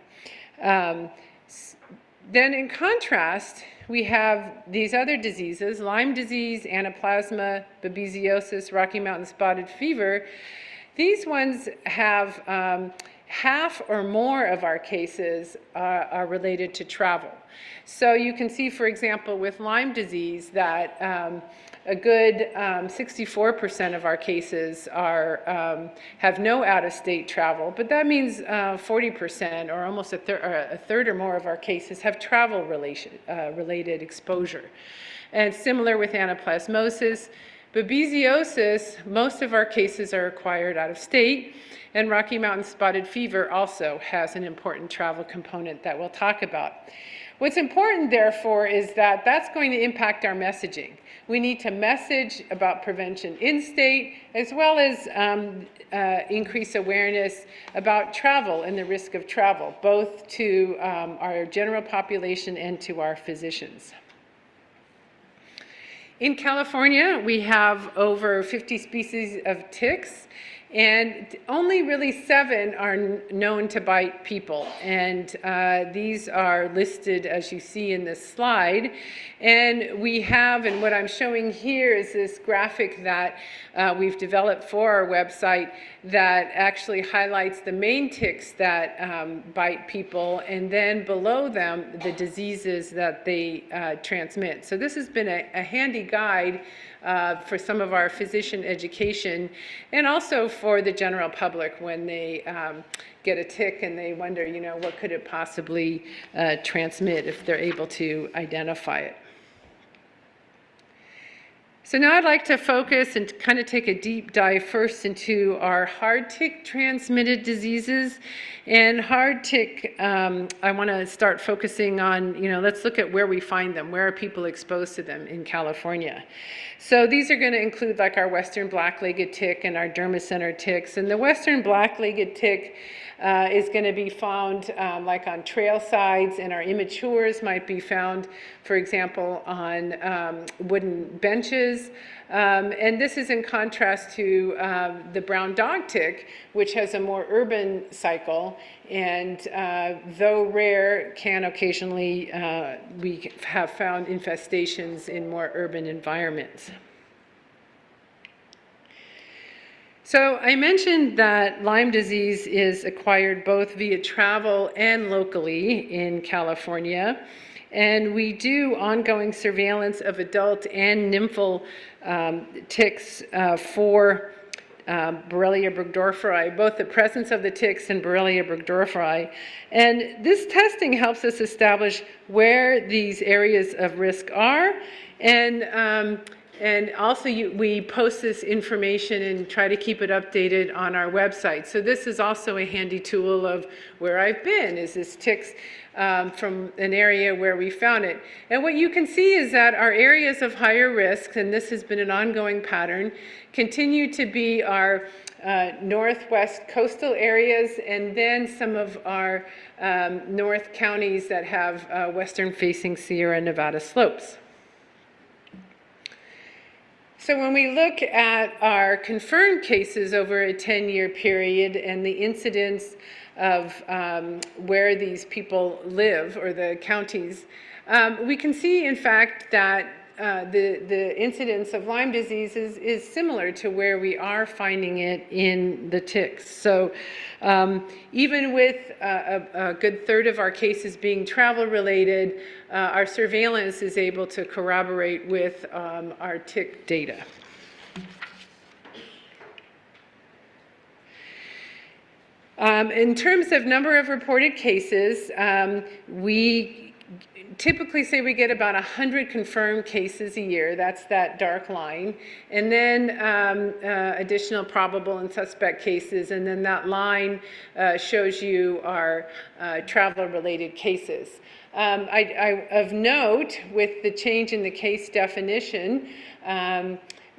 Then in contrast, we have these other diseases, Lyme disease, anaplasma, babesiosis, Rocky Mountain spotted fever. These ones have half or more of our cases are related to travel. So you can see, for example, with Lyme disease that a good 64% of our cases have no out-of-state travel, but that means 40% or almost a third or more of our cases have travel related exposure. And similar with anaplasmosis, babesiosis, most of our cases are acquired out of state, and Rocky Mountain spotted fever also has an important travel component that we'll talk about. What's important, therefore, is that that's going to impact our messaging. We need to message about prevention in state, as well as increase awareness about travel and the risk of travel, both to our general population and to our physicians. In California, we have over 50 species of ticks, and only really 7 are known to bite people. And these are listed as you see in this slide. And we have, and what I'm showing here is this graphic that we've developed for our website that actually highlights the main ticks that bite people, and then below them, the diseases that they transmit. So this has been a handy guide for some of our physician education, and also for the general public when they get a tick and they wonder, you know, what could it possibly transmit if they're able to identify it. So now I'd like to focus and kind of take a deep dive first into our hard tick transmitted diseases. And hard tick, I want to start focusing on, you know, let's look at where we find them. Where are people exposed to them in California? So these are going to include like our western black-legged tick and our dermacentor ticks. And the western black-legged tick is going to be found like on trail sides, and our immatures might be found, for example, on wooden benches. And this is in contrast to the brown dog tick, which has a more urban cycle, and though rare, can occasionally, we have found infestations in more urban environments. So I mentioned that Lyme disease is acquired both via travel and locally in California. And we do ongoing surveillance of adult and nymphal ticks for Borrelia burgdorferi, both the presence of the ticks and Borrelia burgdorferi. And this testing helps us establish where these areas of risk are, and also we post this information and try to keep it updated on our website. So this is also a handy tool of where I've been, is this ticks from an area where we found it. And what you can see is that our areas of higher risk, and this has been an ongoing pattern, continue to be our northwest coastal areas, and then some of our north counties that have western-facing Sierra Nevada slopes. So when we look at our confirmed cases over a 10-year period and the incidence of where these people live, or the counties, we can see, in fact, that the incidence of Lyme disease is similar to where we are finding it in the ticks. So even with a good third of our cases being travel-related, our surveillance is able to corroborate with our tick data. In terms of number of reported cases, we typically say we get about 100 confirmed cases a year. That's that dark line. And then additional probable and suspect cases. And then that line shows you our travel-related cases. Of note, with the change in the case definition,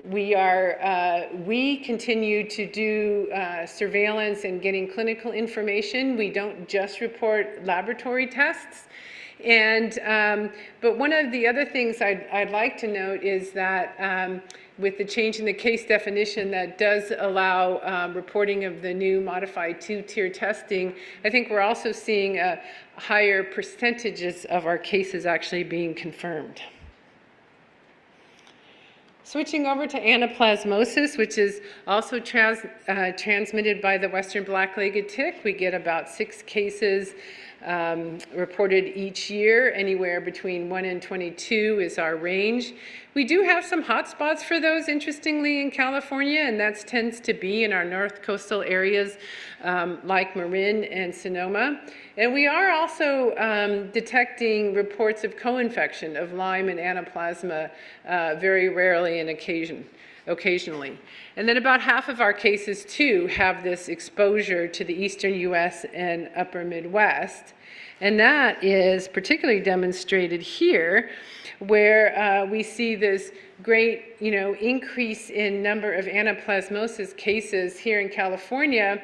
we continue to do surveillance and getting clinical information. We don't just report laboratory tests. And but one of the other things I'd like to note is that with the change in the case definition that does allow reporting of the new modified 2-tier testing, I think we're also seeing higher percentages of our cases actually being confirmed. Switching over to anaplasmosis, which is also transmitted by the western black-legged tick, we get about 6 cases reported each year. Anywhere between 1 and 22 is our range. We do have some hotspots for those, interestingly, in California, and that tends to be in our north coastal areas like Marin and Sonoma. And we are also detecting reports of co-infection of Lyme and anaplasma very rarely and occasionally. And then about half of our cases, too, have this exposure to the eastern U.S. and upper Midwest. And that is particularly demonstrated here, where we see this great, increase in number of anaplasmosis cases here in California.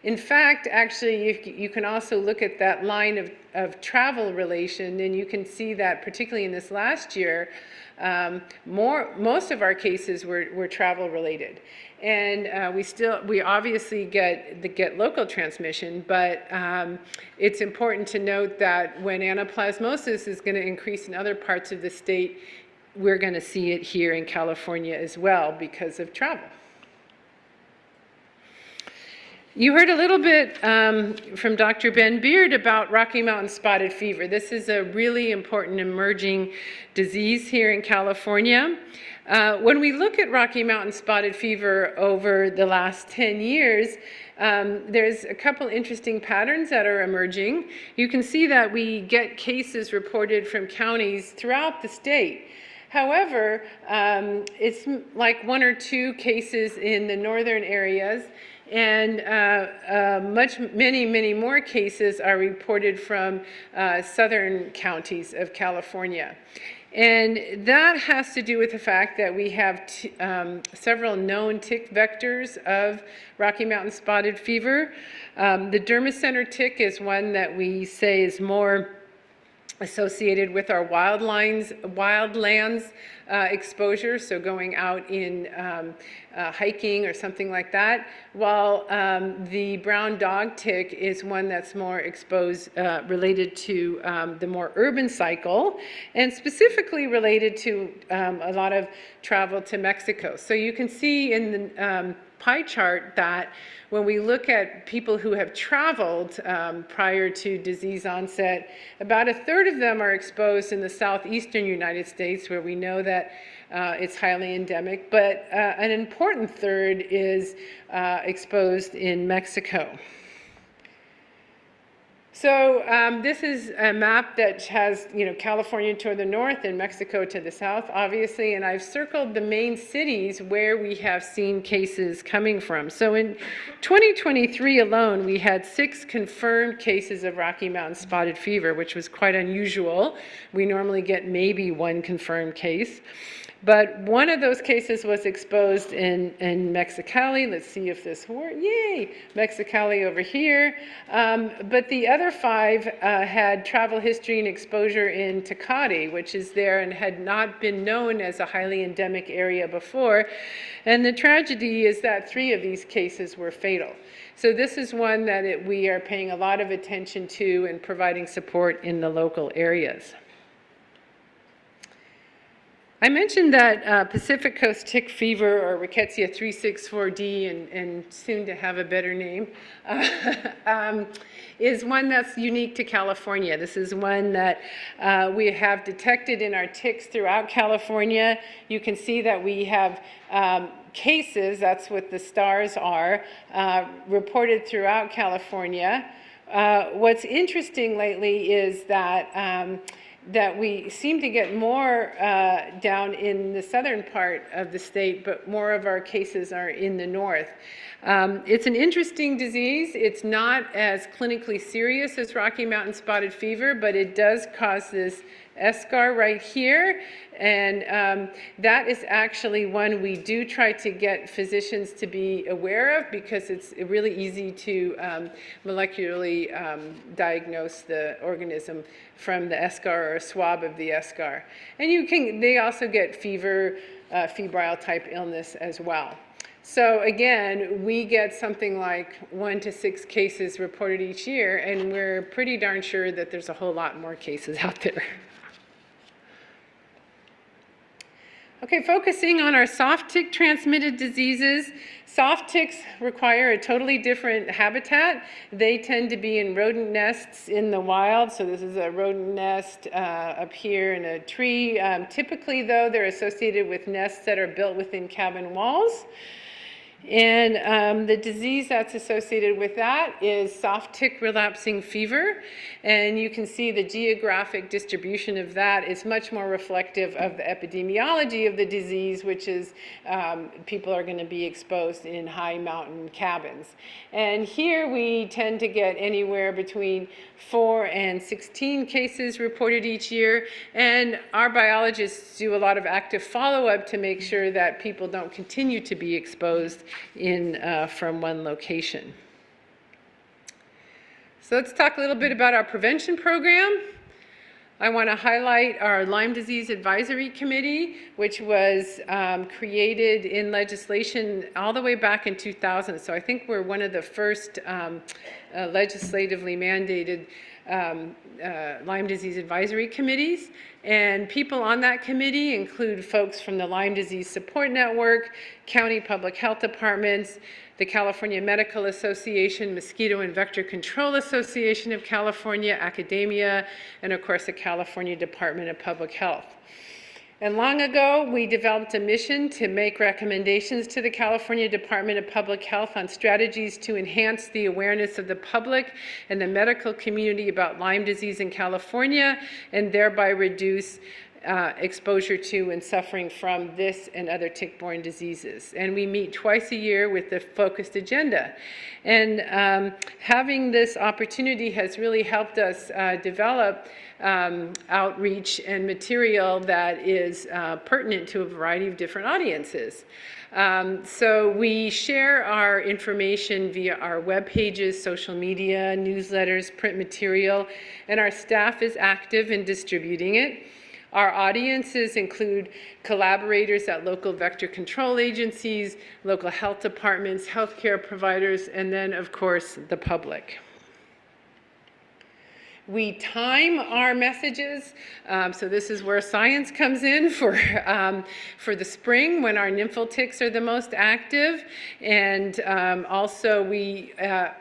In fact, actually, you can also look at that line of travel relation, and you can see that particularly in this last year, most of our cases were travel related. And we obviously get local transmission, but it's important to note that when anaplasmosis is going to increase in other parts of the state, we're going to see it here in California as well because of travel. You heard a little bit from Dr. Ben Beard about Rocky Mountain spotted fever. This is a really important emerging disease here in California. When we look at Rocky Mountain spotted fever over the last 10 years, there's a couple interesting patterns that are emerging. You can see that we get cases reported from counties throughout the state. However, it's like 1 or 2 cases in the northern areas, and many more cases are reported from southern counties of California. And that has to do with the fact that we have several known tick vectors of Rocky Mountain spotted fever. The dermacenter tick is one that we say is more associated with our wildlands exposure, so going out in hiking or something like that, while the brown dog tick is one that's more exposed, related to the more urban cycle, and specifically related to a lot of travel to Mexico. So you can see in the pie chart that when we look at people who have traveled prior to disease onset, about 1/3 of them are exposed in the southeastern United States, where we know that it's highly endemic, but an important 1/3 is exposed in Mexico. So this is a map that has, California to the north and Mexico to the south, obviously, and I've circled the main cities where we have seen cases coming from. So in 2023 alone, we had 6 confirmed cases of Rocky Mountain spotted fever, which was quite unusual. We normally get maybe 1 confirmed case. But one of those cases was exposed in Mexicali. Let's see if this works. Yay! Mexicali over here. But the other 5 had travel history and exposure in Tecate, which is there and had not been known as a highly endemic area before. And the tragedy is that 3 of these cases were fatal. So this is one that we are paying a lot of attention to and providing support in the local areas. I mentioned that Pacific Coast tick fever, or Rickettsia 364D, and soon to have a better name, is one that's unique to California. This is one that we have detected in our ticks throughout California. You can see that we have cases, that's what the stars are, reported throughout California. What's interesting lately is that we seem to get more down in the southern part of the state, but more of our cases are in the north. It's an interesting disease. It's not as clinically serious as Rocky Mountain spotted fever, but it does cause this eschar right here, and that is actually one we do try to get physicians to be aware of, because it's really easy to molecularly diagnose the organism from the eschar or a swab of the eschar. And they also get fever, febrile type illness as well. So again, we get something like 1 to 6 cases reported each year, and we're pretty darn sure that there's a whole lot more cases out there. Okay, focusing on our soft tick transmitted diseases. Soft ticks require a totally different habitat. They tend to be in rodent nests in the wild. So this is a rodent nest up here in a tree. Typically though, they're associated with nests that are built within cabin walls. And the disease that's associated with that is soft tick relapsing fever. And you can see the geographic distribution of that is much more reflective of the epidemiology of the disease, which is people are going to be exposed in high mountain cabins. And here we tend to get anywhere between 4 and 16 cases reported each year. And our biologists do a lot of active follow-up to make sure that people don't continue to be exposed from one location. So let's talk a little bit about our prevention program. I want to highlight our Lyme Disease Advisory Committee, which was created in legislation all the way back in 2000. So I think we're one of the first legislatively mandated Lyme Disease Advisory Committees. And people on that committee include folks from the Lyme Disease Support Network, county public health departments, the California Medical Association, Mosquito and Vector Control Association of California, academia, and of course the California Department of Public Health. And long ago, we developed a mission to make recommendations to the California Department of Public Health on strategies to enhance the awareness of the public and the medical community about Lyme disease in California, and thereby reduce exposure to and suffering from this and other tick-borne diseases. And we meet twice a year with the focused agenda. And having this opportunity has really helped us develop outreach and material that is pertinent to a variety of different audiences. So we share our information via our web pages, social media, newsletters, print material, and our staff is active in distributing it. Our audiences include collaborators at local vector control agencies, local health departments, healthcare providers, and then, of course, the public. We time our messages, so this is where science comes in for the spring when our nymphal ticks are the most active, and also we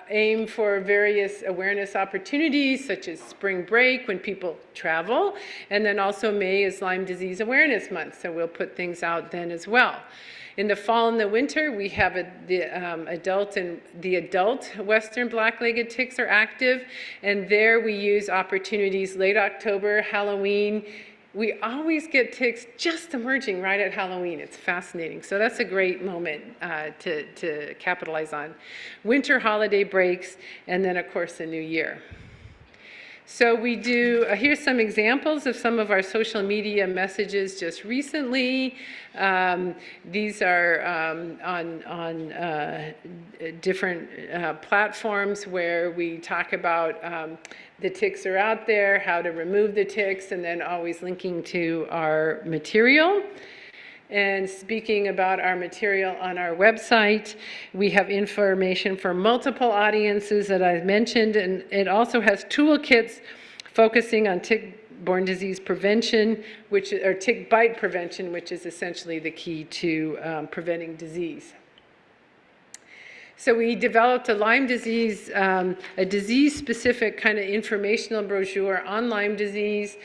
aim for various awareness opportunities such as spring break when people travel, and then also May is Lyme Disease Awareness Month, so we'll put things out then as well. In the fall and the winter, we have the adult western black-legged ticks are active, and there we use opportunities late October, Halloween. We always get ticks just emerging right at Halloween. It's fascinating. So that's a great moment to capitalize on. Winter holiday breaks, and then of course the new year. So we do, here's some examples of some of our social media messages just recently. These are on different platforms where we talk about the ticks are out there, how to remove the ticks, and then always linking to our material. And speaking about our material on our website, we have information for multiple audiences that I've mentioned, and it also has toolkits focusing on tick-borne disease prevention, or tick bite prevention, which is essentially the key to preventing disease. So we developed a Lyme disease, a disease-specific kind of informational brochure on Lyme disease.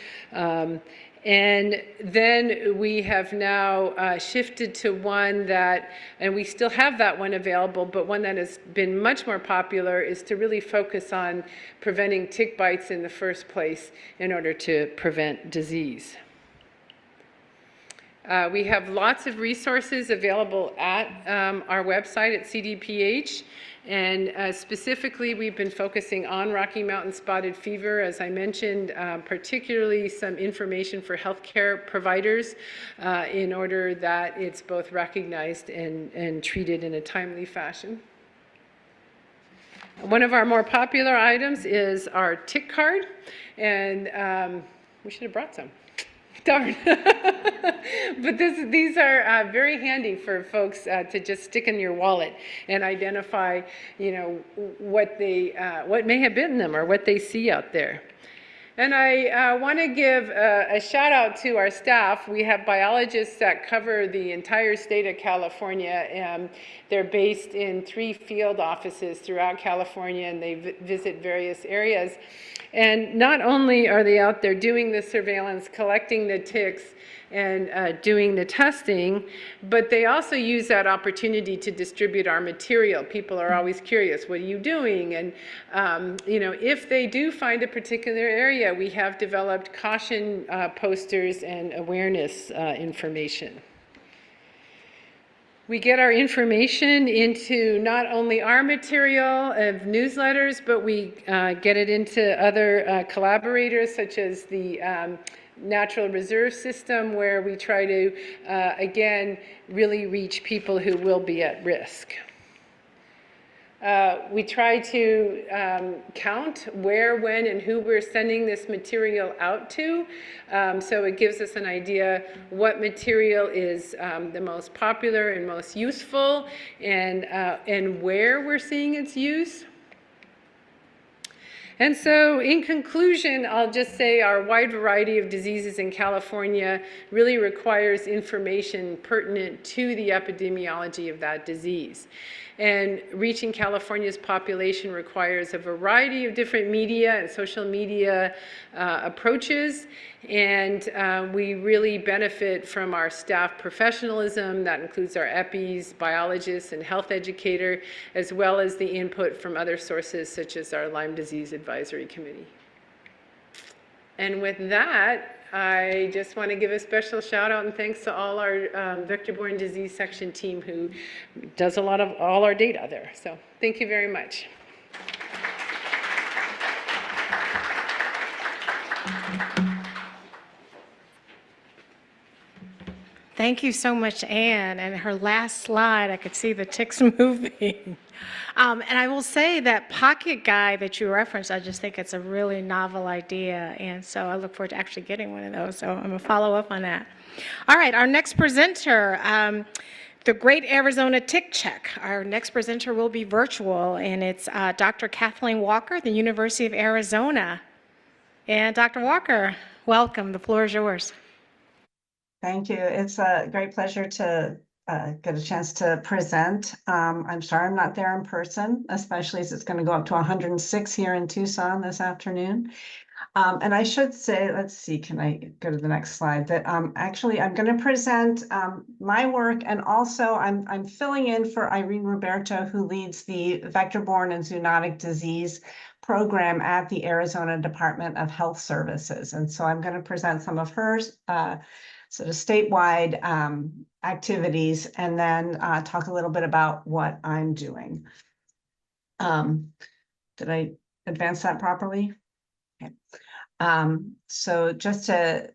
And then we have now shifted to one that, and we still have that one available, but one that has been much more popular is to really focus on preventing tick bites in the first place in order to prevent disease. We have lots of resources available at our website at CDPH. And specifically, we've been focusing on Rocky Mountain spotted fever, as I mentioned, particularly some information for healthcare providers in order that it's both recognized and treated in a timely fashion. One of our more popular items is our tick card, and we should have brought some. Darn. But these are very handy for folks to just stick in your wallet and identify, what may have bitten them or what they see out there. And I want to give a shout out to our staff. We have biologists that cover the entire state of California. They're based in 3 field offices throughout California, and they visit various areas. And not only are they out there doing the surveillance, collecting the ticks, and doing the testing, but they also use that opportunity to distribute our material. People are always curious, what are you doing? And if they do find a particular area, we have developed caution posters and awareness information. We get our information into not only our material of newsletters, but we get it into other collaborators, such as the Natural Reserve System, where we try to, again, really reach people who will be at risk. We try to count where, when, and who we're sending this material out to. So it gives us an idea what material is the most popular and most useful, and where we're seeing its use. And so in conclusion, I'll just say our wide variety of diseases in California really requires information pertinent to the epidemiology of that disease. And reaching California's population requires a variety of different media and social media approaches. And we really benefit from our staff professionalism. That includes our EPIs, biologists, and health educator, as well as the input from other sources such as our Lyme Disease Advisory Committee. And with that, I just want to give a special shout out and thanks to all our vector-borne disease section team who does a lot of all our data there. So thank you very much. Thank you so much, Anne. And her last slide, I could see the ticks moving. And I will say that pocket guide that you referenced, I just think it's a really novel idea. And so I look forward to actually getting one of those. So I'm going to follow up on that. All right, our next presenter, the Great Arizona Tick Check. Our next presenter will be virtual, and it's Dr. Kathleen Walker, the University of Arizona. And Dr. Walker, welcome. The floor is yours. Thank you. It's a great pleasure to get a chance to present. I'm sorry I'm not there in person, especially as it's going to go up to 106 here in Tucson this afternoon. And I should say, let's see, can I go to the next slide? That actually I'm going to present my work, and also I'm filling in for Irene Roberto, who leads the Vector-Borne and Zoonotic Disease program at the Arizona Department of Health Services. And so I'm going to present some of hers. Sort of statewide activities, and then talk a little bit about what I'm doing. Did I advance that properly? Okay. So just to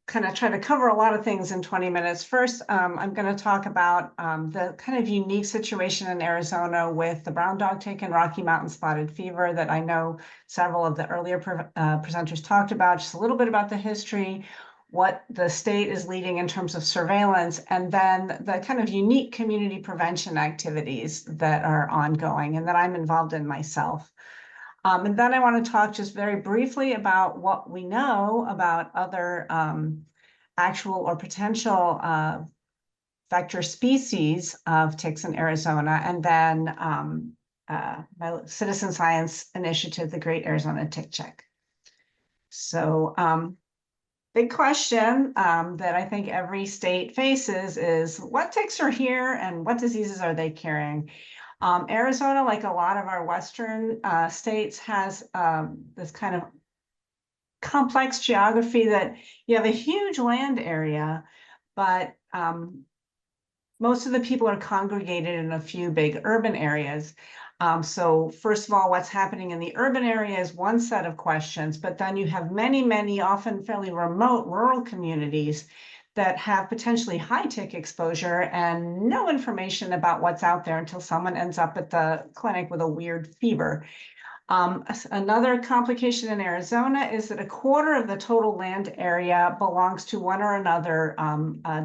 kind of try to cover a lot of things in 20 minutes. First, I'm going to talk about the kind of unique situation in Arizona with the brown dog tick and Rocky Mountain spotted fever that I know several of the earlier presenters talked about, just a little bit about the history, what the state is leading in terms of surveillance, and then the kind of unique community prevention activities that are ongoing and that I'm involved in myself. And then I want to talk just very briefly about what we know about other actual or potential vector species of ticks in Arizona, and then my citizen science initiative, the Great Arizona Tick Check. So big question that I think every state faces is what ticks are here and what diseases are they carrying? Arizona, like a lot of our Western states, has this kind of complex geography that you have a huge land area, but most of the people are congregated in a few big urban areas. So first of all, what's happening in the urban area is one set of questions, but then you have many, many often fairly remote rural communities that have potentially high tick exposure and no information about what's out there until someone ends up at the clinic with a weird fever. Another complication in Arizona is that a quarter of the total land area belongs to one or another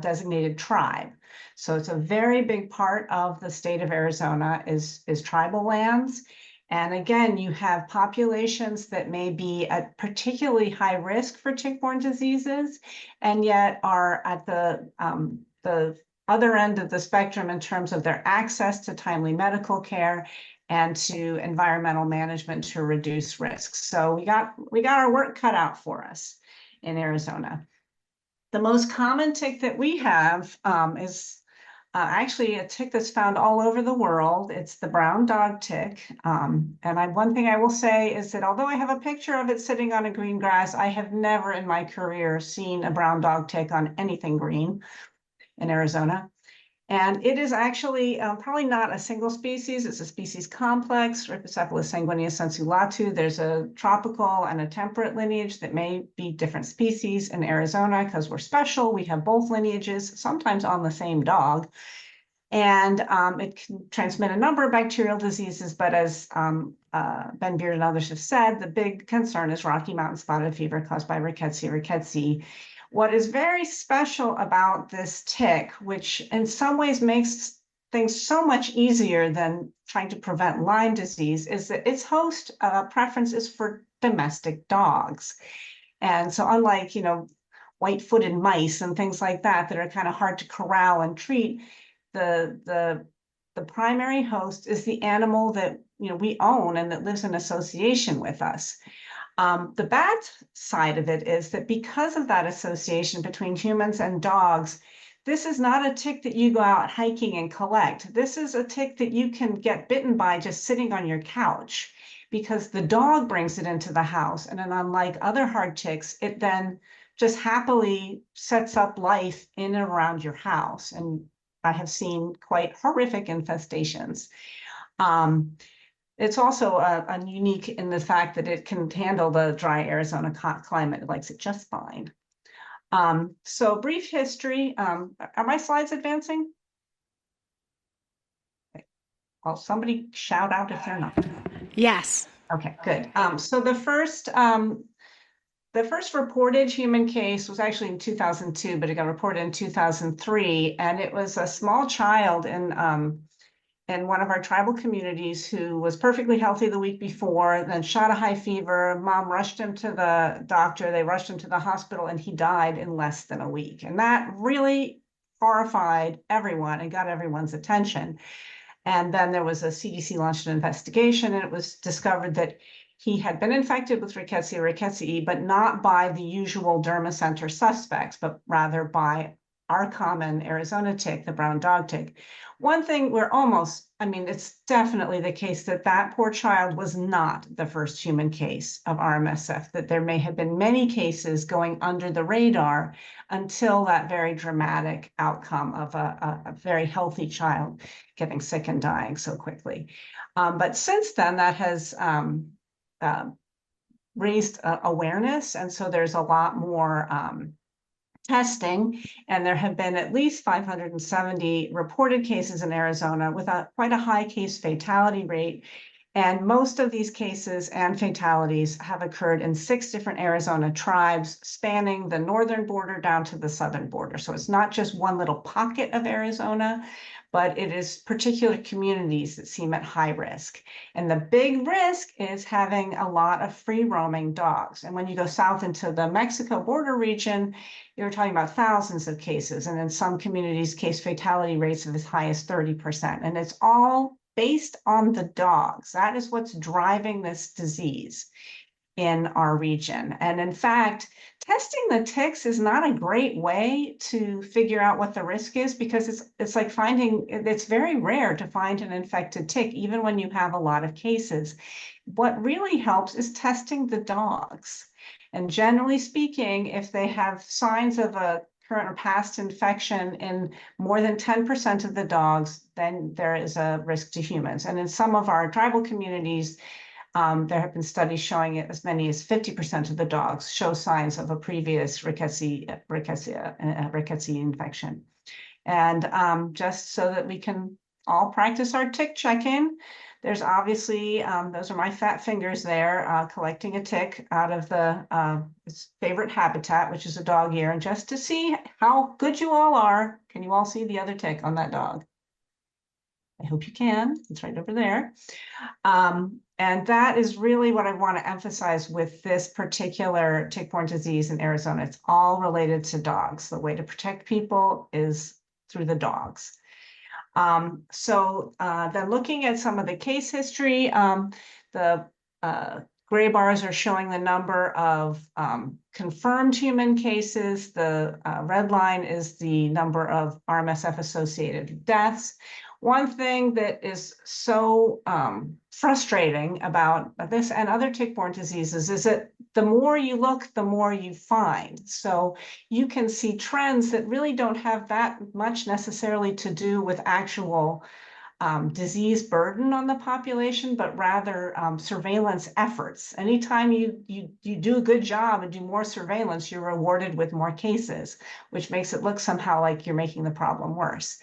designated tribe. So it's a very big part of the state of Arizona is tribal lands. And again, you have populations that may be at particularly high risk for tick-borne diseases, and yet are at the other end of the spectrum in terms of their access to timely medical care and to environmental management to reduce risks. So we got our work cut out for us in Arizona. The most common tick that we have is actually a tick that's found all over the world. It's the brown dog tick. One thing I will say is that although I have a picture of it sitting on a green grass, I have never in my career seen a brown dog tick on anything green in Arizona. And it is actually probably not a single species. It's a species complex, Rhipicephalus sanguineus sensu. There's a tropical and a temperate lineage that may be different species in Arizona because we're special. We have both lineages, sometimes on the same dog. And it can transmit a number of bacterial diseases, but as Ben Beard and others have said, the big concern is Rocky Mountain spotted fever caused by Rickettsia rickettsii. What is very special about this tick, which in some ways makes things so much easier than trying to prevent Lyme disease, is that its host preference is for domestic dogs. And so unlike, white-footed mice and things like that are kind of hard to corral and treat, the primary host is the animal that we own and that lives in association with us. The bad side of it is that because of that association between humans and dogs, this is not a tick that you go out hiking and collect. This is a tick that you can get bitten by just sitting on your couch because the dog brings it into the house. And then unlike other hard ticks, it then just happily sets up life in and around your house. And I have seen quite horrific infestations. It's also unique in the fact that it can handle the dry Arizona climate. It likes it just fine. So brief history. Are my slides advancing? Okay. Well, somebody shout out if they're not. Yes. Okay, good. So the first reported human case was actually in 2002, but it got reported in 2003, and it was a small child in one of our tribal communities who was perfectly healthy the week before, then shot a high fever. Mom rushed him to the doctor. They rushed him to the hospital, and he died in less than a week. And that really horrified everyone and got everyone's attention. And then there was a CDC launched an investigation, and it was discovered that he had been infected with Rickettsia rickettsii, but not by the usual dermacenter suspects, but rather by our common Arizona tick, the brown dog tick. One thing it's definitely the case that that poor child was not the first human case of RMSF, that there may have been many cases going under the radar until that very dramatic outcome of a very healthy child getting sick and dying so quickly. But since then, that has raised awareness. And so there's a lot more testing, and there have been at least 570 reported cases in Arizona with quite a high case fatality rate. And most of these cases and fatalities have occurred in 6 different Arizona tribes spanning the northern border down to the southern border. So it's not just one little pocket of Arizona, but it is particular communities that seem at high risk. And the big risk is having a lot of free roaming dogs. And when you go south into the Mexico border region, you're talking about thousands of cases. And in some communities, case fatality rates of as high as 30%. And it's all based on the dogs. That is what's driving this disease in our region. And in fact, testing the ticks is not a great way to figure out what the risk is, because it's like it's very rare to find an infected tick, even when you have a lot of cases. What really helps is testing the dogs. And generally speaking, if they have signs of a current or past infection in more than 10% of the dogs, then there is a risk to humans. And in some of our tribal communities, there have been studies showing as many as 50% of the dogs show signs of a previous Rickettsia infection. And just so that we can all practice our tick check-in, there's obviously, those are my fat fingers there, collecting a tick out of its favorite habitat, which is a dog ear. And just to see how good you all are, can you all see the other tick on that dog? I hope you can. It's right over there. And that is really what I want to emphasize with this particular tick-borne disease in Arizona. It's all related to dogs. The way to protect people is through the dogs. Then looking at some of the case history, the gray bars are showing the number of confirmed human cases. The red line is the number of RMSF-associated deaths. One thing that is so frustrating about this and other tick-borne diseases is that the more you look, the more you find. So you can see trends that really don't have that much necessarily to do with actual disease burden on the population, but rather surveillance efforts. Anytime you do a good job and do more surveillance, you're rewarded with more cases, which makes it look somehow like you're making the problem worse.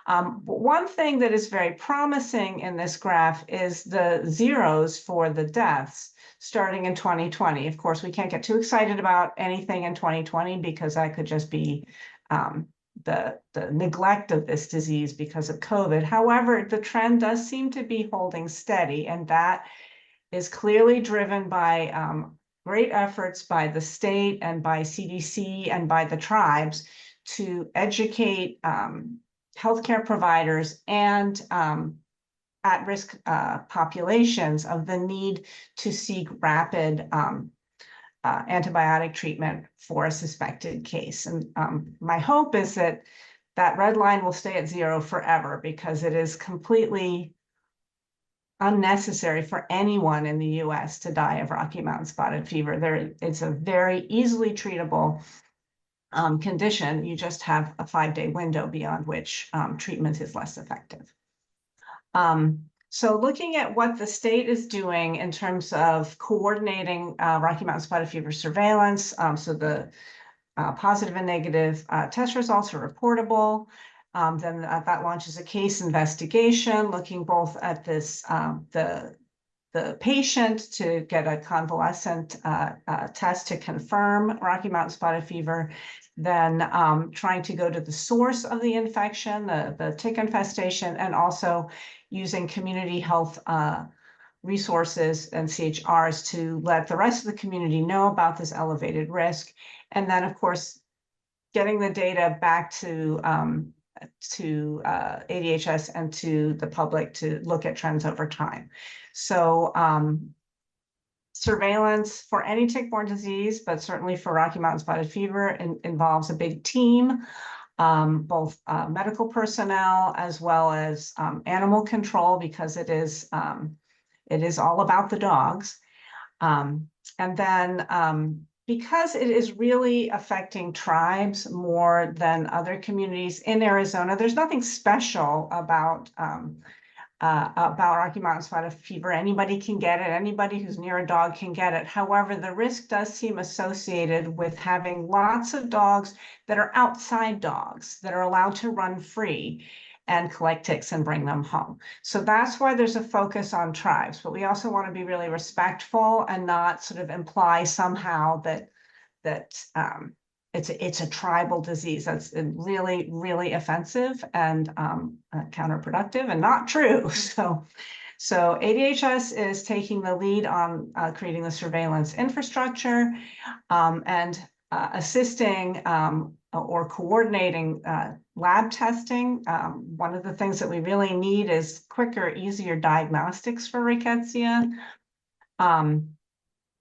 But one thing that is very promising in this graph is the zeros for the deaths starting in 2020. Of course, we can't get too excited about anything in 2020 because that could just be the neglect of this disease because of COVID. However, the trend does seem to be holding steady, and that is clearly driven by great efforts by the state and by CDC and by the tribes to educate healthcare providers and at-risk populations of the need to seek rapid antibiotic treatment for a suspected case. And my hope is that that red line will stay at 0 forever, because it is completely unnecessary for anyone in the US to die of Rocky Mountain spotted fever. It's a very easily treatable condition. You just have a 5-day window beyond which treatment is less effective. So looking at what the state is doing in terms of coordinating Rocky Mountain spotted fever surveillance, so the positive and negative test results are reportable. Then that launches a case investigation looking both at this the patient to get a convalescent test to confirm Rocky Mountain spotted fever, then trying to go to the source of the infection, the tick infestation, and also using community health resources and CHRs to let the rest of the community know about this elevated risk. And then, of course, getting the data back to ADHS and to the public to look at trends over time. So surveillance for any tick-borne disease, but certainly for Rocky Mountain spotted fever, involves a big team, both medical personnel as well as animal control, because it is all about the dogs. And then because it is really affecting tribes more than other communities in Arizona, there's nothing special about Rocky Mountain spotted fever. Anybody can get it. Anybody who's near a dog can get it. However, the risk does seem associated with having lots of dogs that are outside dogs that are allowed to run free and collect ticks and bring them home. So that's why there's a focus on tribes, but we also want to be really respectful and not sort of imply somehow that it's a tribal disease. That's really, really offensive and counterproductive and not true. So ADHS is taking the lead on creating the surveillance infrastructure and assisting or coordinating lab testing. One of the things that we really need is quicker, easier diagnostics for rickettsia.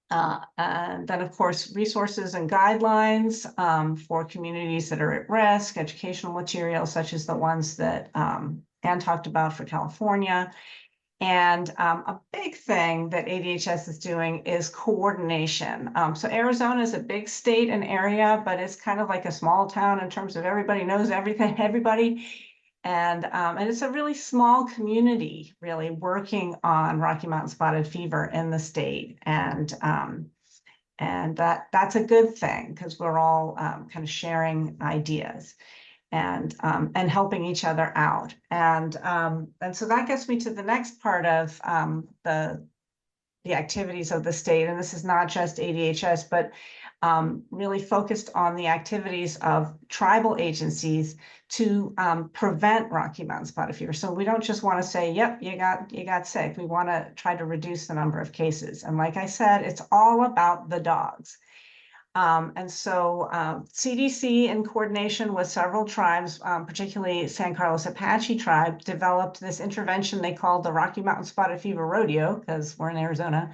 And then, of course, resources and guidelines for communities that are at risk, educational materials such as the ones that Ann talked about for California. And a big thing that ADHS is doing is coordination. So Arizona is a big state and area, but it's kind of like a small town in terms of everybody knows everything, everybody. And it's a really small community really working on Rocky Mountain spotted fever in the state. And that's a good thing because we're all kind of sharing ideas and helping each other out. And so that gets me to the next part of the activities of the state. And this is not just ADHS, but really focused on the activities of tribal agencies to prevent Rocky Mountain spotted fever. So we don't just want to say, yep, you got sick. We want to try to reduce the number of cases. And like I said, it's all about the dogs. And so CDC, in coordination with several tribes, particularly San Carlos Apache tribe, developed this intervention they called the Rocky Mountain Spotted Fever Rodeo, because we're in Arizona.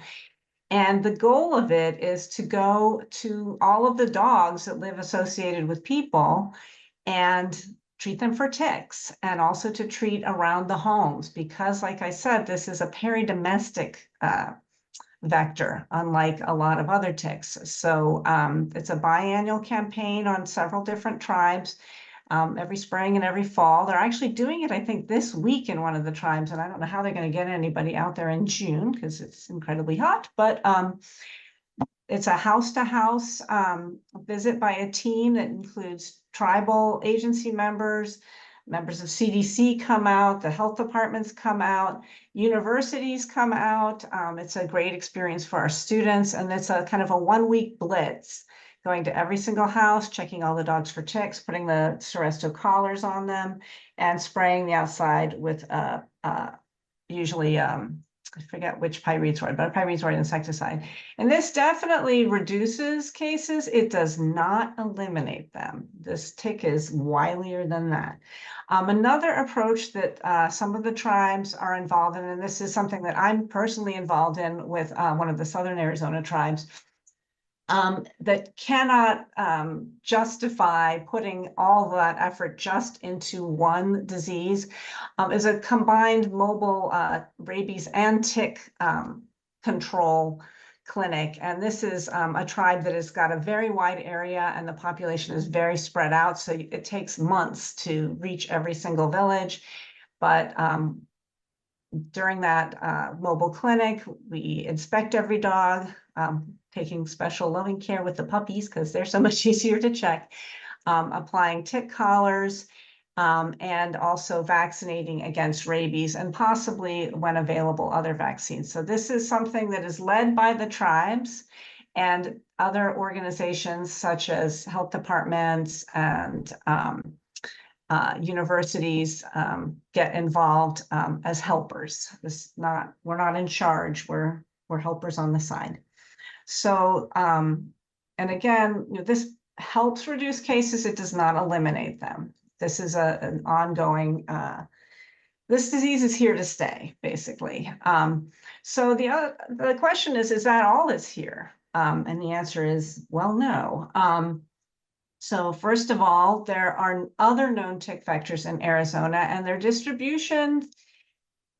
And the goal of it is to go to all of the dogs that live associated with people and treat them for ticks, and also to treat around the homes, because like I said, this is a peridomestic vector, unlike a lot of other ticks. So it's a biannual campaign on several different tribes, every spring and every fall. They're actually doing it, I think, this week in one of the tribes, and I don't know how they're going to get anybody out there in June because it's incredibly hot, but it's a house-to-house visit by a team that includes tribal agency members of CDC come out, the health departments come out, universities come out. It's a great experience for our students, and it's a kind of a 1-week blitz, going to every single house, checking all the dogs for ticks, putting the Seresto collars on them, and spraying the outside with usually I forget which pyrethroid, but a pyrethroid insecticide. And this definitely reduces cases. It does not eliminate them. This tick is wilier than that. Another approach that some of the tribes are involved in, and this is something that I'm personally involved in with one of the Southern Arizona tribes, that cannot justify putting all that effort just into one disease, is a combined mobile rabies and tick control clinic. And this is a tribe that has got a very wide area, and the population is very spread out. So it takes months to reach every single village. But during that mobile clinic, we inspect every dog, taking special loving care with the puppies because they're so much easier to check, applying tick collars, and also vaccinating against rabies, and possibly, when available, other vaccines. So this is something that is led by the tribes, and other organizations such as health departments and universities get involved as helpers. We're not in charge, we're helpers on the side. So, and again, this helps reduce cases, it does not eliminate them. This is an ongoing, this disease is here to stay, basically. So the question is that all that's here? And the answer is, well, no. So first of all, there are other known tick vectors in Arizona, and their distributions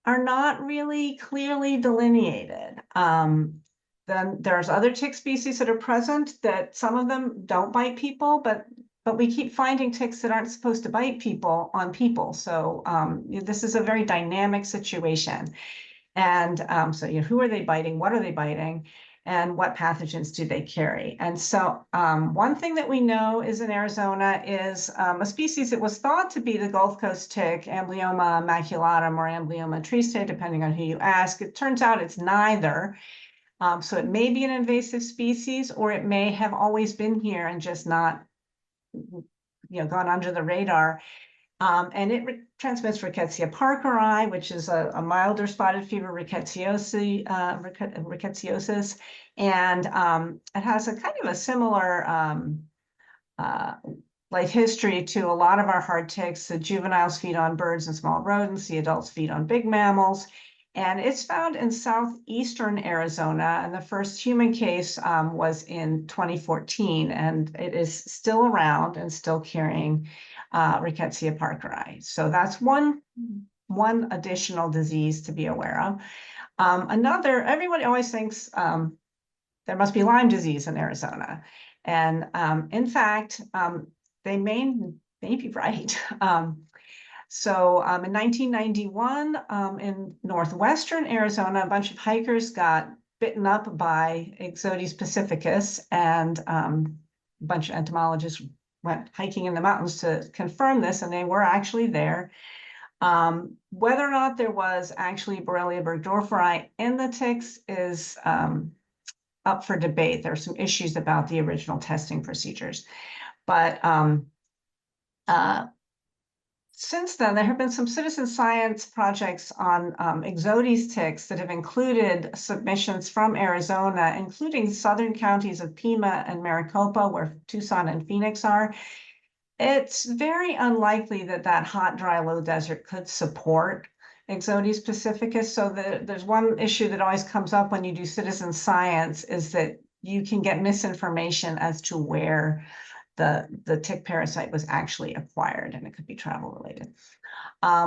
are not really clearly delineated. Then there's other tick species that are present, that some of them don't bite people, but we keep finding ticks that aren't supposed to bite people on people. So this is a very dynamic situation. And so who are they biting? What are they biting? And what pathogens do they carry? And so one thing that we know is in Arizona is a species that was thought to be the Gulf Coast tick, Amblyomma maculatum or Amblyomma triste, depending on who you ask. It turns out it's neither. So it may be an invasive species, or it may have always been here and just not, gone under the radar. And it transmits Rickettsia parkeri, which is a milder spotted fever rickettsiosis, and it has a kind of a similar life history to a lot of our hard ticks. The juveniles feed on birds and small rodents, the adults feed on big mammals. And it's found in southeastern Arizona, and the first human case was in 2014, and it is still around and still carrying Rickettsia parkeri. So that's one additional disease to be aware of. Another, everybody always thinks there must be Lyme disease in Arizona, and in fact, they may be right. So in 1991, in northwestern Arizona, a bunch of hikers got bitten up by Ixodes pacificus, and a bunch of entomologists went hiking in the mountains to confirm this, and they were actually there. Whether or not there was actually Borrelia burgdorferi in the ticks is up for debate. There are some issues about the original testing procedures, but since then, there have been some citizen science projects on Ixodes ticks that have included submissions from Arizona, including southern counties of Pima and Maricopa, where Tucson and Phoenix are. It's very unlikely that that hot, dry, low desert could support Ixodes pacificus. So there's one issue that always comes up when you do citizen science is that you can get misinformation as to where the tick parasite was actually acquired, and it could be travel related.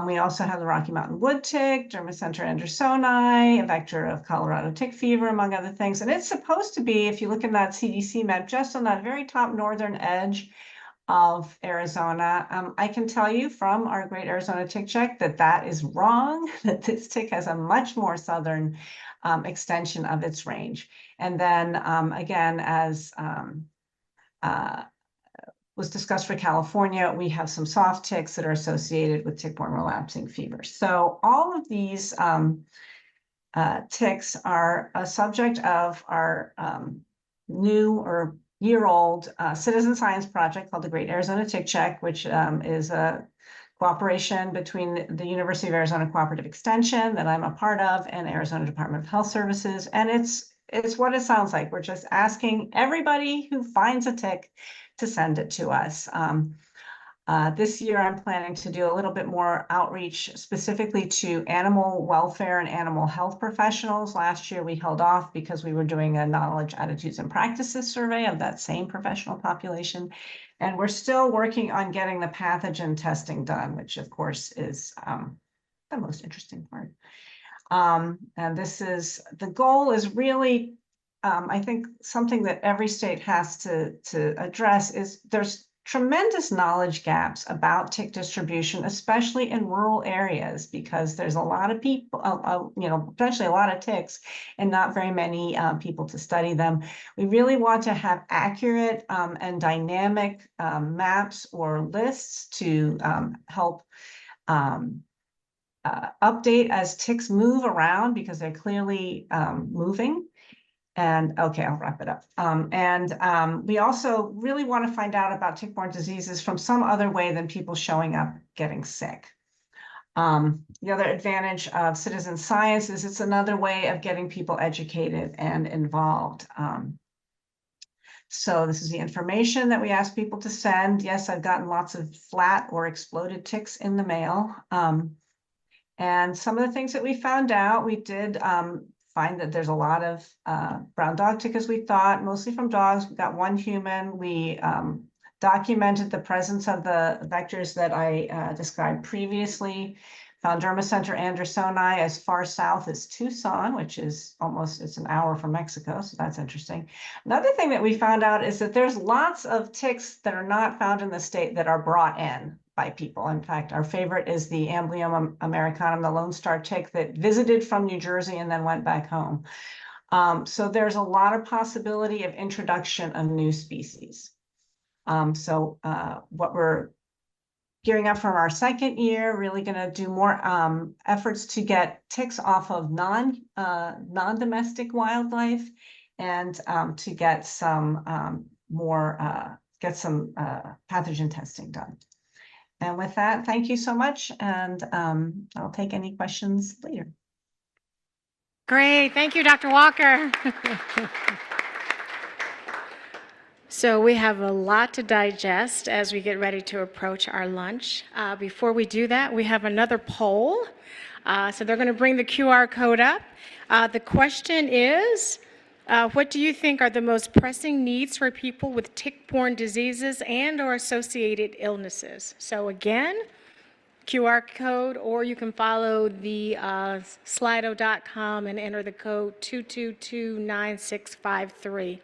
We also have the Rocky Mountain wood tick, Dermacentra andersoni, a vector of Colorado tick fever, among other things. And it's supposed to be, if you look in that CDC map, just on that very top northern edge of Arizona. I can tell you from our Great Arizona Tick Check that that is wrong, that this tick has a much more southern extension of its range. And then again, as was discussed for California, we have some soft ticks that are associated with tick-borne relapsing fever. So all of these ticks are a subject of our new or year-old citizen science project called the Great Arizona Tick Check, which is a cooperation between the University of Arizona Cooperative Extension that I'm a part of and Arizona Department of Health Services. And it's what it sounds like. We're just asking everybody who finds a tick to send it to us. This year, I'm planning to do a little bit more outreach specifically to animal welfare and animal health professionals. Last year, we held off because we were doing a knowledge, attitudes, and practices survey of that same professional population. And we're still working on getting the pathogen testing done, which of course is the most interesting part. And this is, the goal is really, I think something that every state has to address is there's tremendous knowledge gaps about tick distribution, especially in rural areas, because there's a lot of people, potentially a lot of ticks and not very many people to study them. We really want to have accurate and dynamic maps or lists to help update as ticks move around, because they're clearly moving. And okay, I'll wrap it up. We also really want to find out about tick-borne diseases from some other way than people showing up getting sick. The other advantage of citizen science is it's another way of getting people educated and involved. So this is the information that we ask people to send. Yes, I've gotten lots of flat or exploded ticks in the mail. And some of the things that we found out, we did find that there's a lot of brown dog tick, as we thought, mostly from dogs. We got one human. We documented the presence of the vectors that I described previously. Found Dermacentra andersoni as far south as Tucson, which is it's an hour from Mexico, so that's interesting. Another thing that we found out is that there's lots of ticks that are not found in the state that are brought in by people. In fact, our favorite is the Amblyomma americanum, the Lone Star tick that visited from New Jersey and then went back home. So there's a lot of possibility of introduction of new species. What we're gearing up for our second year, really going to do more efforts to get ticks off of non-domestic wildlife, and to get some pathogen testing done. And with that, thank you so much, and I'll take any questions later. Great, thank you, Dr. Walker. So we have a lot to digest as we get ready to approach our lunch. Before we do that, we have another poll. So they're going to bring the QR code up. The question is, what do you think are the most pressing needs for people with tick-borne diseases and or associated illnesses? So again, QR code, or you can follow the slido.com and enter the code 2229653.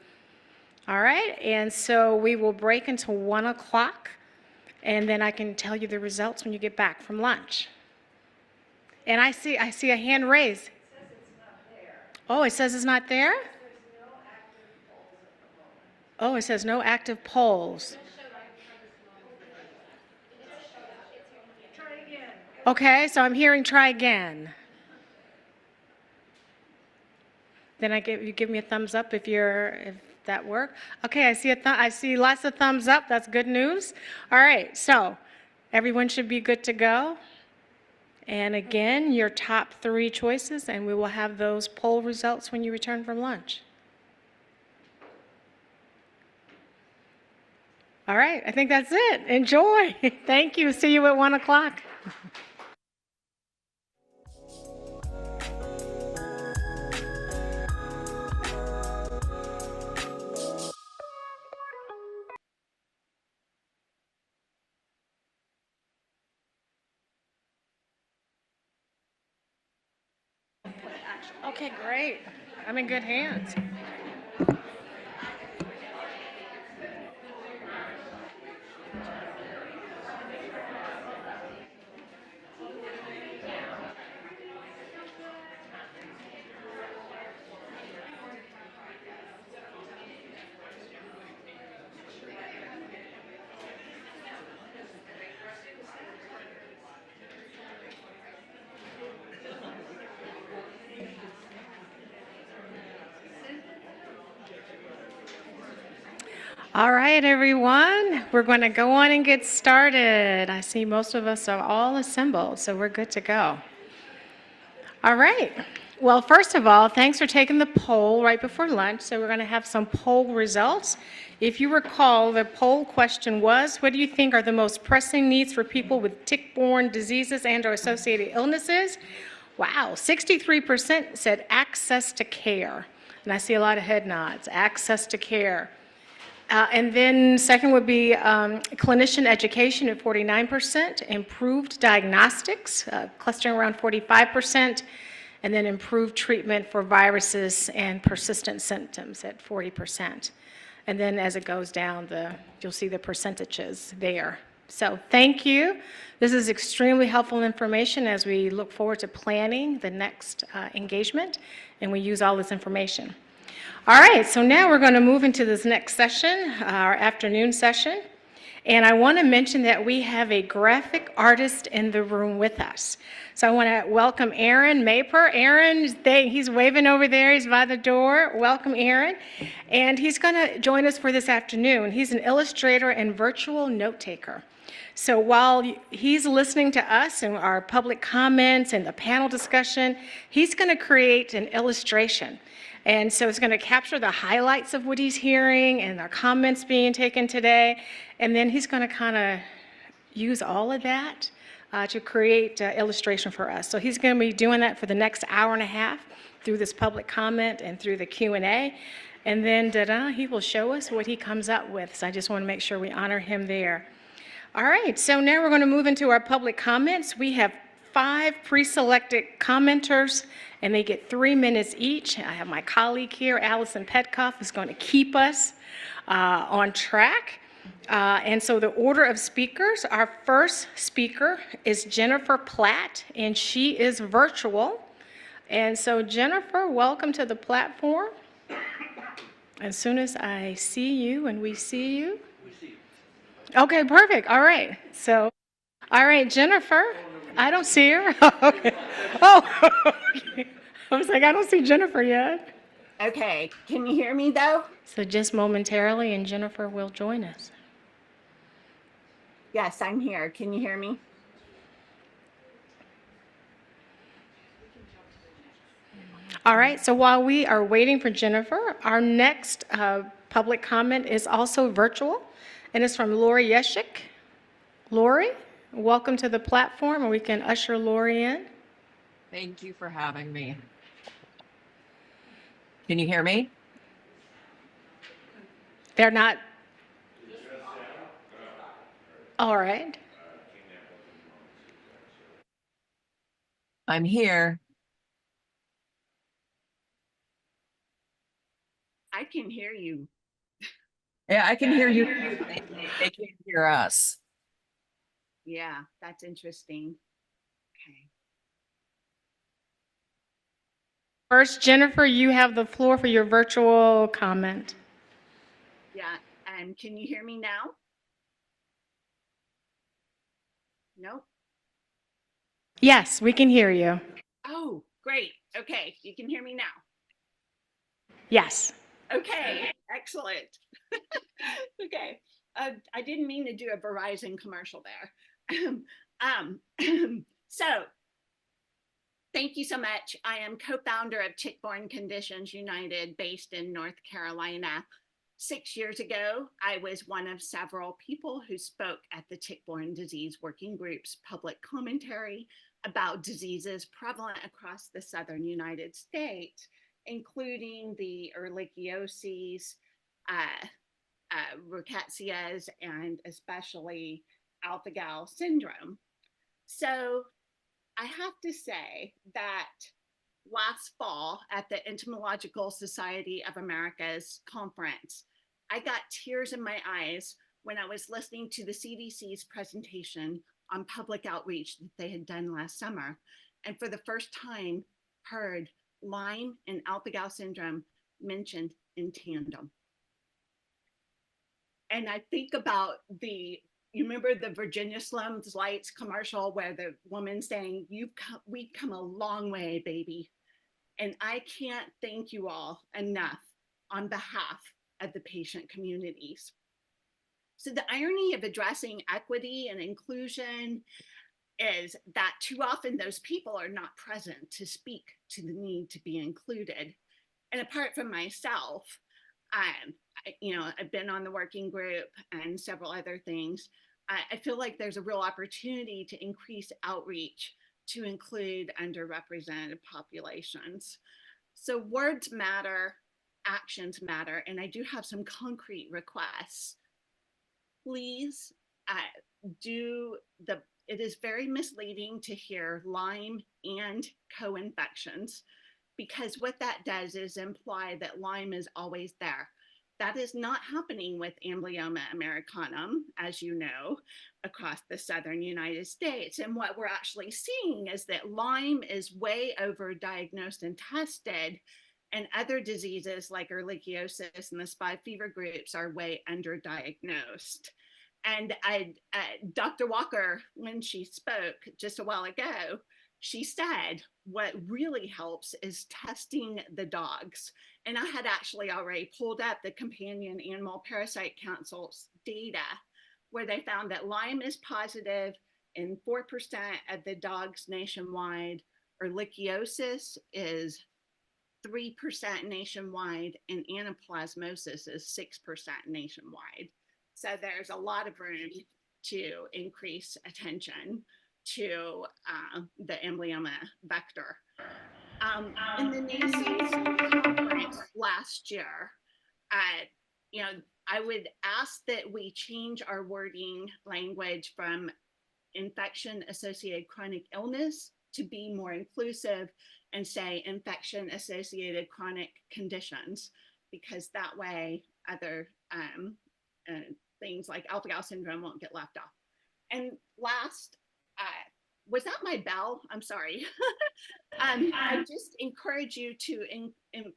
All right, and so we will break until 1 o'clock, and then I can tell you the results when you get back from lunch. And I see a hand raised. It says it's not there. Oh, it says it's not there? There's no active polls at the moment. Oh, it says no active polls. Try again. Okay, so I'm hearing try again. Then you give me a thumbs up if that work. Okay, I see lots of thumbs up. That's good news. All right, so everyone should be good to go. And again, your top 3 choices, and we will have those poll results when you return from lunch. All right, I think that's it. Enjoy. Thank you. See you at 1 o'clock. Okay, great. I'm in good hands. All right, everyone, we're going to go on and get started. I see most of us are all assembled, so we're good to go. All right. Well, first of all, thanks for taking the poll right before lunch. So we're going to have some poll results. If you recall, the poll question was, what do you think are the most pressing needs for people with tick-borne diseases and/or associated illnesses? Wow, 63% said access to care. And I see a lot of head nods, access to care. And then second would be clinician education at 49%, improved diagnostics, clustering around 45%, and then improved treatment for viruses and persistent symptoms at 40%. And then as it goes down, you'll see the percentages there. So thank you. This is extremely helpful information as we look forward to planning the next engagement, and we use all this information. All right, so now we're going to move into this next session, our afternoon session. And I want to mention that we have a graphic artist in the room with us. So I want to welcome Aaron Maper. Aaron, he's waving over there. He's by the door. Welcome, Aaron. And he's going to join us for this afternoon. He's an illustrator and virtual note taker. So while he's listening to us and our public comments and the panel discussion, he's going to create an illustration. And so it's going to capture the highlights of what he's hearing and our comments being taken today. And then he's going to kind of use all of that to create illustration for us. So he's going to be doing that for the next hour and a half through this public comment and through the Q&A. And then he will show us what he comes up with. So I just want to make sure we honor him there. All right, so now we're going to move into our public comments. We have 5 pre-selected commenters, and they get 3 minutes each. I have my colleague here, Allison Petkoff, who's going to keep us on track. And so the order of speakers, our first speaker is Jennifer Platt, and she is virtual. And so Jennifer, welcome to the platform. As soon as I see you and we see you. Okay, perfect. All right. So, all right, Jennifer. I don't see her. Okay. Oh, okay. I was like, I don't see Jennifer yet. Okay, can you hear me though? So just momentarily, and Jennifer will join us. Yes, I'm here. Can you hear me? All right, so while we are waiting for Jennifer, our next public comment is also virtual, and it's from Lori Yeshik. Lori, welcome to the platform, and we can usher Lori in. Thank you for having me. Can you hear me? They're not. All right. I'm here. I can hear you. Yeah, I can hear you. They can't hear us. Yeah, that's interesting. Okay. First, Jennifer, you have the floor for your virtual comment. Yeah, and can you hear me now? Nope. Yes, we can hear you. Oh, great. Okay, you can hear me now. Yes. Okay, excellent. Okay, I didn't mean to do a Verizon commercial there. So, thank you so much. I am co-founder of Tick-Borne Conditions United, based in North Carolina. 6 years ago, I was one of several people who spoke at the Tick-Borne Disease Working Group's public commentary about diseases prevalent across the southern United States, including the ehrlichioses, rickettsias, and especially alpha-gal syndrome. So I have to say that last fall at the Entomological Society of America's conference. I got tears in my eyes when I was listening to the CDC's presentation on public outreach that they had done last summer, and for the first time heard Lyme and alpha-gal syndrome mentioned in tandem. And I think about you remember the Virginia Slums Lights commercial where the woman saying, we've come a long way, baby. And I can't thank you all enough on behalf of the patient communities. So the irony of addressing equity and inclusion is that too often those people are not present to speak to the need to be included. And apart from myself, I've been on the working group and several other things. I feel like there's a real opportunity to increase outreach to include underrepresented populations. So words matter, actions matter, and I do have some concrete requests. Please it is very misleading to hear Lyme and co-infections, because what that does is imply that Lyme is always there. That is not happening with Amblyomma americanum, as you know, across the southern United States. And what we're actually seeing is that Lyme is way overdiagnosed and tested, and other diseases like ehrlichiosis and the spotted fever groups are way underdiagnosed. And Dr. Walker, when she spoke just a while ago, she said what really helps is testing the dogs. And I had actually already pulled up the Companion Animal Parasite Council's data, where they found that Lyme is positive in 4% of the dogs nationwide, ehrlichiosis is 3% nationwide, and anaplasmosis is 6% nationwide. So there's a lot of room to increase attention to the Amblyomma vector. In the NACE's conference last year, I would ask that we change our wording language from infection-associated chronic illness to be more inclusive and say infection-associated chronic conditions, because that way other things like alpha-gal syndrome won't get left off. And last, was that my bell? I'm sorry. I just encourage you to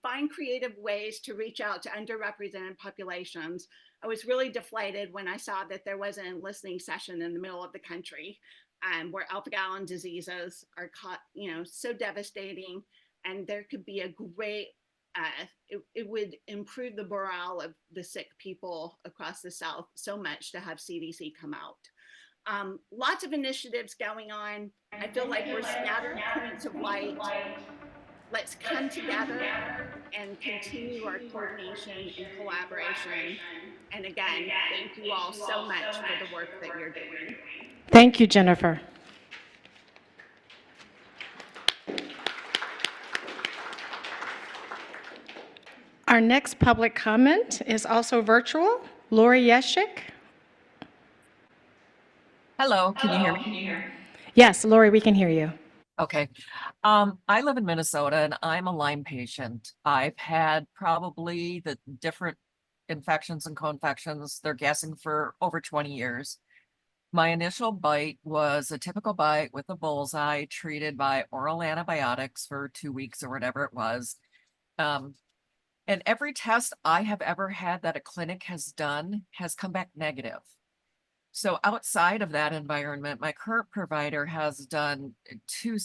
find creative ways to reach out to underrepresented populations. I was really deflated when I saw that there wasn't a listening session in the middle of the country where alpha-gal diseases are caught, so devastating. And there could be a great, it would improve the morale of the sick people across the South so much to have CDC come out. Lots of initiatives going on. I feel like we're scattered points of light. Let's come together and continue our coordination and collaboration. And again, thank you all so much for the work that you're doing. Thank you, Jennifer. Our next public comment is also virtual. Lori Yeshik. Hello, can you hear me? Yes, Lori, we can hear you. Okay. I live in Minnesota and I'm a Lyme patient. I've had probably the different infections and co-infections, they're guessing, for over 20 years. My initial bite was a typical bite with a bullseye, treated by oral antibiotics for 2 weeks or whatever it was. And every test I have ever had that a clinic has done has come back negative. So outside of that environment, my current provider has done two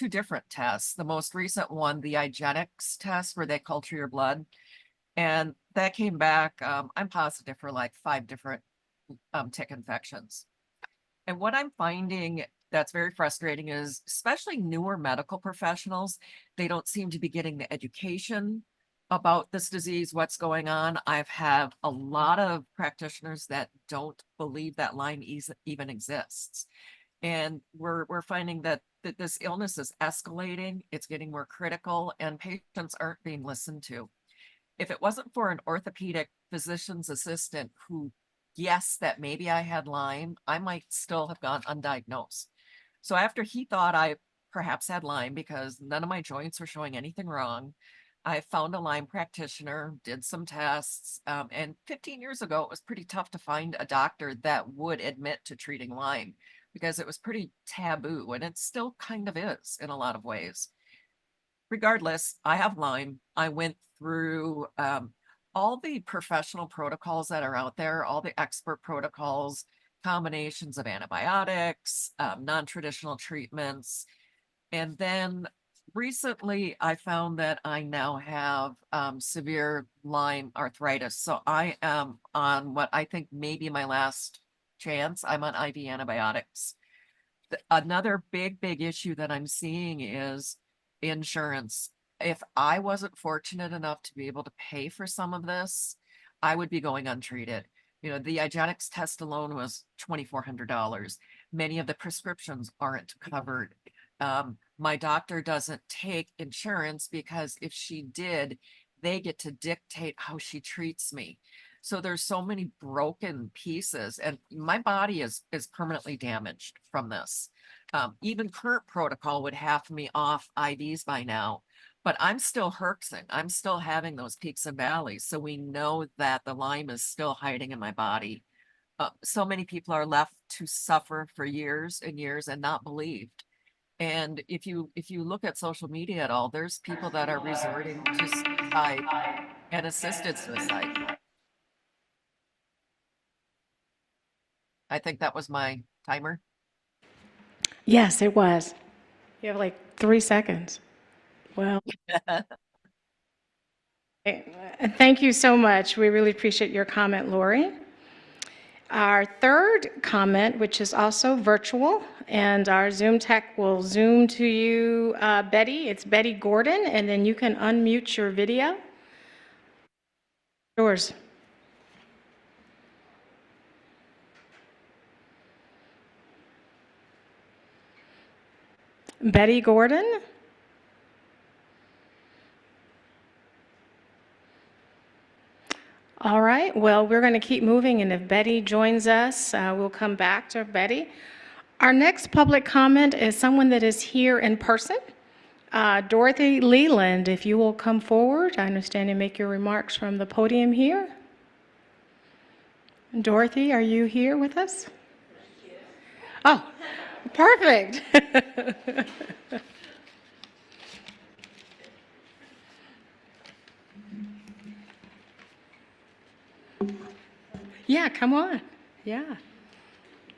different tests. The most recent one, the IGeneX test, where they culture your blood. And that came back, I'm positive for like 5 different tick infections. And what I'm finding that's very frustrating is, especially newer medical professionals, they don't seem to be getting the education about this disease, what's going on. I've had a lot of practitioners that don't believe that Lyme even exists. And we're finding that this illness is escalating, it's getting more critical, and patients aren't being listened to. If it wasn't for an orthopedic physician's assistant who guessed that maybe I had Lyme, I might still have gone undiagnosed. So after he thought I perhaps had Lyme because none of my joints were showing anything wrong. I found a Lyme practitioner, did some tests, and 15 years ago, it was pretty tough to find a doctor that would admit to treating Lyme because it was pretty taboo, and it still kind of is in a lot of ways. Regardless, I have Lyme. I went through all the professional protocols that are out there, all the expert protocols, combinations of antibiotics, non-traditional treatments. And then recently I found that I now have severe Lyme arthritis. So I am on what I think may be my last chance. I'm on IV antibiotics. Another big issue that I'm seeing is insurance. If I wasn't fortunate enough to be able to pay for some of this, I would be going untreated. You know, the IGeneX test alone was $2,400. Many of the prescriptions aren't covered. My doctor doesn't take insurance because if she did, they get to dictate how she treats me. So there's so many broken pieces, and my body is permanently damaged from this. Even current protocol would have me off IVs by now, but I'm still herxing. I'm still having those peaks and valleys. So we know that the Lyme is still hiding in my body. So many people are left to suffer for years and years and not believed. And if you look at social media at all, there's people that are resorting to suicide and assisted suicide. I think that was my timer. Yes, it was. You have like 3 seconds. Well, thank you so much. We really appreciate your comment, Lori. Our third comment, which is also virtual, and our Zoom tech will Zoom to you, Betty. It's Betty Gordon, and then you can unmute your video. Yours. Betty Gordon. All right, well, we're going to keep moving, and if Betty joins us, we'll come back to Betty. Our next public comment is someone that is here in person. Dorothy Leland, if you will come forward. I understand you make your remarks from the podium here. Dorothy, are you here with us? Oh, perfect. Yeah, come on. Yeah.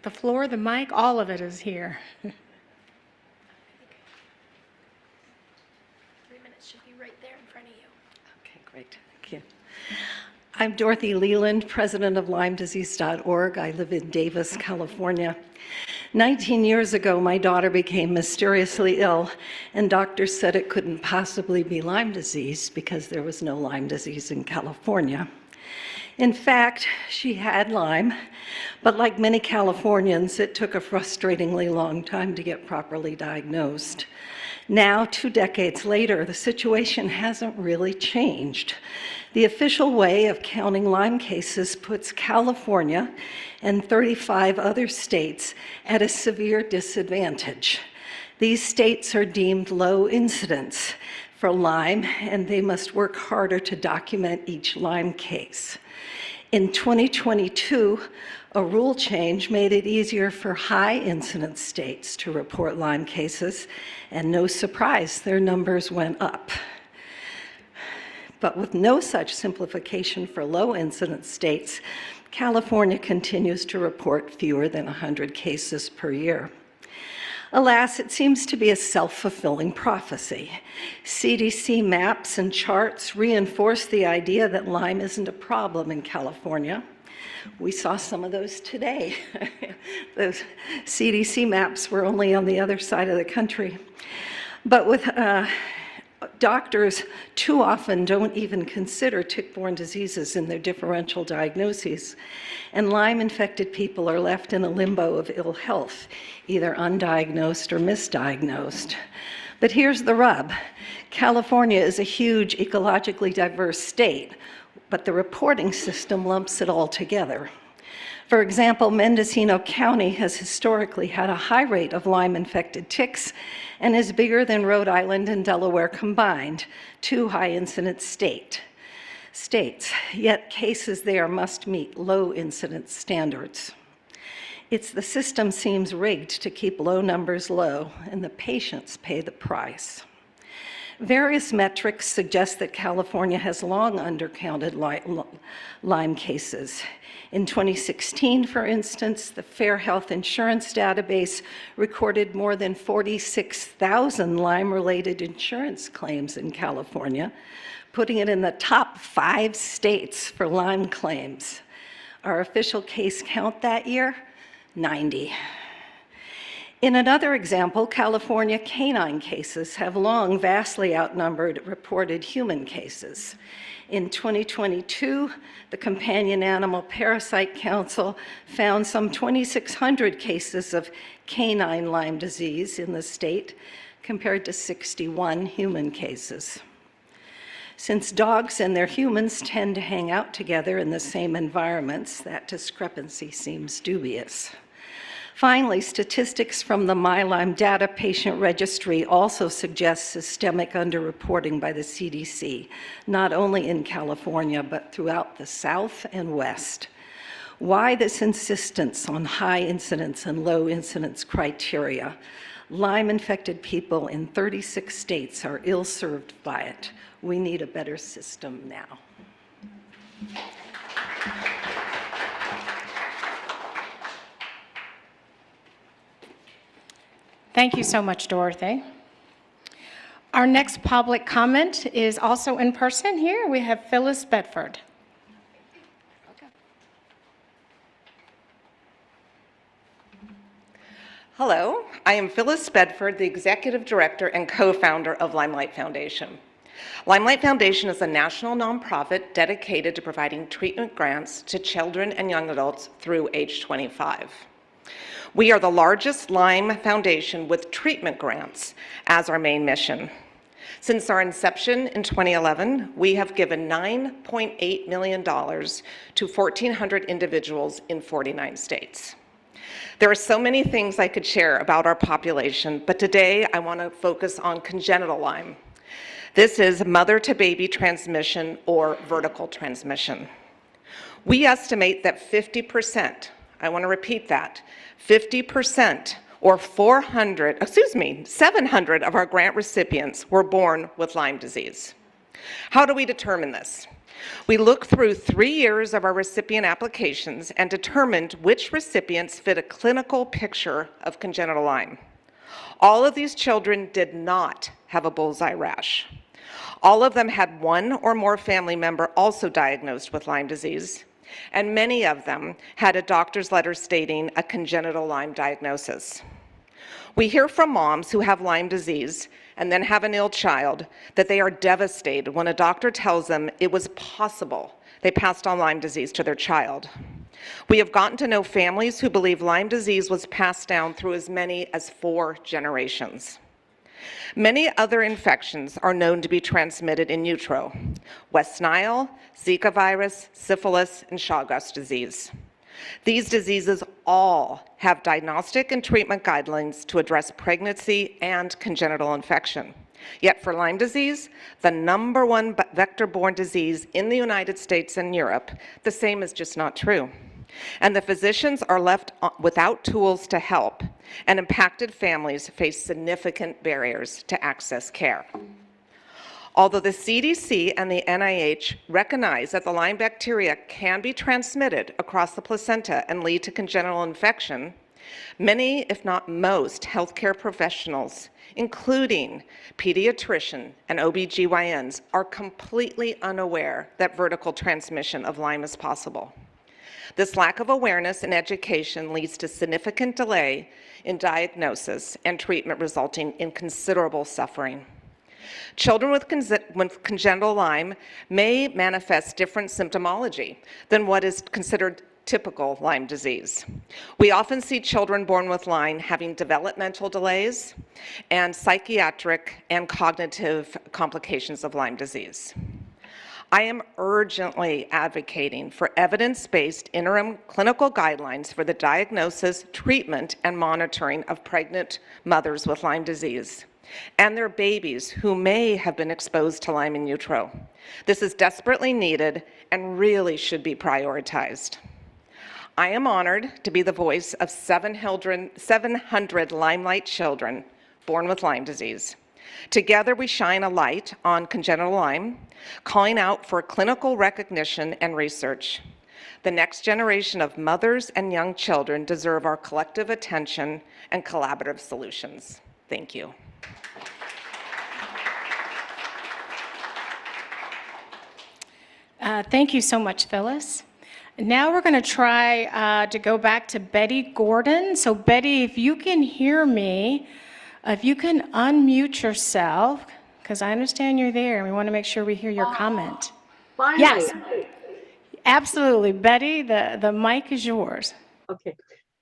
The floor, the mic, all of it is here. 3 minutes should be right there in front of you. Okay, great. Thank you. I'm Dorothy Leland, president of LymeDisease.org. I live in Davis, California. 19 years ago, my daughter became mysteriously ill, and doctors said it couldn't possibly be Lyme disease because there was no Lyme disease in California. In fact, she had Lyme, but like many Californians, it took a frustratingly long time to get properly diagnosed. Now, 2 decades later, the situation hasn't really changed. The official way of counting Lyme cases puts California and 35 other states at a severe disadvantage. These states are deemed low incidence for Lyme, and they must work harder to document each Lyme case. In 2022, a rule change made it easier for high incidence states to report Lyme cases, and no surprise, their numbers went up. But with no such simplification for low incidence states, California continues to report fewer than 100 cases per year. Alas, it seems to be a self-fulfilling prophecy. CDC maps and charts reinforce the idea that Lyme isn't a problem in California. We saw some of those today. Those CDC maps were only on the other side of the country. But with doctors too often don't even consider tick-borne diseases in their differential diagnoses, and Lyme-infected people are left in a limbo of ill health, either undiagnosed or misdiagnosed. But here's the rub. California is a huge ecologically diverse state, but the reporting system lumps it all together. For example, Mendocino County has historically had a high rate of Lyme-infected ticks and is bigger than Rhode Island and Delaware combined, two high-incidence states, yet cases there must meet low-incidence standards. The system seems rigged to keep low numbers low, and the patients pay the price. Various metrics suggest that California has long undercounted Lyme cases. In 2016, for instance, the Fair Health Insurance Database recorded more than 46,000 Lyme-related insurance claims in California, putting it in the top 5 states for Lyme claims. Our official case count that year, 90. In another example, California canine cases have long vastly outnumbered reported human cases. In 2022, the Companion Animal Parasite Council found some 2,600 cases of canine Lyme disease in the state, compared to 61 human cases. Since dogs and their humans tend to hang out together in the same environments, that discrepancy seems dubious. Finally, statistics from the MyLyme Data Patient Registry also suggest systemic underreporting by the CDC, not only in California, but throughout the South and West. Why this insistence on high incidence and low incidence criteria? Lyme-infected people in 36 states are ill-served by it. We need a better system now. Thank you so much, Dorothy. Our next public comment is also in person here. We have Phyllis Bedford. Hello, I am Phyllis Bedford, the Executive Director and co-founder of Limelight Foundation. Limelight Foundation is a national nonprofit dedicated to providing treatment grants to children and young adults through age 25. We are the largest Lyme foundation with treatment grants as our main mission. Since our inception in 2011, we have given $9.8 million to 1,400 individuals in 49 states. There are so many things I could share about our population, but today I want to focus on congenital Lyme. This is mother-to-baby transmission or vertical transmission. We estimate that 50%, I want to repeat that, 50% or 700 of our grant recipients were born with Lyme disease. How do we determine this? We look through 3 years of our recipient applications and determined which recipients fit a clinical picture of congenital Lyme. All of these children did not have a bullseye rash. All of them had one or more family member also diagnosed with Lyme disease, and many of them had a doctor's letter stating a congenital Lyme diagnosis. We hear from moms who have Lyme disease and then have an ill child that they are devastated when a doctor tells them it was possible they passed on Lyme disease to their child. We have gotten to know families who believe Lyme disease was passed down through as many as 4 generations. Many other infections are known to be transmitted in utero: West Nile, Zika virus, syphilis, and Chagas disease. These diseases all have diagnostic and treatment guidelines to address pregnancy and congenital infection. Yet for Lyme disease, the #1 vector-borne disease in the United States and Europe, the same is just not true. And the physicians are left without tools to help, and impacted families face significant barriers to access care. Although the CDC and the NIH recognize that the Lyme bacteria can be transmitted across the placenta and lead to congenital infection, many, if not most, healthcare professionals, including pediatricians and OBGYNs, are completely unaware that vertical transmission of Lyme is possible. This lack of awareness and education leads to significant delay in diagnosis and treatment, resulting in considerable suffering. Children with congenital Lyme may manifest different symptomology than what is considered typical Lyme disease. We often see children born with Lyme having developmental delays and psychiatric and cognitive complications of Lyme disease. I am urgently advocating for evidence-based interim clinical guidelines for the diagnosis, treatment, and monitoring of pregnant mothers with Lyme disease and their babies who may have been exposed to Lyme in utero. This is desperately needed and really should be prioritized. I am honored to be the voice of 700 Limelight children born with Lyme disease. Together, we shine a light on congenital Lyme, calling out for clinical recognition and research. The next generation of mothers and young children deserve our collective attention and collaborative solutions. Thank you. Thank you so much, Phyllis. Now we're going to try to go back to Betty Gordon. So Betty, if you can hear me, if you can unmute yourself, because I understand you're there, and we want to make sure we hear your comment. Finally. Yes, absolutely. Betty, the mic is yours. Okay.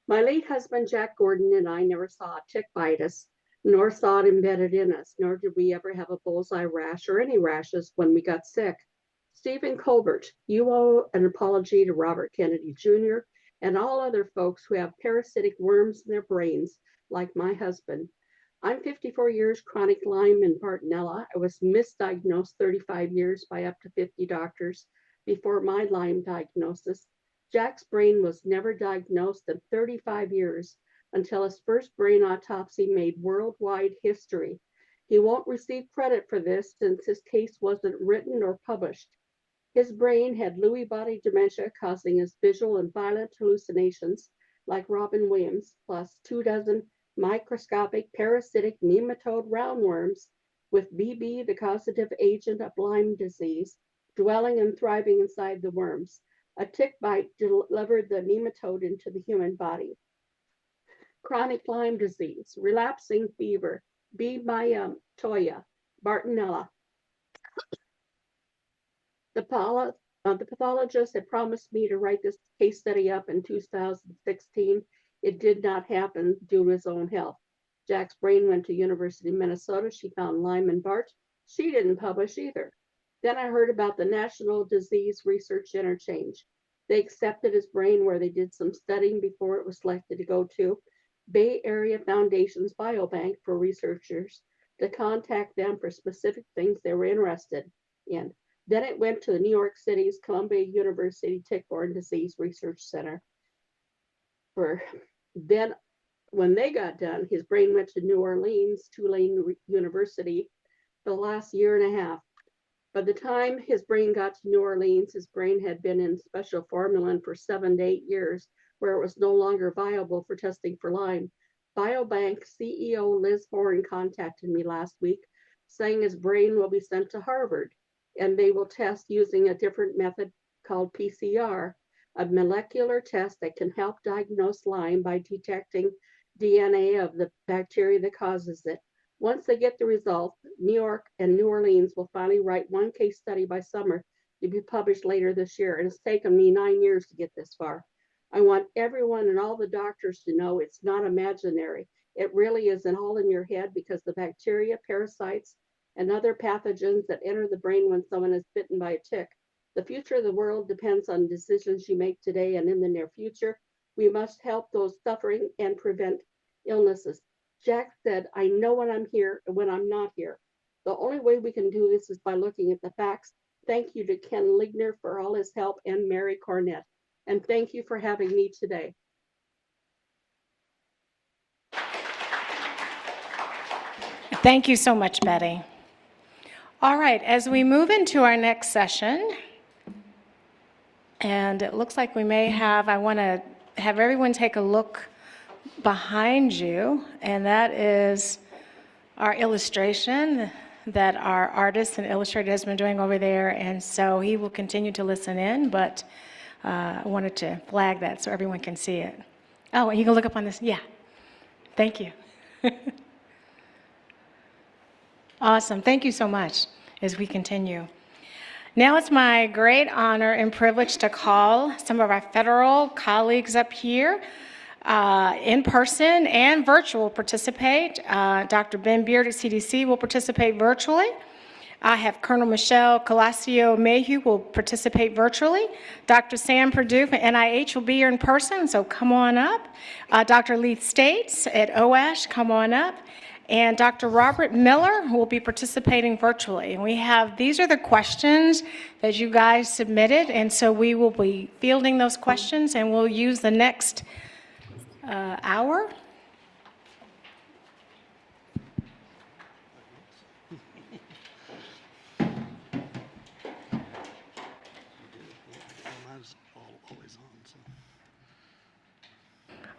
My late husband, Jack Gordon, and I never saw a tick bite us, nor saw it embedded in us, nor did we ever have a bullseye rash or any rashes when we got sick. Stephen Colbert, you owe an apology to Robert Kennedy Jr. and all other folks who have parasitic worms in their brains, like my husband. I'm 54 years chronic Lyme and Bartonella. I was misdiagnosed 35 years by up to 50 doctors before my Lyme diagnosis. Jack's brain was never diagnosed in 35 years until his first brain autopsy made worldwide history. He won't receive credit for this since his case wasn't written or published. His brain had Lewy body dementia, causing his visual and violent hallucinations like Robin Williams, plus 24 microscopic parasitic nematode roundworms with BB, the causative agent of Lyme disease, dwelling and thriving inside the worms. A tick bite delivered the nematode into the human body. Chronic Lyme disease, relapsing fever, B. Toya, Bartonella. The pathologist had promised me to write this case study up in 2016. It did not happen due to his own health. Jack's brain went to University of Minnesota. She found Lyme and Bart. She didn't publish either. Then I heard about the National Disease Research Interchange. They accepted his brain where they did some studying before it was selected to go to Bay Area Foundation's Biobank for researchers to contact them for specific things they were interested in. Then it went to the New York City's Columbia University Tick-Borne Disease Research Center. Then when they got done, his brain went to New Orleans, Tulane University for the last year and a half. By the time his brain got to New Orleans, his brain had been in special formalin for 7 to 8 years, where it was no longer viable for testing for Lyme. Biobank CEO Liz Horn contacted me last week, saying his brain will be sent to Harvard, and they will test using a different method called PCR, a molecular test that can help diagnose Lyme by detecting DNA of the bacteria that causes it. Once they get the result, New York and New Orleans will finally write one case study by summer to be published later this year. And it's taken me 9 years to get this far. I want everyone and all the doctors to know it's not imaginary. It really is all in your head, because the bacteria, parasites, and other pathogens that enter the brain when someone is bitten by a tick. The future of the world depends on decisions you make today and in the near future. We must help those suffering and prevent illnesses. Jack said, I know when I'm here and when I'm not here. The only way we can do this is by looking at the facts. Thank you to Ken Ligner for all his help and Mary Cornett. And thank you for having me today. Thank you so much, Betty. All right, as we move into our next session, and it looks like we may have, I want to have everyone take a look behind you, and that is our illustration that our artist and illustrator has been doing over there, and so he will continue to listen in, but I wanted to flag that so everyone can see it. Oh, and you can look up on this, yeah. Thank you. Awesome, thank you so much as we continue. Now it's my great honor and privilege to call some of our federal colleagues up here in person and virtual participate. Dr. Ben Beard at CDC will participate virtually. I have Colonel Michelle Colacio Mayhew will participate virtually. Dr. Sam Perdue from NIH will be here in person, so come on up. Dr. Leith States at OASH, come on up. And Dr. Robert Miller will be participating virtually. And these are the questions that you guys submitted, and so we will be fielding those questions, and we'll use the next hour.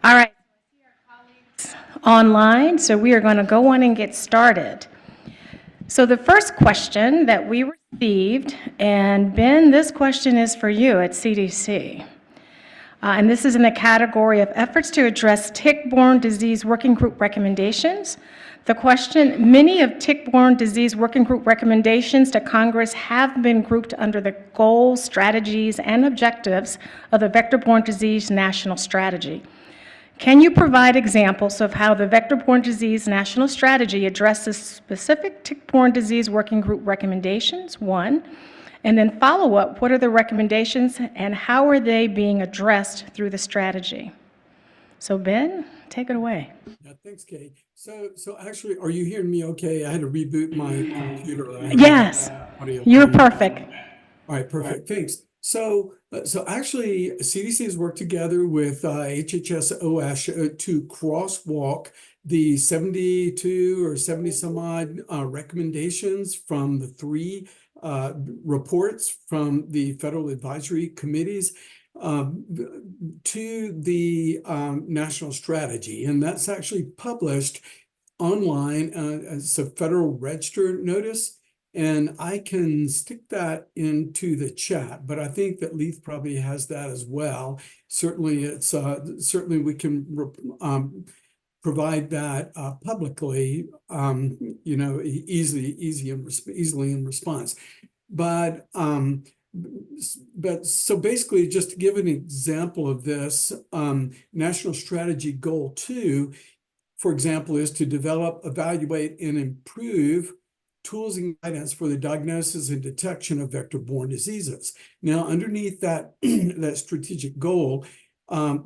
All right, online, so we are going to go on and get started. So the first question that we received, and Ben, this question is for you at CDC. And this is in the category of efforts to address tick-borne disease working group recommendations. The question, many of tick-borne disease working group recommendations to Congress have been grouped under the goals, strategies, and objectives of the Vector-Borne Disease National Strategy. Can you provide examples of how the Vector-Borne Disease National Strategy addresses specific tick-borne disease working group recommendations, one, and then follow up, what are the recommendations and how are they being addressed through the strategy? So Ben, take it away. Yeah, thanks, Kay. So actually, are you hearing me okay? I had to reboot my computer. Yes, you're perfect. All right, perfect, thanks. So actually, CDC has worked together with HHS.gov to crosswalk the 72 or 70 some odd recommendations from the three reports from the federal advisory committees to the national strategy. And that's actually published online as a Federal Register notice. And I can stick that into the chat, but I think that Leith probably has that as well. Certainly, certainly we can provide that publicly, easily in response. But so basically, just to give an example of this, National Strategy Goal 2, for example, is to develop, evaluate, and improve tools and guidance for the diagnosis and detection of vector-borne diseases. Now, underneath that, that strategic goal,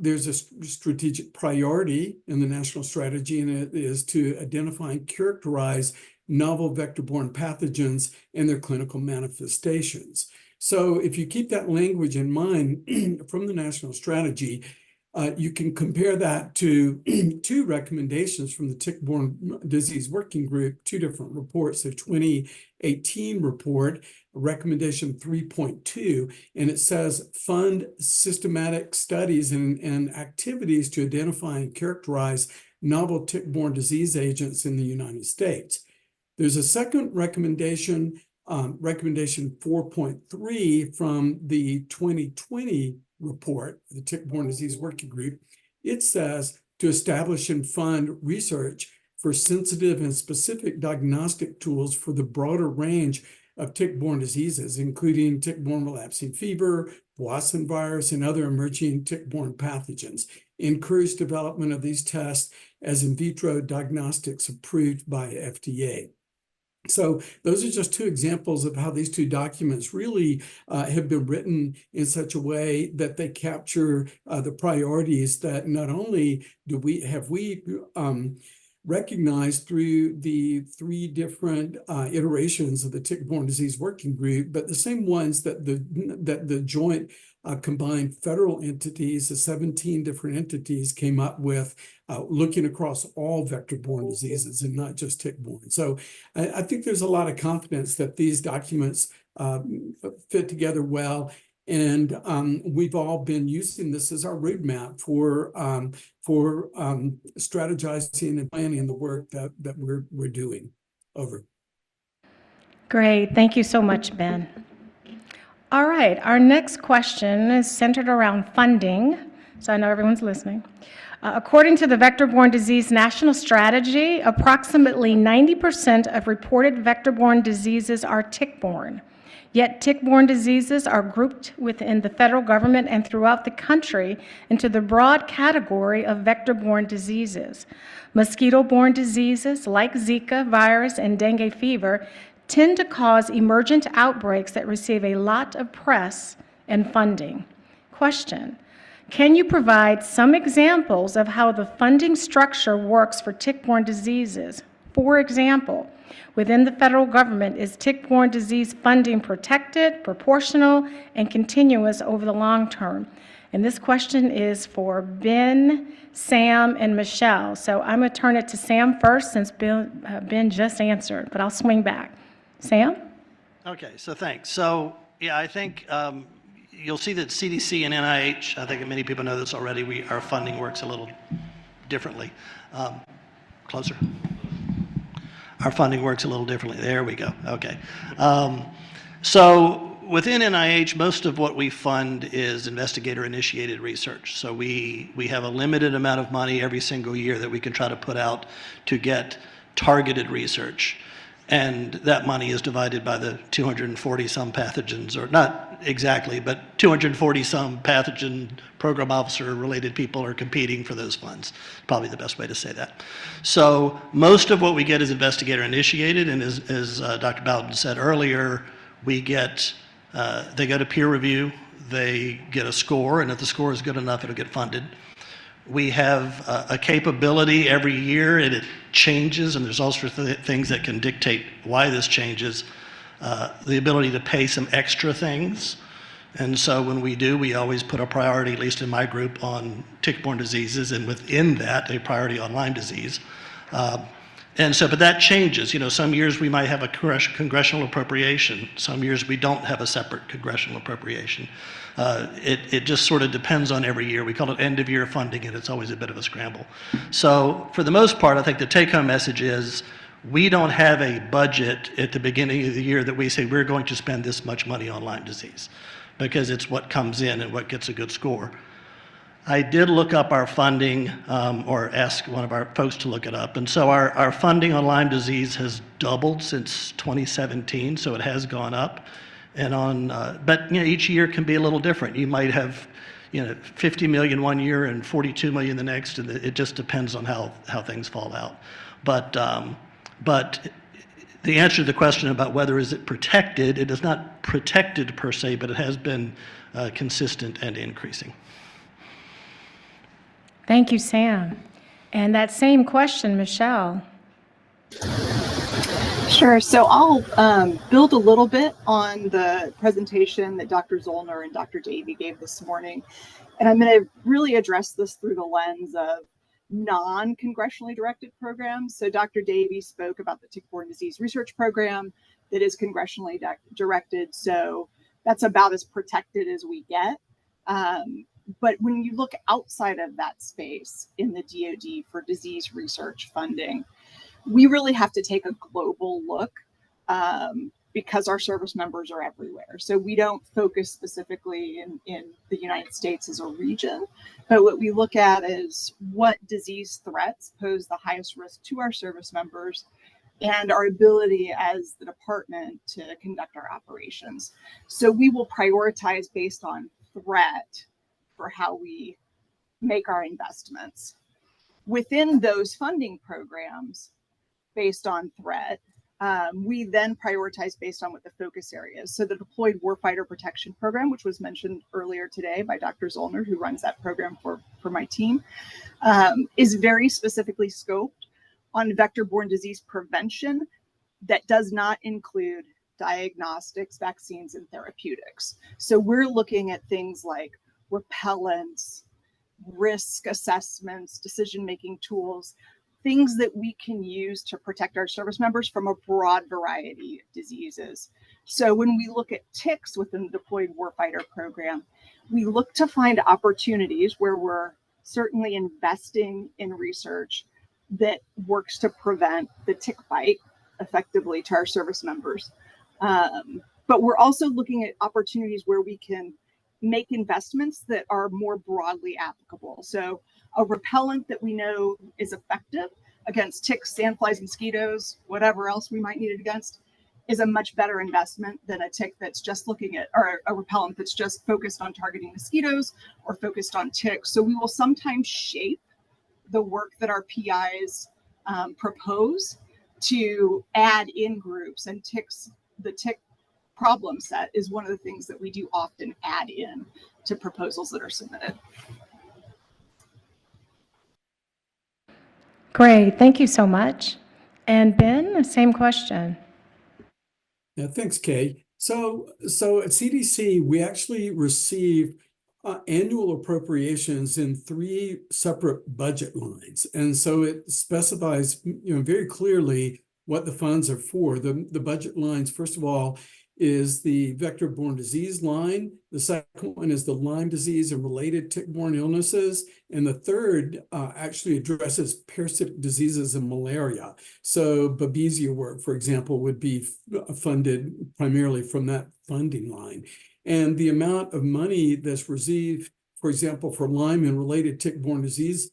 there's a strategic priority in the national strategy, and it is to identify and characterize novel vector-borne pathogens and their clinical manifestations. So if you keep that language in mind from the national strategy, you can compare that to two recommendations from the Tick-Borne Disease Working Group, two different reports, the 2018 report, recommendation 3.2, and it says fund systematic studies and activities to identify and characterize novel tick-borne disease agents in the United States. There's a second recommendation, recommendation 4.3 from the 2020 report, the Tick-Borne Disease Working Group. It says to establish and fund research for sensitive and specific diagnostic tools for the broader range of tick-borne diseases, including tick-borne relapsing fever, Powassan virus, and other emerging tick-borne pathogens. Encourage development of these tests as in vitro diagnostics approved by FDA. So those are just two examples of how these two documents really have been written in such a way that they capture the priorities that not only have we recognized through the three different iterations of the Tick-Borne Disease Working Group, but the same ones that the joint combined federal entities, the 17 different entities, came up with, looking across all vector-borne diseases and not just tick-borne. So I think there's a lot of confidence that these documents fit together well. And we've all been using this as our roadmap for strategizing and planning the work that we're doing. Over. Great, thank you so much, Ben. All right, our next question is centered around funding, so I know everyone's listening. According to the Vector-Borne Disease National Strategy, approximately 90% of reported vector-borne diseases are tick-borne. Yet tick-borne diseases are grouped within the federal government and throughout the country into the broad category of vector-borne diseases. Mosquito-borne diseases like Zika virus and dengue fever tend to cause emergent outbreaks that receive a lot of press and funding. Question: can you provide some examples of how the funding structure works for tick-borne diseases? For example, within the federal government, is tick-borne disease funding protected, proportional, and continuous over the long term? And this question is for Ben, Sam, and Michelle. So I'm going to turn it to Sam first since Ben just answered, but I'll swing back. Sam? Okay, so thanks. So yeah, I think you'll see that CDC and NIH, I think many people know this already, our funding works a little differently. Closer. Our funding works a little differently. There we go. Okay. So within NIH, most of what we fund is investigator-initiated research. So we have a limited amount of money every single year that we can try to put out to get targeted research. And that money is divided by the 240-some pathogens, or not exactly, but 240-some pathogen program officer-related people are competing for those funds. Probably the best way to say that. So most of what we get is investigator-initiated, and as Dr. Bowden said earlier, we get, they go to peer review, they get a score, and if the score is good enough, it'll get funded. We have a capability every year, and it changes, and there's all sorts of things that can dictate why this changes. The ability to pay some extra things. And so when we do, we always put a priority, at least in my group, on tick-borne diseases, and within that, a priority on Lyme disease. And so, but that changes. You know, some years we might have a congressional appropriation. Some years we don't have a separate congressional appropriation. It just sort of depends on every year. We call it end-of-year funding, and it's always a bit of a scramble. So for the most part, I think the take-home message is we don't have a budget at the beginning of the year that we say we're going to spend this much money on Lyme disease, because it's what comes in and what gets a good score. I did look up our funding, or ask one of our folks to look it up. And so our funding on Lyme disease has doubled since 2017, so it has gone up. And but you know, each year can be a little different. You might have, you know, 50 million one year and 42 million the next, and it just depends on how things fall out. But the answer to the question about whether is it protected, it is not protected per se, but it has been consistent and increasing. Thank you, Sam. And that same question, Michelle. Sure. So I'll build a little bit on the presentation that Dr. Zollner and Dr. Davey gave this morning. And I'm going to really address this through the lens of non-congressionally directed programs. So Dr. Davey spoke about the Tick-Borne Disease Research Program that is congressionally directed. So that's about as protected as we get. But when you look outside of that space in the DoD for disease research funding, we really have to take a global look because our service members are everywhere. So we don't focus specifically in the United States as a region, but what we look at is what disease threats pose the highest risk to our service members and our ability as the department to conduct our operations. So we will prioritize based on threat for how we make our investments. Within those funding programs, based on threat, we then prioritize based on what the focus area is. So the Deployed Warfighter Protection Program, which was mentioned earlier today by Dr. Zollner, who runs that program for my team, is very specifically scoped on vector-borne disease prevention that does not include diagnostics, vaccines, and therapeutics. So we're looking at things like repellents, risk assessments, decision-making tools, things that we can use to protect our service members from a broad variety of diseases. So when we look at ticks within the Deployed Warfighter Program, we look to find opportunities where we're certainly investing in research that works to prevent the tick bite effectively to our service members. But we're also looking at opportunities where we can make investments that are more broadly applicable. So a repellent that we know is effective against ticks, sandflies, mosquitoes, whatever else we might need it against, is a much better investment than a tick that's just looking at, or a repellent that's just focused on targeting mosquitoes or focused on ticks. So we will sometimes shape the work that our PIs propose to add in groups, and the tick problem set is one of the things that we do often add in to proposals that are submitted. Great, thank you so much. And Ben, the same question. Yeah, thanks, Kay. So at CDC, we actually receive annual appropriations in 3 separate budget lines. And so it specifies, very clearly what the funds are for. The budget lines, first of all, is the vector-borne disease line. The second one is the Lyme disease and related tick-borne illnesses. And the third actually addresses parasitic diseases and malaria. So Babesia work, for example, would be funded primarily from that funding line. And the amount of money that's received, for example, for Lyme and related tick-borne diseases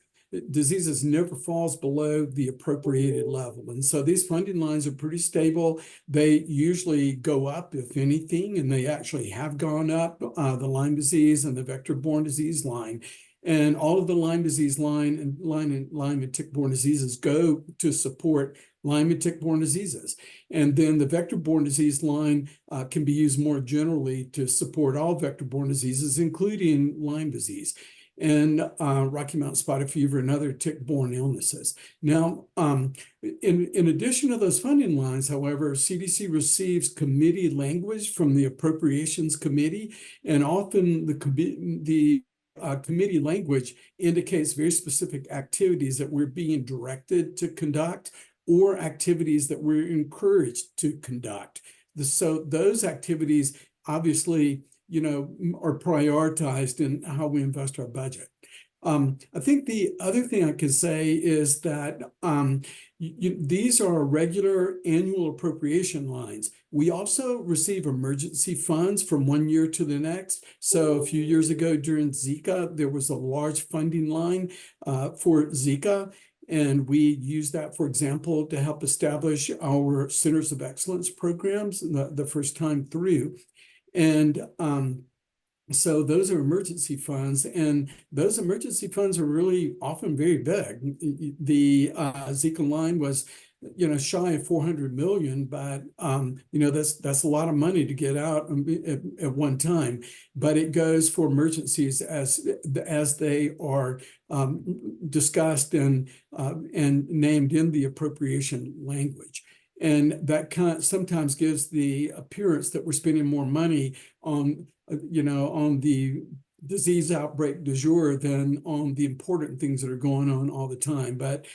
never falls below the appropriated level. And so these funding lines are pretty stable. They usually go up, if anything, and they actually have gone up, the Lyme disease and the vector-borne disease line. And all of the Lyme disease line and tick-borne diseases go to support Lyme and tick-borne diseases. And then the vector-borne disease line can be used more generally to support all vector-borne diseases, including Lyme disease and Rocky Mountain spotted fever and other tick-borne illnesses. Now, in addition to those funding lines, however, CDC receives committee language from the Appropriations Committee, and often the committee language indicates very specific activities that we're being directed to conduct or activities that we're encouraged to conduct. So those activities obviously are prioritized in how we invest our budget. I think the other thing I could say is that these are regular annual appropriation lines. We also receive emergency funds from one year to the next. So a few years ago during Zika, there was a large funding line for Zika. And we use that, for example, to help establish our Centers of Excellence programs the first time through. And so those are emergency funds, and those emergency funds are really often very big. The Zika line was, shy of 400 million, but that's a lot of money to get out at one time. But it goes for emergencies as they are discussed and named in the appropriation language. And that sometimes gives the appearance that we're spending more money on the disease outbreak du jour than on the important things that are going on all the time. But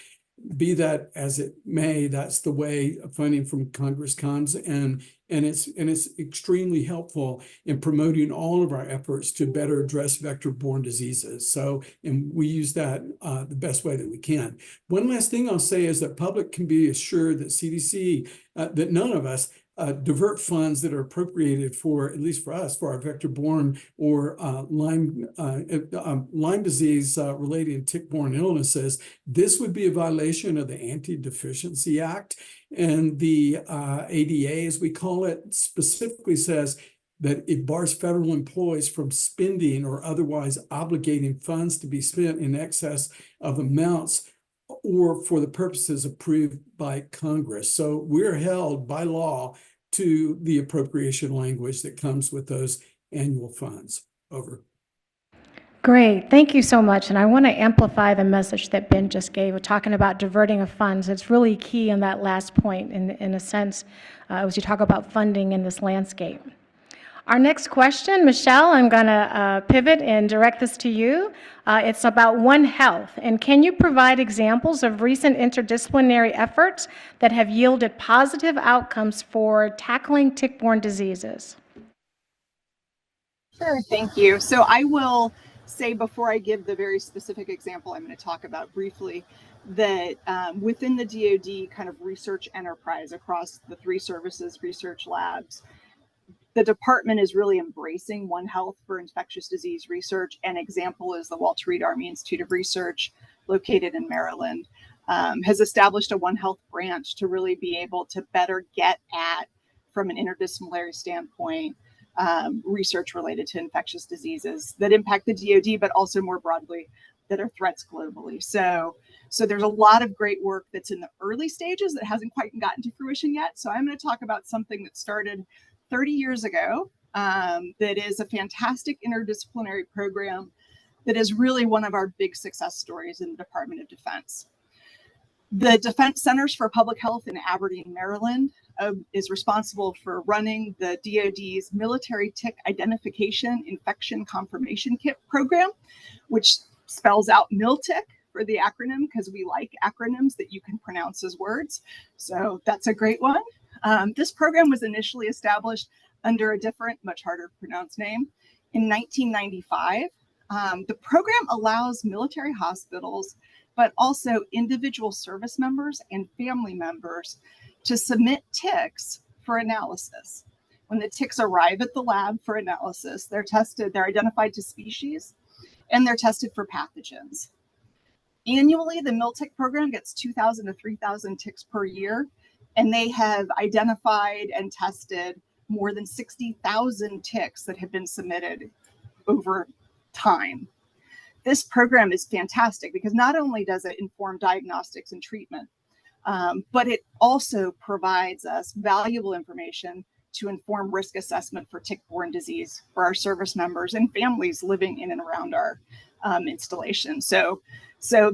be that as it may, that's the way funding from Congress comes, and it's extremely helpful in promoting all of our efforts to better address vector-borne diseases. So, and we use that the best way that we can. One last thing I'll say is that public can be assured that CDC, that none of us divert funds that are appropriated for, at least for us, for our vector-borne or Lyme disease related tick-borne illnesses. This would be a violation of the Anti-Deficiency Act, and the ADA, as we call it, specifically says that it bars federal employees from spending or otherwise obligating funds to be spent in excess of amounts or for the purposes approved by Congress. So we're held by law to the appropriation language that comes with those annual funds. Over. Great, thank you so much. And I want to amplify the message that Ben just gave. We're talking about diverting of funds. It's really key in that last point, in a sense, as you talk about funding in this landscape. Our next question, Michelle, I'm going to pivot and direct this to you. It's about One Health. And can you provide examples of recent interdisciplinary efforts that have yielded positive outcomes for tackling tick-borne diseases? Sure, thank you. So I will say, before I give the very specific example I'm going to talk about briefly, that within the DoD kind of research enterprise across the 3 services, research labs, the department is really embracing One Health for infectious disease research. An example is the Walter Reed Army Institute of Research, located in Maryland, has established a One Health branch to really be able to better get at, from an interdisciplinary standpoint, research related to infectious diseases that impact the DoD, but also more broadly that are threats globally. So So there's a lot of great work that's in the early stages that hasn't quite gotten to fruition yet. So I'm going to talk about something that started 30 years ago that is a fantastic interdisciplinary program that is really one of our big success stories in the Department of Defense. The Defense Centers for Public Health in Aberdeen, Maryland is responsible for running the DoD's Military Tick Identification Infection Confirmation Kit program, which spells out MilTick for the acronym because we like acronyms that you can pronounce as words. So that's a great one. This program was initially established under a different, much harder to pronounce name in 1995. The program allows military hospitals, but also individual service members and family members to submit ticks for analysis. When the ticks arrive at the lab for analysis, they're tested, they're identified to species, and they're tested for pathogens. Annually, the MilTick program gets 2,000 to 3,000 ticks per year, and they have identified and tested more than 60,000 ticks that have been submitted over time. This program is fantastic because not only does it inform diagnostics and treatment, but it also provides us valuable information to inform risk assessment for tick-borne disease for our service members and families living in and around our installation. So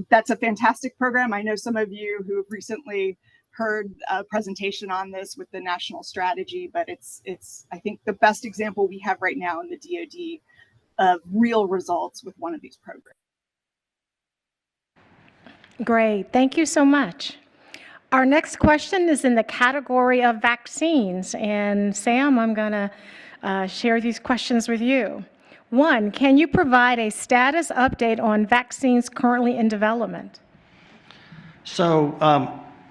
that's a fantastic program. I know some of you who have recently heard a presentation on this with the national strategy, but it's I think the best example we have right now in the DoD of real results with one of these programs. Great, thank you so much. Our next question is in the category of vaccines, and Sam, I'm gonna share these questions with you. 1, can you provide a status update on vaccines currently in development? So,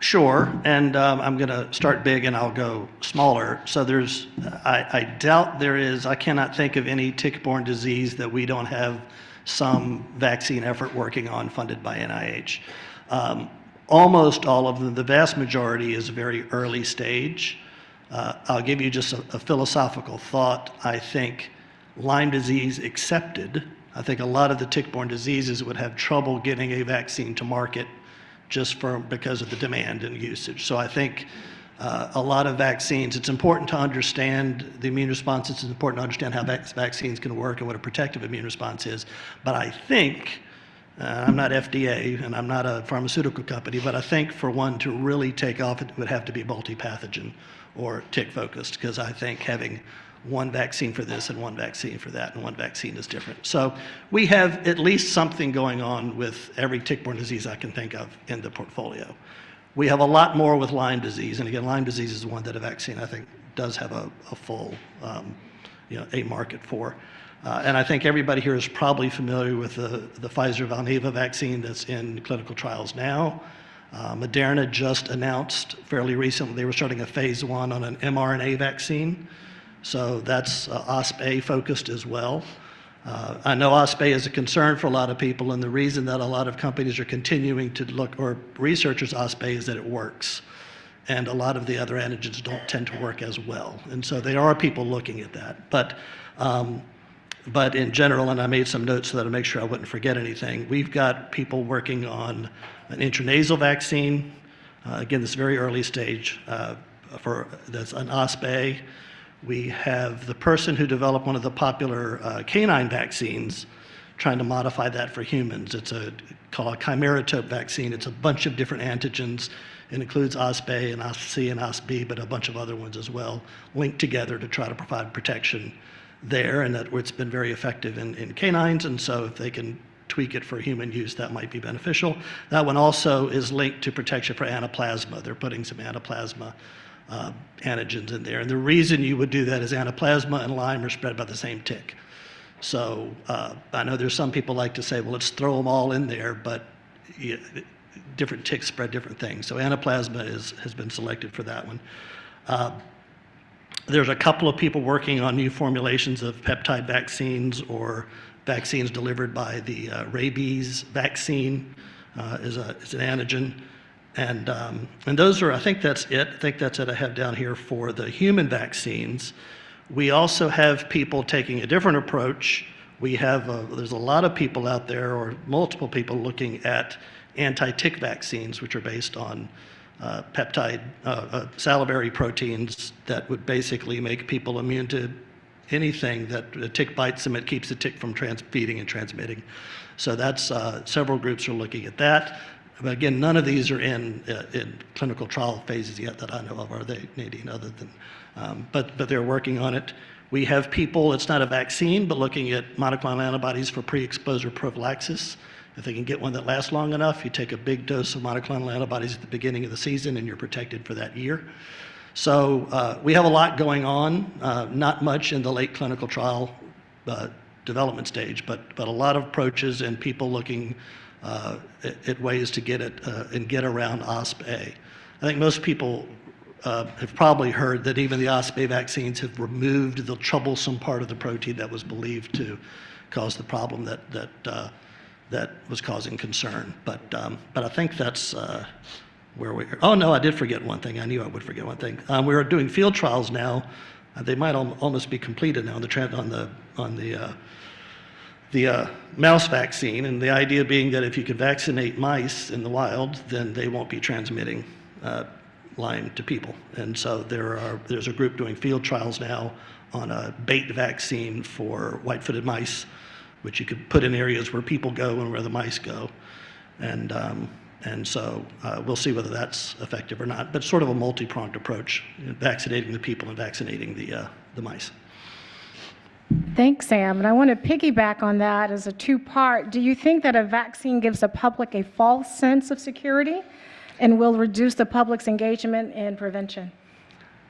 sure, and I'm going to start big and I'll go smaller. So I doubt there is, I cannot think of any tick-borne disease that we don't have some vaccine effort working on funded by NIH. Almost all of them, the vast majority is very early stage. I'll give you just a philosophical thought. I think Lyme disease accepted, I think a lot of the tick-borne diseases would have trouble getting a vaccine to market just because of the demand and usage. So I think a lot of vaccines, it's important to understand the immune responses, it's important to understand how vaccines can work and what a protective immune response is. But I think, I'm not FDA and I'm not a pharmaceutical company, but I think for one to really take off, it would have to be multi-pathogen or tick-focused, because I think having one vaccine for this and one vaccine for that and one vaccine is different. So we have at least something going on with every tick-borne disease I can think of in the portfolio. We have a lot more with Lyme disease, and again, Lyme disease is one that a vaccine I think does have a full, a market for. And I think everybody here is probably familiar with the Pfizer-Valneva vaccine that's in clinical trials now. Moderna just announced fairly recently they were starting a phase 1 on an mRNA vaccine. So that's OspA focused as well. I know OspA is a concern for a lot of people, and the reason that a lot of companies are continuing to look, or researchers OspA, is that it works. And a lot of the other antigens don't tend to work as well. And so there are people looking at that. But in general, and I made some notes so that I make sure I wouldn't forget anything, we've got people working on an intranasal vaccine. Again, this very early stage that's an OspA. We have the person who developed one of the popular canine vaccines trying to modify that for humans. It's called a chimeratope vaccine. It's a bunch of different antigens. It includes OspA and OspC and OspB, but a bunch of other ones as well, linked together to try to provide protection there, and that it's been very effective in canines, and so if they can tweak it for human use, that might be beneficial. That one also is linked to protection for anaplasma. They're putting some anaplasma antigens in there. And the reason you would do that is anaplasma and Lyme are spread by the same tick. So I know there's some people like to say, well, let's throw them all in there, but different ticks spread different things. So anaplasma has been selected for that one. There's a couple of people working on new formulations of peptide vaccines or vaccines delivered by the rabies vaccine is an antigen. And those are, I think that's it. I think that's it I have down here for the human vaccines. We also have people taking a different approach. We have, there's a lot of people out there, or multiple people looking at anti-tick vaccines, which are based on peptide, salivary proteins that would basically make people immune to anything that a tick bites them. It keeps the tick from feeding and transmitting. So that's, several groups are looking at that. But again, none of these are in clinical trial phases yet that I know of, are they, Nadine, other than, but they're working on it. We have people, it's not a vaccine, but looking at monoclonal antibodies for pre-exposure prophylaxis. If they can get one that lasts long enough, you take a big dose of monoclonal antibodies at the beginning of the season and you're protected for that year. So we have a lot going on, not much in the late clinical trial development stage, but a lot of approaches and people looking at ways to get it and get around OSP-A. I think most people have probably heard that even the OSP-A vaccines have removed the troublesome part of the protein that was believed to cause the problem that was causing concern. But I think that's where we are. Oh no, I did forget one thing. I knew I would forget one thing. We are doing field trials now. They might almost be completed now on the mouse vaccine, and the idea being that if you could vaccinate mice in the wild, then they won't be transmitting Lyme to people. And so there's a group doing field trials now on a bait vaccine for white-footed mice, which you could put in areas where people go and where the mice go. And so we'll see whether that's effective or not, but sort of a multi-pronged approach, vaccinating the people and vaccinating the mice. Thanks, Sam. And I want to piggyback on that as a two-part. Do you think that a vaccine gives the public a false sense of security and will reduce the public's engagement in prevention?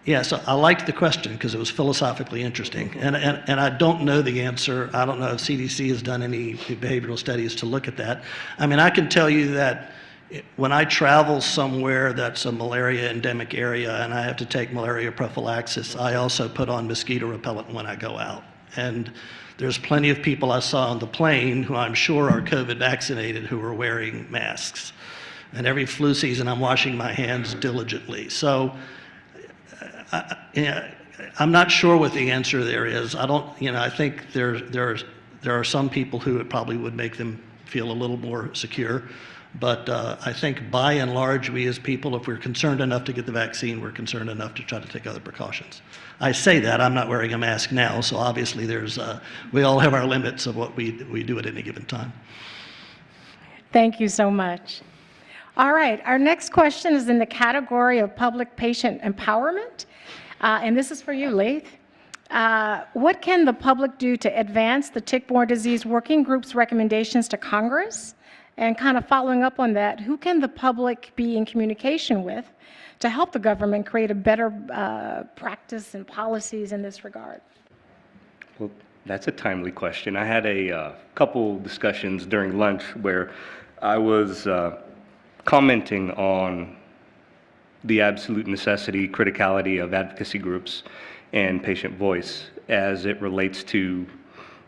Yeah, so I liked the question because it was philosophically interesting. And I don't know the answer. I don't know if CDC has done any behavioral studies to look at that. I mean, I can tell you that when I travel somewhere that's a malaria endemic area and I have to take malaria prophylaxis, I also put on mosquito repellent when I go out. And there's plenty of people I saw on the plane who I'm sure are COVID vaccinated who are wearing masks. And every flu season, I'm washing my hands diligently. So I'm not sure what the answer there is. I think there are some people who it probably would make them feel a little more secure. But I think by and large, we as people, if we're concerned enough to get the vaccine, we're concerned enough to try to take other precautions. I say that, I'm not wearing a mask now, so obviously we all have our limits of what we do at any given time. Thank you so much. All right, our next question is in the category of public patient empowerment, and this is for you, Laith. What can the public do to advance the Tick-Borne Disease Working Group's recommendations to Congress? And kind of following up on that, who can the public be in communication with to help the government create a better practice and policies in this regard? Well, that's a timely question. I had a couple discussions during lunch where I was commenting on the absolute necessity, criticality of advocacy groups and patient voice as it relates to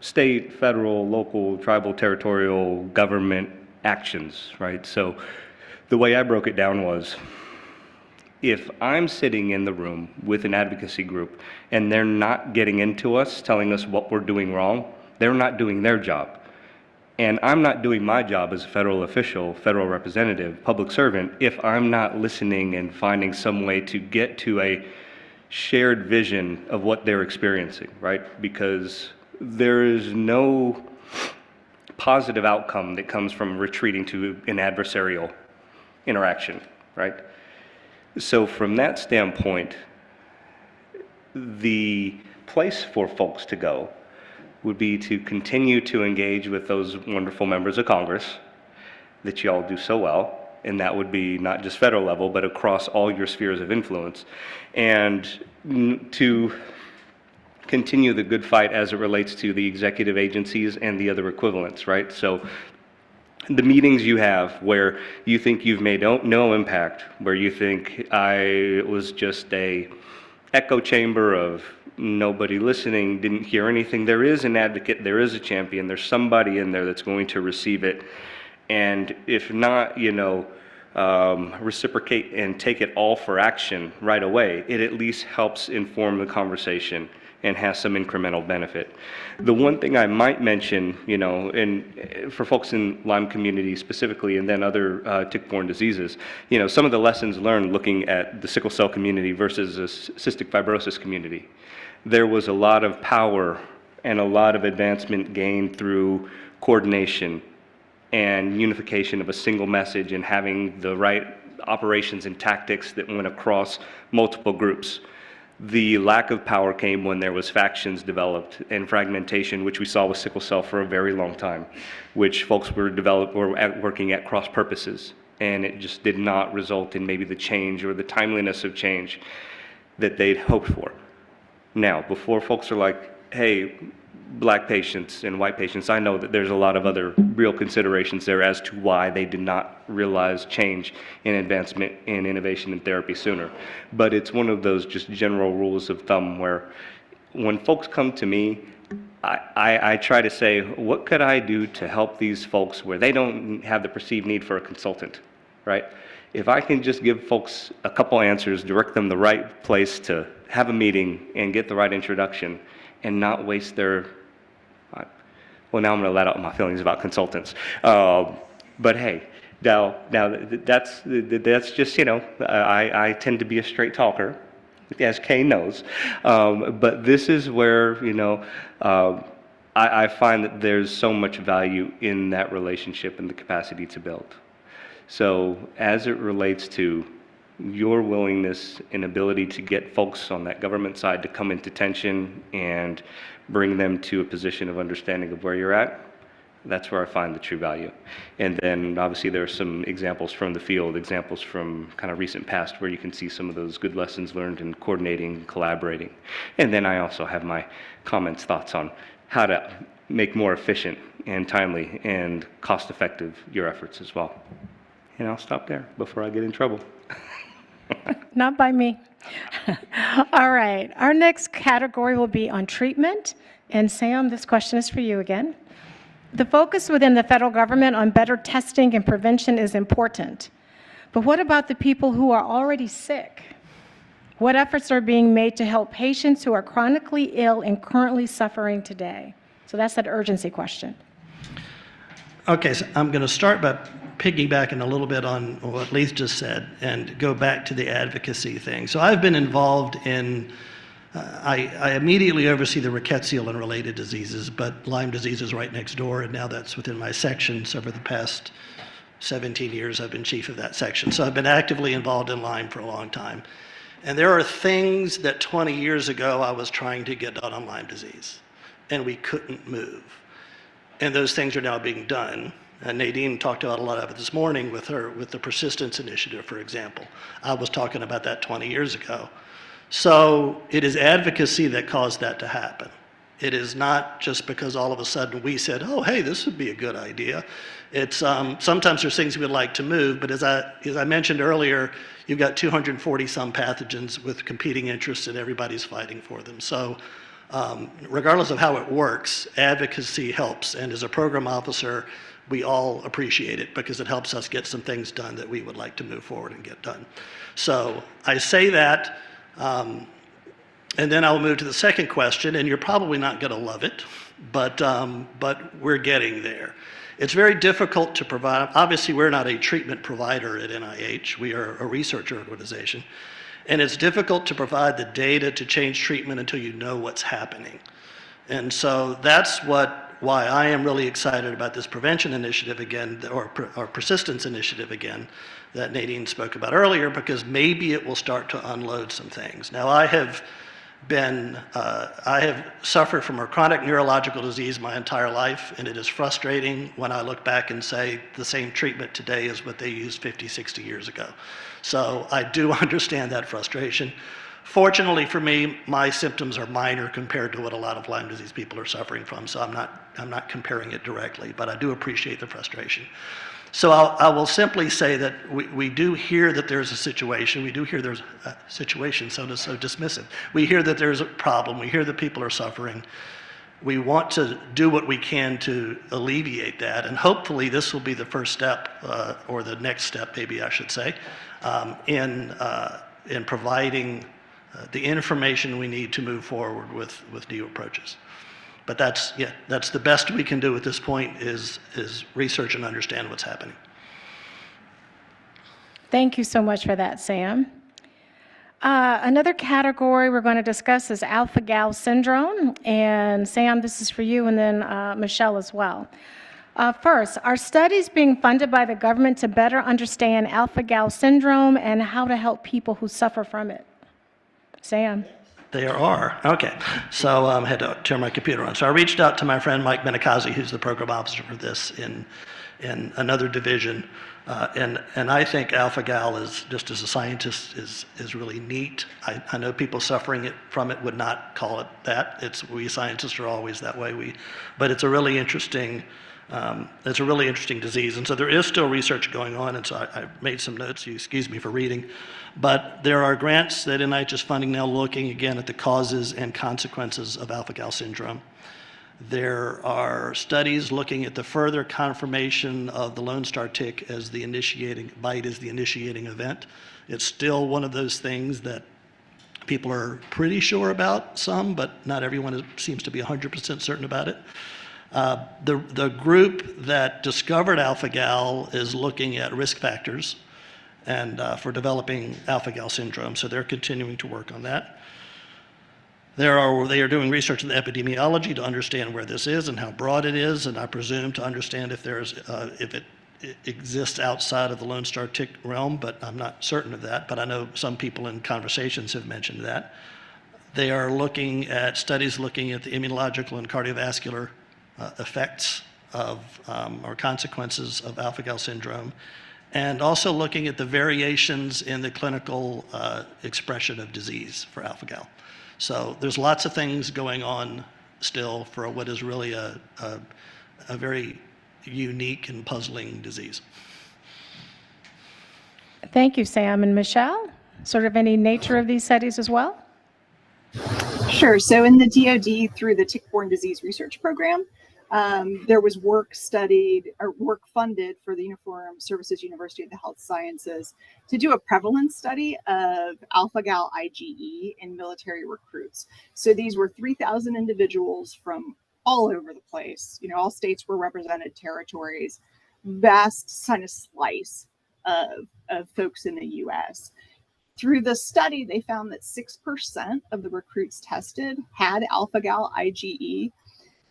state, federal, local, tribal, territorial government actions, right? So the way I broke it down was, if I'm sitting in the room with an advocacy group and they're not getting into us, telling us what we're doing wrong, they're not doing their job. And I'm not doing my job as a federal official, federal representative, public servant, if I'm not listening and finding some way to get to a shared vision of what they're experiencing, right? Because there is no positive outcome that comes from retreating to an adversarial interaction, right? So from that standpoint, the place for folks to go would be to continue to engage with those wonderful members of Congress that you all do so well, and that would be not just federal level, but across all your spheres of influence, and to continue the good fight as it relates to the executive agencies and the other equivalents, right? So the meetings you have where you think you've made no impact, where you think it was just a echo chamber of nobody listening, didn't hear anything, there is an advocate, there is a champion, there's somebody in there that's going to receive it. And if not, reciprocate and take it all for action right away, it at least helps inform the conversation and has some incremental benefit. The one thing I might mention, you know, and for folks in Lyme community specifically, and then other tick-borne diseases, you know, some of the lessons learned looking at the sickle cell community versus the cystic fibrosis community. There was a lot of power and a lot of advancement gained through coordination and unification of a single message and having the right operations and tactics that went across multiple groups. The lack of power came when there was factions developed and fragmentation, which we saw with sickle cell for a very long time, which folks were working at cross purposes, and it just did not result in maybe the change or the timeliness of change that they'd hoped for. Now, before folks are like, hey, Black patients and white patients, I know that there's a lot of other real considerations there as to why they did not realize change in advancement in innovation and therapy sooner. But it's one of those just general rules of thumb where when folks come to me, I try to say, what could I do to help these folks where they don't have the perceived need for a consultant, right? If I can just give folks a couple answers, direct them the right place to have a meeting and get the right introduction and not waste their, well, now I'm going to let out my feelings about consultants. But hey, now that's just, you know, I tend to be a straight talker, as Kay knows. But this is where, you know, I find that there's so much value in that relationship and the capacity to build. So as it relates to your willingness and ability to get folks on that government side to come into tension and bring them to a position of understanding of where you're at, that's where I find the true value. And then obviously there are some examples from the field, examples from kind of recent past where you can see some of those good lessons learned in coordinating, collaborating. And then I also have my comments, thoughts on how to make more efficient and timely and cost-effective your efforts as well. And I'll stop there before I get in trouble. Not by me. All right, our next category will be on treatment. And Sam, this question is for you again. The focus within the federal government on better testing and prevention is important. But what about the people who are already sick? What efforts are being made to help patients who are chronically ill and currently suffering today? So that's that urgency question. Okay, so I'm going to start by piggybacking a little bit on what Leith just said and go back to the advocacy thing. So I've been involved in, I immediately oversee the rickettsial and related diseases, but Lyme disease is right next door, and now that's within my section. So for the past 17 years, I've been chief of that section. So I've been actively involved in Lyme for a long time. And there are things that 20 years ago I was trying to get done on Lyme disease, and we couldn't move. And those things are now being done. Nadine talked about a lot of it this morning with the persistence initiative, for example. I was talking about that 20 years ago. So it is advocacy that caused that to happen. It is not just because all of a sudden we said, oh, hey, this would be a good idea. It's sometimes there's things we'd like to move, but as I mentioned earlier, you've got 240 some pathogens with competing interests and everybody's fighting for them. So regardless of how it works, advocacy helps. And as a program officer, we all appreciate it because it helps us get some things done that we would like to move forward and get done. So I say that, and then I'll move to the second question, and you're probably not going to love it, but we're getting there. It's very difficult to provide. Obviously, we're not a treatment provider at NIH. We are a research organization. And it's difficult to provide the data to change treatment until you know what's happening. And so that's why I am really excited about this prevention initiative again, or persistence initiative again, that Nadine spoke about earlier, because maybe it will start to unload some things. Now, I have suffered from a chronic neurological disease my entire life, and it is frustrating when I look back and say the same treatment today is what they used 50, 60 years ago. So I do understand that frustration. Fortunately for me, my symptoms are minor compared to what a lot of Lyme disease people are suffering from, so I'm not comparing it directly, but I do appreciate the frustration. So I will simply say that we do hear that there's a situation. We do hear there's a situation, so dismissive. We hear that there's a problem. We hear that people are suffering. We want to do what we can to alleviate that, and hopefully this will be the first step, or the next step, maybe I should say, in providing the information we need to move forward with new approaches. But that's the best we can do at this point is research and understand what's happening. Thank you so much for that, Sam. Another category we're going to discuss is alpha-gal syndrome. And Sam, this is for you, and then Michelle as well. First, are studies being funded by the government to better understand alpha-gal syndrome and how to help people who suffer from it? Sam? There are. Okay. So I had to turn my computer on. So I reached out to my friend Mike Menikazi, who's the program officer for this in another division. And I think alpha-gal is, just as a scientist, is really neat. I know people suffering from it would not call it that. We scientists are always that way. But it's a really interesting disease. And so there is still research going on. And so I made some notes. You excuse me for reading. But there are grants that NIH is funding now looking again at the causes and consequences of alpha-gal syndrome. There are studies looking at the further confirmation of the Lone Star tick as the initiating bite is the initiating event. It's still one of those things that people are pretty sure about, some, but not everyone seems to be 100% certain about it. The group that discovered alpha-gal is looking at risk factors and for developing alpha-gal syndrome, so they're continuing to work on that. They are doing research in epidemiology to understand where this is and how broad it is, and I presume to understand if it exists outside of the Lone Star tick realm, but I'm not certain of that. But I know some people in conversations have mentioned that. They are looking at studies looking at the immunological and cardiovascular effects of or consequences of alpha-gal syndrome, and also looking at the variations in the clinical expression of disease for alpha-gal. So there's lots of things going on still for what is really a very unique and puzzling disease. Thank you, Sam. And Michelle, sort of any nature of these studies as well? Sure. So in the DoD, through the Tick-Borne Disease Research Program, there was work funded for the Uniformed Services University of the Health Sciences to do a prevalence study of alpha-gal IgE in military recruits. So these were 3,000 individuals from all over the place. All states were represented, territories, vast kind of slice of folks in the U.S. Through the study, they found that 6% of the recruits tested had alpha-gal IgE,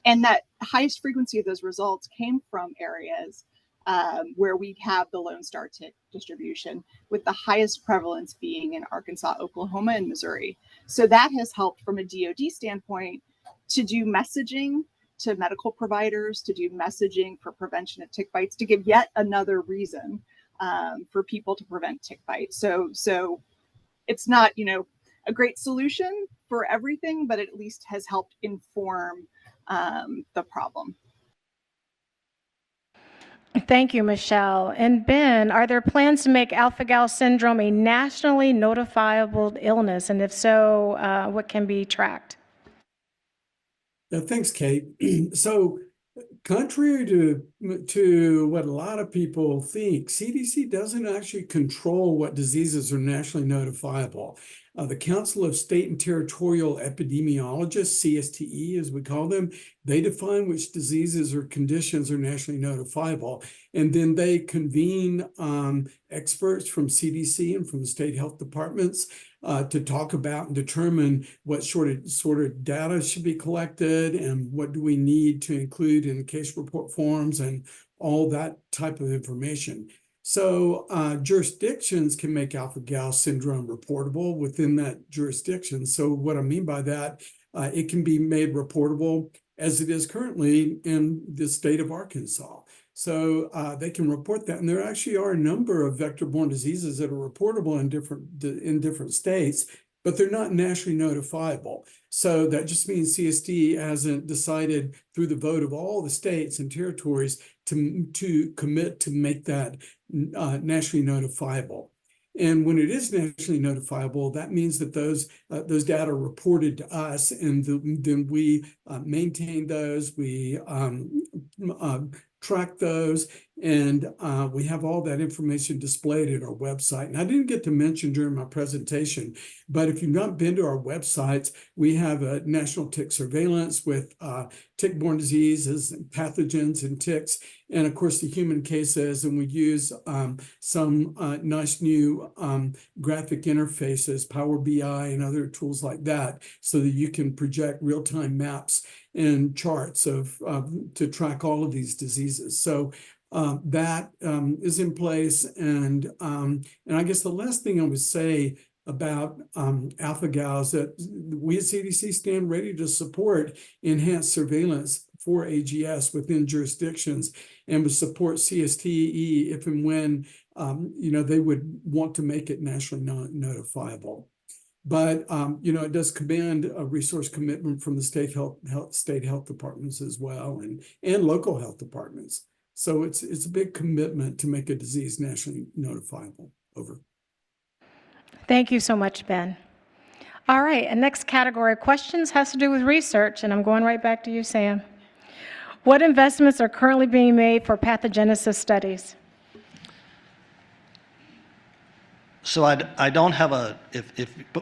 and that highest frequency of those results came from areas where we have the Lone Star tick distribution, with the highest prevalence being in Arkansas, Oklahoma, and Missouri. So that has helped from a DoD standpoint to do messaging to medical providers, to do messaging for prevention of tick bites, to give yet another reason for people to prevent tick bites. So it's not, a great solution for everything, but at least has helped inform the problem. Thank you, Michelle. And Ben, are there plans to make alpha-gal syndrome a nationally notifiable illness? And if so, what can be tracked? Yeah, thanks, Kate. So contrary to what a lot of people think, CDC doesn't actually control what diseases are nationally notifiable. The Council of State and Territorial Epidemiologists, CSTE as we call them, they define which diseases or conditions are nationally notifiable. And then they convene experts from CDC and from the state health departments to talk about and determine what sort of data should be collected and what do we need to include in case report forms and all that type of information. So jurisdictions can make alpha-gal syndrome reportable within that jurisdiction. So what I mean by that, it can be made reportable as it is currently in the state of Arkansas. So they can report that. And there actually are a number of vector-borne diseases that are reportable in different states, but they're not nationally notifiable. So that just means CSD hasn't decided through the vote of all the states and territories to commit to make that nationally notifiable. And when it is nationally notifiable, that means that those data are reported to us, and then we maintain those. We track those. And we have all that information displayed at our website. And I didn't get to mention during my presentation, but if you've not been to our websites, we have a national tick surveillance with tick-borne diseases and pathogens and ticks, and of course the human cases. And we use some nice new graphic interfaces, Power BI and other tools like that, so that you can project real-time maps and charts to track all of these diseases. So that is in place. And I guess the last thing I would say about alpha-gal is that we at CDC stand ready to support enhanced surveillance for AGS within jurisdictions, and would support CSTE if and when they would want to make it nationally notifiable. But it does command a resource commitment from the state health departments as well, and local health departments. So it's a big commitment to make a disease nationally notifiable. Over. Thank you so much, Ben. All right, and next category of questions has to do with research, and I'm going right back to you, Sam. What investments are currently being made for pathogenesis studies? So I don't have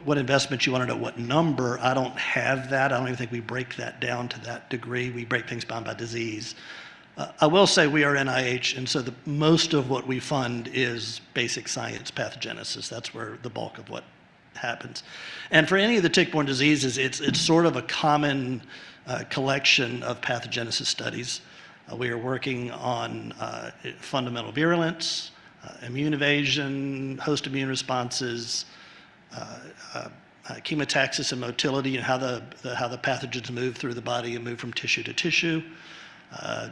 what investment you want to know, what number, I don't have that. I don't even think we break that down to that degree. We break things down by disease. I will say we are NIH, and so most of what we fund is basic science pathogenesis. That's where the bulk of what happens. And for any of the tick-borne diseases, it's sort of a common collection of pathogenesis studies. We are working on fundamental virulence, immune evasion, host immune responses, chemotaxis and motility, and how the pathogens move through the body and move from tissue to tissue.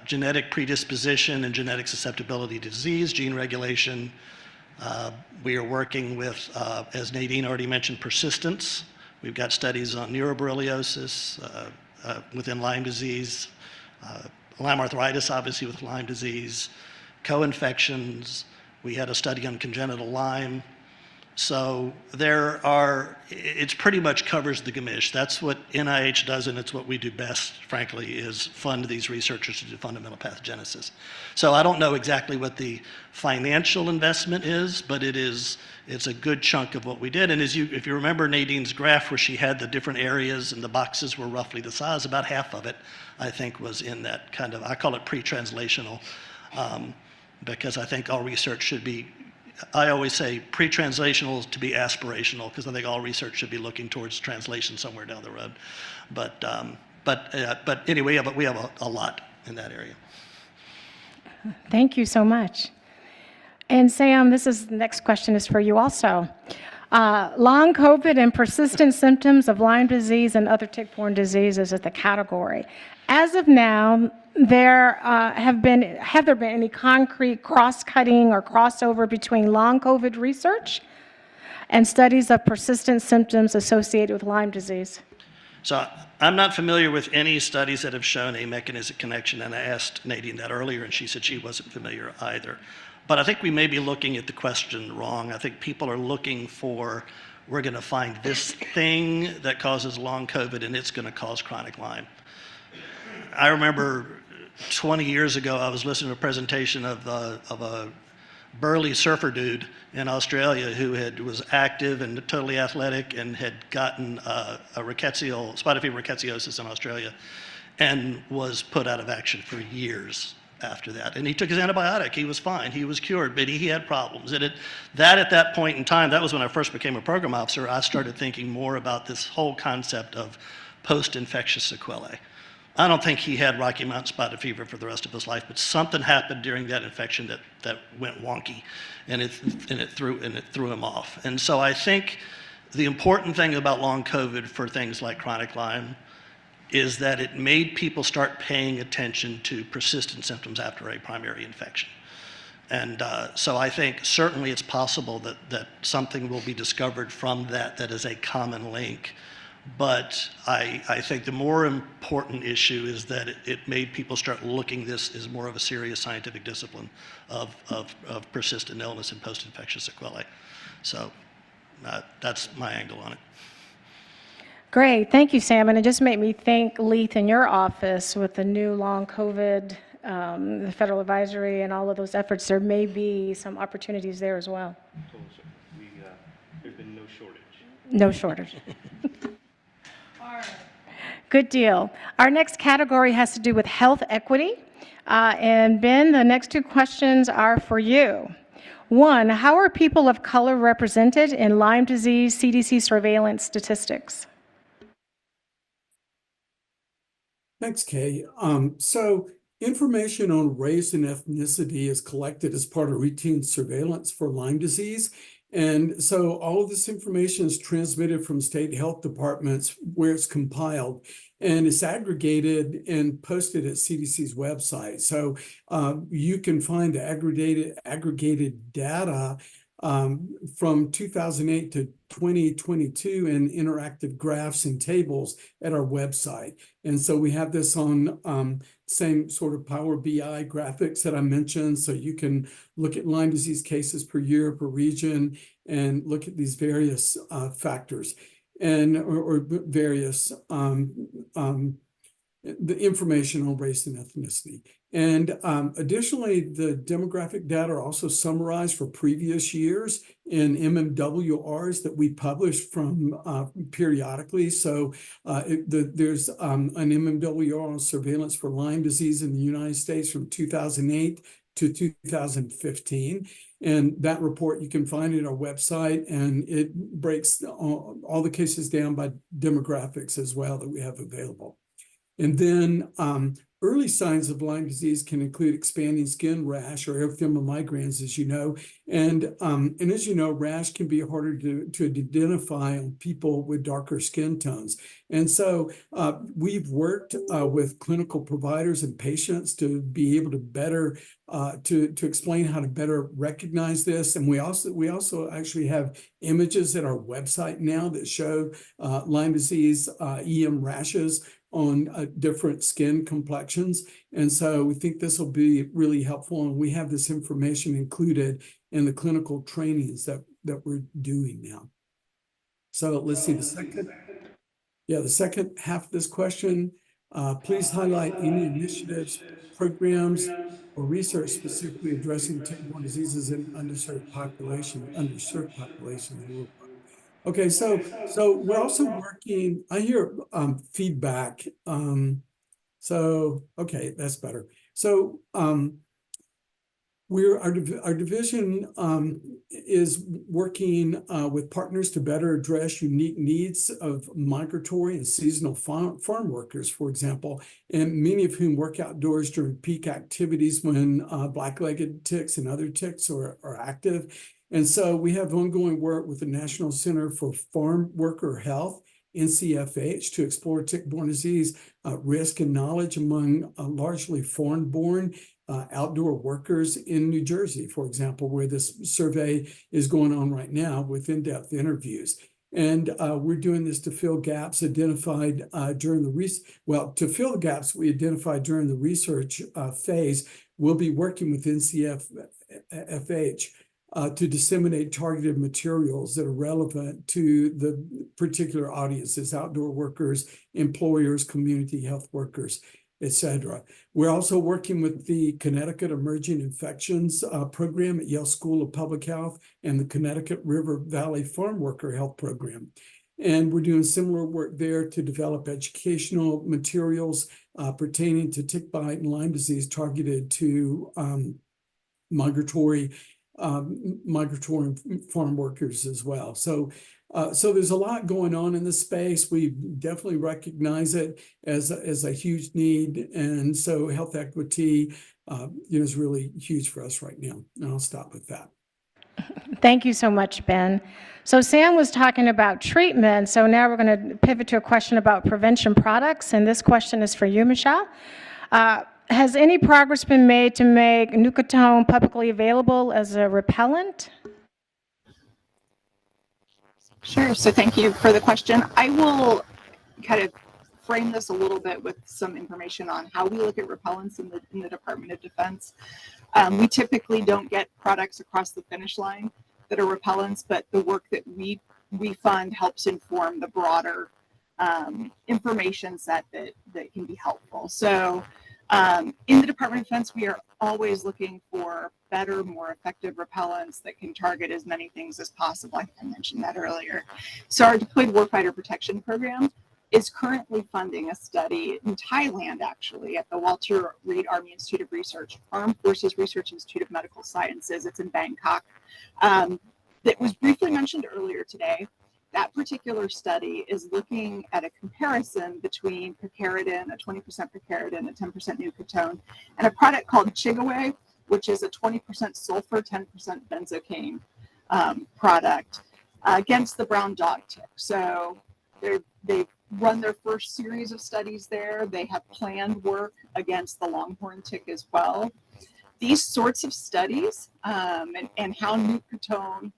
Genetic predisposition and genetic susceptibility to disease, gene regulation. We are working with, as Nadine already mentioned, persistence. We've got studies on neuroborreliosis within Lyme disease, Lyme arthritis, obviously, with Lyme disease, co-infections. We had a study on congenital Lyme. So it pretty much covers the gamish. That's what NIH does, and it's what we do best, frankly, is fund these researchers to do fundamental pathogenesis. So I don't know exactly what the financial investment is, but it's a good chunk of what we did. And if you remember Nadine's graph where she had the different areas and the boxes were roughly the size, about half of it, I think, was in that kind of, I call it pre-translational, because I think all research should be, I always say pre-translational to be aspirational, because I think all research should be looking towards translation somewhere down the road. But anyway, we have a lot in that area. Thank you so much. And Sam, the next question is for you also. Long COVID and persistent symptoms of Lyme disease and other tick-borne diseases is the category. As of now, have there been any concrete cross-cutting or crossover between long COVID research and studies of persistent symptoms associated with Lyme disease? So I'm not familiar with any studies that have shown a mechanistic connection, and I asked Nadine that earlier, and she said she wasn't familiar either. But I think we may be looking at the question wrong. I think people are looking for, we're going to find this thing that causes long COVID, and it's going to cause chronic Lyme. I remember 20 years ago, I was listening to a presentation of a burly surfer dude in Australia who was active and totally athletic and had gotten spotted fever rickettsiosis in Australia and was put out of action for years after that. And he took his antibiotic. He was fine. He was cured, but he had problems. And at that point in time, that was when I first became a program officer, I started thinking more about this whole concept of post-infectious sequelae. I don't think he had Rocky Mountain spotted fever for the rest of his life, but something happened during that infection that went wonky, and it threw him off. And so I think the important thing about long COVID for things like chronic Lyme is that it made people start paying attention to persistent symptoms after a primary infection. And so I think certainly it's possible that something will be discovered from that is a common link. But I think the more important issue is that it made people start looking this as more of a serious scientific discipline of persistent illness and post-infectious sequelae. So that's my angle on it. Great, thank you, Sam. And it just made me think, Leith, in your office with the new long COVID the federal advisory and all of those efforts, there may be some opportunities there as well. There's been no shortage. No shortage. Good deal. Our next category has to do with health equity. And Ben, the next two questions are for you. One, how are people of color represented in Lyme disease CDC surveillance statistics? Thanks, Kay. So information on race and ethnicity is collected as part of routine surveillance for Lyme disease. And so all of this information is transmitted from state health departments where it's compiled, and it's aggregated and posted at CDC's website. So you can find the aggregated data from 2008 to 2022 in interactive graphs and tables at our website. And so we have this on same sort of Power BI graphics that I mentioned. So you can look at Lyme disease cases per year, per region, and look at these various factors and or various the information on race and ethnicity. And additionally, the demographic data are also summarized for previous years in MMWRs that we publish from periodically. So there's an MMWR on surveillance for Lyme disease in the United States from 2008 to 2015. And that report you can find at our website, and it breaks all the cases down by demographics as well that we have available. And then early signs of Lyme disease can include expanding skin rash or erythema migrans, as you know. And as you know, rash can be harder to identify on people with darker skin tones. And so we've worked with clinical providers and patients to be able to better to explain how to better recognize this. And we also actually have images at our website now that show Lyme disease EM rashes on different skin complexions. And so we think this will be really helpful. And we have this information included in the clinical trainings that we're doing now. So let's see the second half of this question. Please highlight any initiatives, programs, or research specifically addressing tick-borne diseases in underserved population. Okay, so we're also working. I hear feedback. So okay, that's better. So our division is working with partners to better address unique needs of migratory and seasonal farm workers, for example, and many of whom work outdoors during peak activities when black-legged ticks and other ticks are active. And so we have ongoing work with the National Center for Farm Worker Health, NCFH, to explore tick-borne disease risk and knowledge among largely foreign-born outdoor workers in New Jersey, for example, where this survey is going on right now with in-depth interviews. And we're doing this to fill gaps identified during the to fill the gaps we identified during the research phase. We'll be working with NCFH to disseminate targeted materials that are relevant to the particular audiences, outdoor workers, employers, community health workers, etc. We're also working with the Connecticut Emerging Infections Program at Yale School of Public Health and the Connecticut River Valley Farm Worker Health Program. And we're doing similar work there to develop educational materials pertaining to tick bite and Lyme disease targeted to migratory farm workers as well. So there's a lot going on in this space. We definitely recognize it as a huge need. And so health equity is really huge for us right now. And I'll stop with that. Thank you so much, Ben. So Sam was talking about treatment. So now we're going to pivot to a question about prevention products. And this question is for you, Michelle. Has any progress been made to make Nucotone publicly available as a repellent? Sure. So thank you for the question. I will kind of frame this a little bit with some information on how we look at repellents in the Department of Defense. We typically don't get products across the finish line that are repellents, but the work that we fund helps inform the broader information set that can be helpful. So In the Department of Defense, we are always looking for better, more effective repellents that can target as many things as possible. I mentioned that earlier. So our Deployed Warfighter Protection Program is currently funding a study in Thailand, actually, at the Walter Reed Army Institute of Research, Armed Forces Research Institute of Medical Sciences. It's in Bangkok. That was briefly mentioned earlier today. That particular study is looking at a comparison between picaridin, a 20% picaridin, a 10% nucotone, and a product called Chigaway, which is a 20% sulfur, 10% benzocaine product against the brown dog tick. So they've run their first series of studies there. They have planned work against the longhorn tick as well. These sorts of studies and how nucotone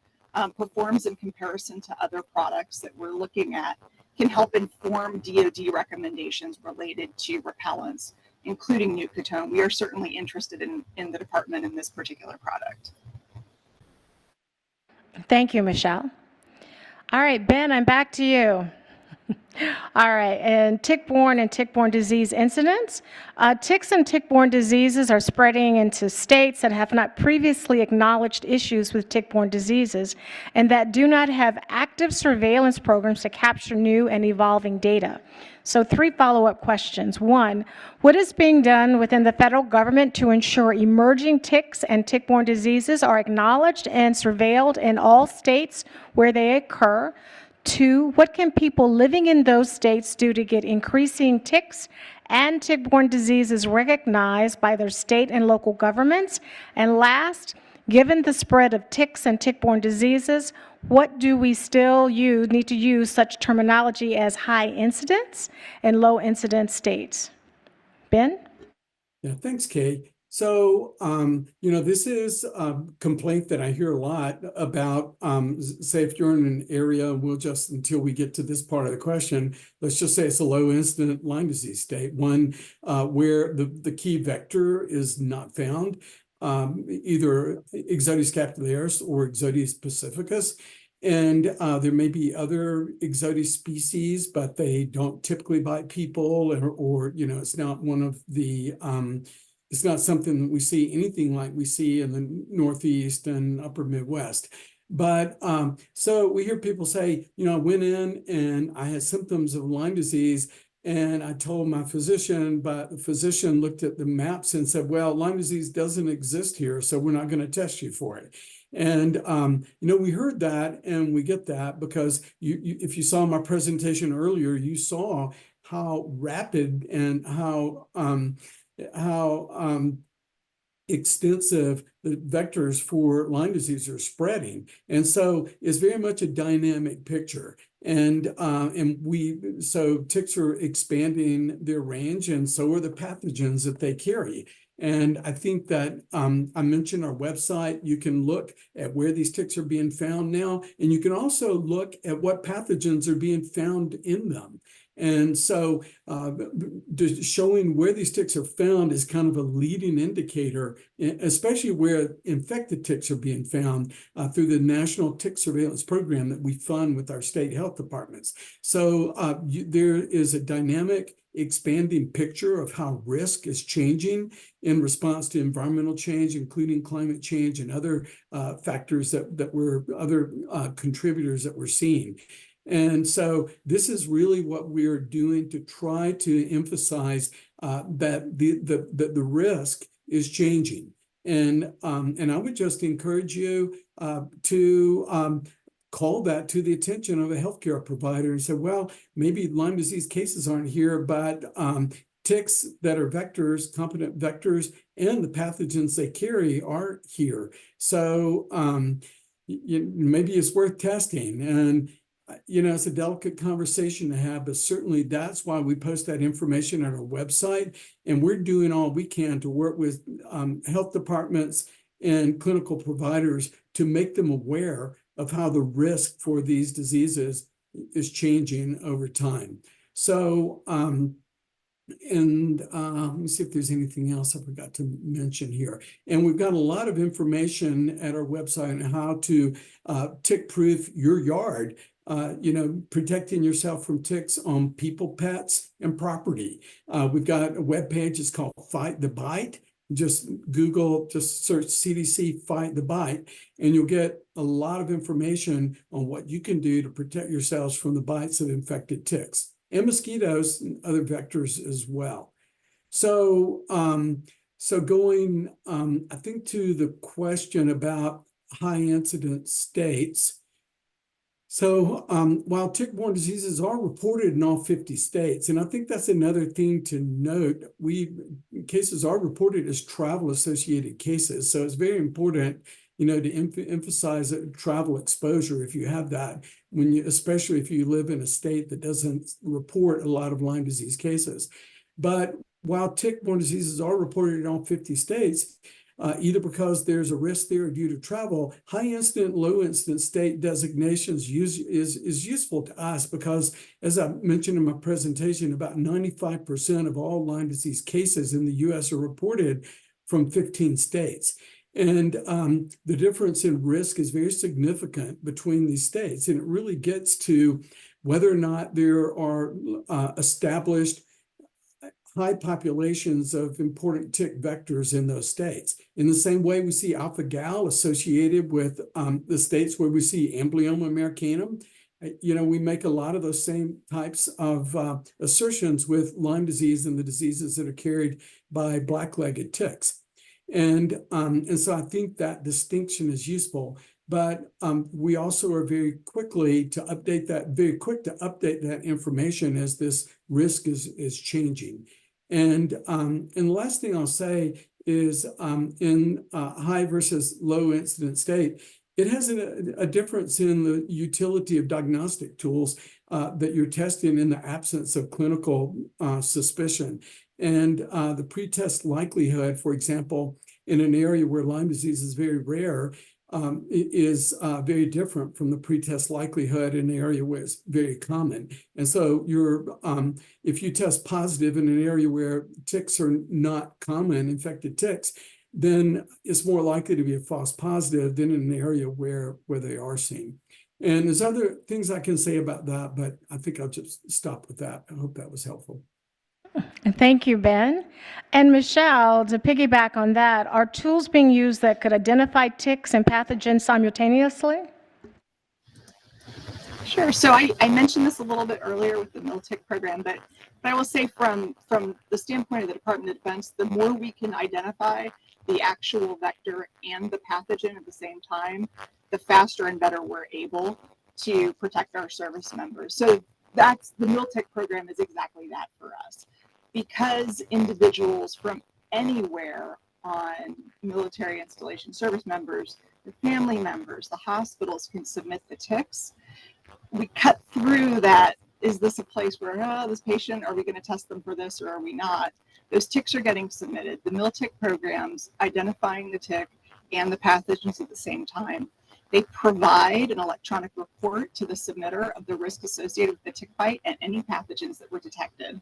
performs in comparison to other products that we're looking at can help inform DoD recommendations related to repellents, including nucotone. We are certainly interested in the department in this particular product. Thank you, Michelle. All right, Ben, I'm back to you. All right, and tick-borne disease incidents. Ticks and tick-borne diseases are spreading into states that have not previously acknowledged issues with tick-borne diseases and that do not have active surveillance programs to capture new and evolving data. So 3 follow-up questions. 1, what is being done within the federal government to ensure emerging ticks and tick-borne diseases are acknowledged and surveilled in all states where they occur? 2, what can people living in those states do to get increasing ticks and tick-borne diseases recognized by their state and local governments? And last, given the spread of ticks and tick-borne diseases, what do we still need to use such terminology as high incidence and low incidence states? Ben? Yeah, thanks, Kay. So, this is a complaint that I hear a lot about, say if you're in an area, we'll just, until we get to this part of the question, let's just say it's a low incident Lyme disease state, one where the key vector is not found, either Ixodes scapularis or Ixodes pacificus. And there may be other Ixodes species, but they don't typically bite people, or it's not one of the it's not something that we see anything like we see in the Northeast and upper Midwest. But so we hear people say, I went in and I had symptoms of Lyme disease and I told my physician, but the physician looked at the maps and said, well, Lyme disease doesn't exist here, so we're not going to test you for it. And, we heard that and we get that because if you saw my presentation earlier, you saw how rapid and how extensive the vectors for Lyme disease are spreading. And so it's very much a dynamic picture. And so ticks are expanding their range, and so are the pathogens that they carry. And I think that I mentioned our website. You can look at where these ticks are being found now, and you can also look at what pathogens are being found in them. And so showing where these ticks are found is kind of a leading indicator, especially where infected ticks are being found through the National Tick Surveillance Program that we fund with our state health departments. So there is a dynamic, expanding picture of how risk is changing in response to environmental change, including climate change and other factors other contributors that we're seeing. And so this is really what we're doing to try to emphasize that the risk is changing. And I would just encourage you to call that to the attention of a healthcare provider and say, well, maybe Lyme disease cases aren't here, but ticks that are vectors, competent vectors, and the pathogens they carry are here. So maybe it's worth testing. And it's a delicate conversation to have, but certainly that's why we post that information on our website. And we're doing all we can to work with health departments and clinical providers to make them aware of how the risk for these diseases is changing over time. So, let me see if there's anything else I forgot to mention here. And we've got a lot of information at our website on how to tick-proof your yard. protecting yourself from ticks on people, pets, and property. We've got a webpage, it's called Fight the Bite. Just search CDC Fight the Bite, and you'll get a lot of information on what you can do to protect yourselves from the bites of infected ticks and mosquitoes and other vectors as well. So, going, I think, to the question about high incidence states. So while tick-borne diseases are reported in all 50 states, and I think that's another thing to note, cases are reported as travel-associated cases. So it's very important, to emphasize travel exposure if you have that, especially if you live in a state that doesn't report a lot of Lyme disease cases. But while tick-borne diseases are reported in all 50 states, either because there's a risk there due to travel, high incident, low incident state designations is useful to us because, as I mentioned in my presentation, about 95% of all Lyme disease cases in the US are reported from 15 states. And the difference in risk is very significant between these states. And it really gets to whether or not there are established high populations of important tick vectors in those states. In the same way we see alpha-gal associated with the states where we see Amblyomma americanum, we make a lot of those same types of assertions with Lyme disease and the diseases that are carried by black-legged ticks. And so I think that distinction is useful, but we also are very quick to update that information as this risk is changing. And the last thing I'll say is in high versus low incident state, it has a difference in the utility of diagnostic tools that you're testing in the absence of clinical suspicion. And the pretest likelihood, for example, in an area where Lyme disease is very rare, is very different from the pretest likelihood in an area where it's very common. And so if you test positive in an area where ticks are not common, infected ticks, then it's more likely to be a false positive than in an area where they are seen. And there's other things I can say about that, but I think I'll just stop with that. I hope that was helpful. Thank you, Ben. And Michelle, to piggyback on that, are tools being used that could identify ticks and pathogens simultaneously? Sure. So I mentioned this a little bit earlier with the MIL-TIC program, but I will say from the standpoint of the Department of Defense, the more we can identify the actual vector and the pathogen at the same time, the faster and better we're able to protect our service members. So the MIL-TIC program is exactly that for us. Because individuals from anywhere on military installation service members, the family members, the hospitals can submit the ticks. We cut through that. Is this a place where, this patient, are we going to test them for this or are we not? Those ticks are getting submitted. The MIL-TIC programs identifying the tick and the pathogens at the same time. They provide an electronic report to the submitter of the risk associated with the tick bite and any pathogens that were detected.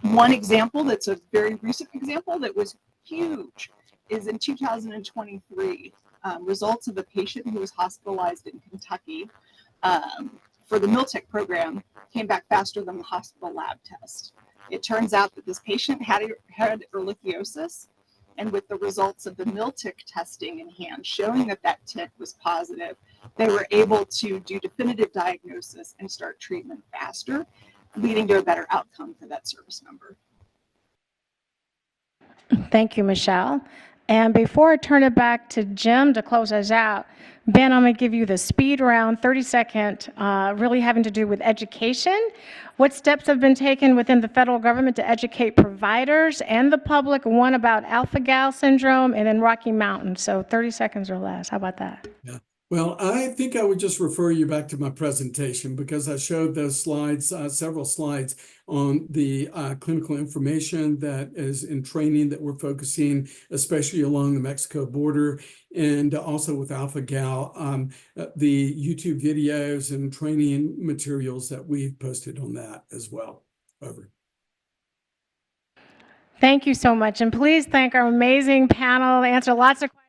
One example that's a very recent example that was huge is in 2023, results of a patient who was hospitalized in Kentucky for the MIL-TIC program came back faster than the hospital lab test. It turns out that this patient had ehrlichiosis, and with the results of the MIL-TIC testing in hand showing that that tick was positive, they were able to do definitive diagnosis and start treatment faster, leading to a better outcome for that service member. Thank you, Michelle. And before I turn it back to Jim to close us out, Ben, I'm going to give you the speed round, 30-second, really having to do with education. What steps have been taken within the federal government to educate providers and the public, one about alpha-gal syndrome and then Rocky Mountain? So 30 seconds or less. How about that? Yeah. Well, I think I would just refer you back to my presentation because I showed those slides, several slides on the clinical information that is in training that we're focusing, especially along the Mexico border and also with alpha-gal, the YouTube videos and training materials that we've posted on that as well. Over. Thank you so much. And please thank our amazing panel. They answer lots of questions.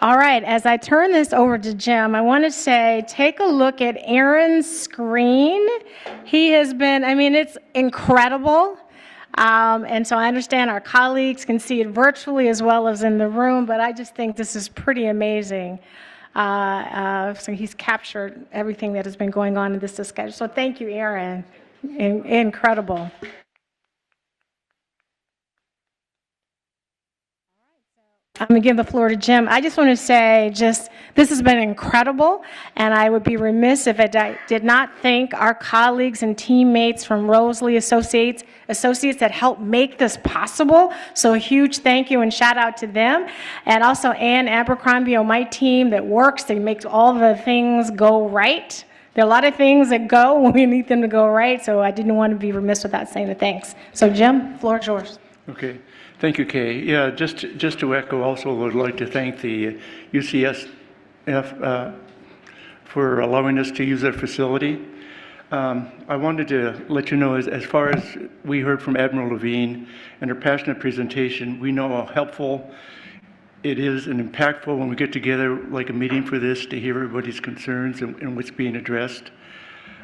All right, as I turn this over to Jim, I want to say, take a look at Aaron's screen. He has been, I mean, it's incredible. And so I understand our colleagues can see it virtually as well as in the room, but I just think this is pretty amazing. So he's captured everything that has been going on in this discussion. So thank you, Aaron. Incredible. I'm going to give the floor to Jim. I just want to say, this has been incredible, and I would be remiss if I did not thank our colleagues and teammates from Rosalie Associates that helped make this possible. So a huge thank you and shout out to them. And also Ann Abercrombie on my team that works to make all the things go right. There are a lot of things that go when we need them to go right, so I didn't want to be remiss without saying the thanks. So Jim, floor is yours. Okay. Thank you, Kay. Yeah, just to echo also, I would like to thank the UCSF for allowing us to use their facility. I wanted to let you know, as far as we heard from Admiral Levine and her passionate presentation, we know how helpful it is and impactful when we get together like a meeting for this to hear everybody's concerns and what's being addressed.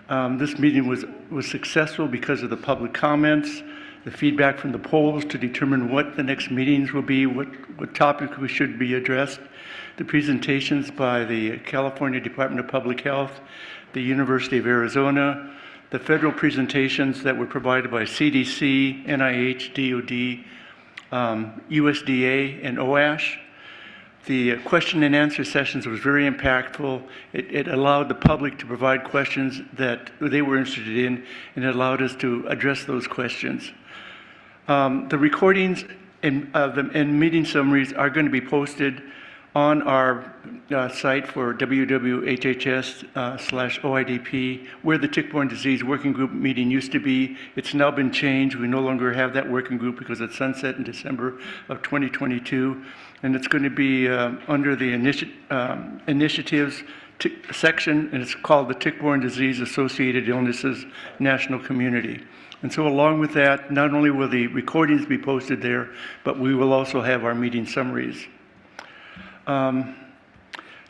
This meeting was successful because of the public comments, the feedback from the polls to determine what the next meetings will be, what topics we should be addressed, the presentations by the California Department of Public Health, the University of Arizona, the federal presentations that were provided by CDC, NIH, DOD, USDA, and OASH. The question and answer sessions was very impactful. It allowed the public to provide questions that they were interested in, and it allowed us to address those questions. The recordings and meeting summaries are going to be posted on our site for www.hhs.gov/OIDP, where the Tick-Borne Disease Working Group meeting used to be. It's now been changed. We no longer have that working group because it sunset in December of 2022. And it's going to be under the initiatives section, and it's called the Tick-Borne Disease Associated Illnesses National Community. And so along with that, not only will the recordings be posted there, but we will also have our meeting summaries. We're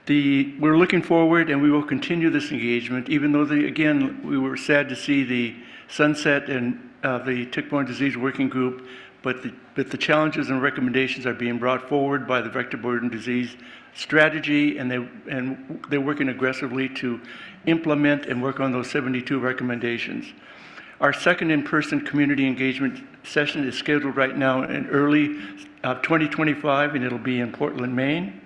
looking forward, and we will continue this engagement, even though, again, we were sad to see the sunset and the Tick-Borne Disease Working Group, but the challenges and recommendations are being brought forward by the vector-borne disease strategy, and they're working aggressively to implement and work on those 72 recommendations. Our second in-person community engagement session is scheduled right now in early 2025, and it'll be in Portland, Maine,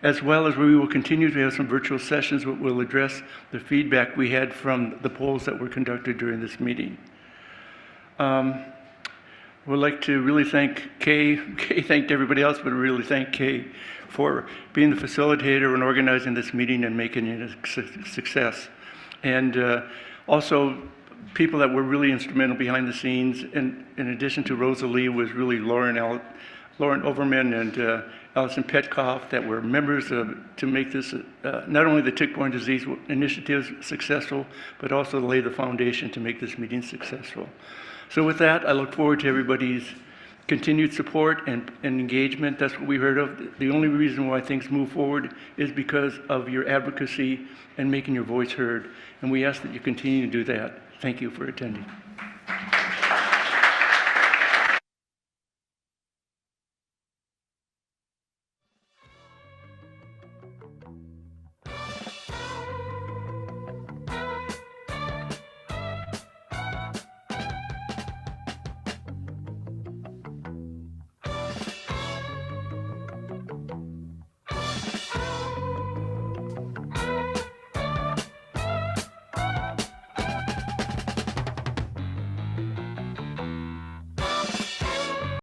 as well as we will continue to have some virtual sessions that will address the feedback we had from the polls that were conducted during this meeting. We'd like to really thank Kay. Kay thanked everybody else, but really thank Kay for being the facilitator and organizing this meeting and making it a success. And also, people that were really instrumental behind the scenes, in addition to Rosalie, was really Lauren Overman and Allison Petkoff, that were members to make this, not only the Tick-Borne Disease initiatives successful, but also lay the foundation to make this meeting successful. So with that, I look forward to everybody's continued support and engagement. That's what we heard of. The only reason why things move forward is because of your advocacy and making your voice heard. And we ask that you continue to do that. Thank you for attending.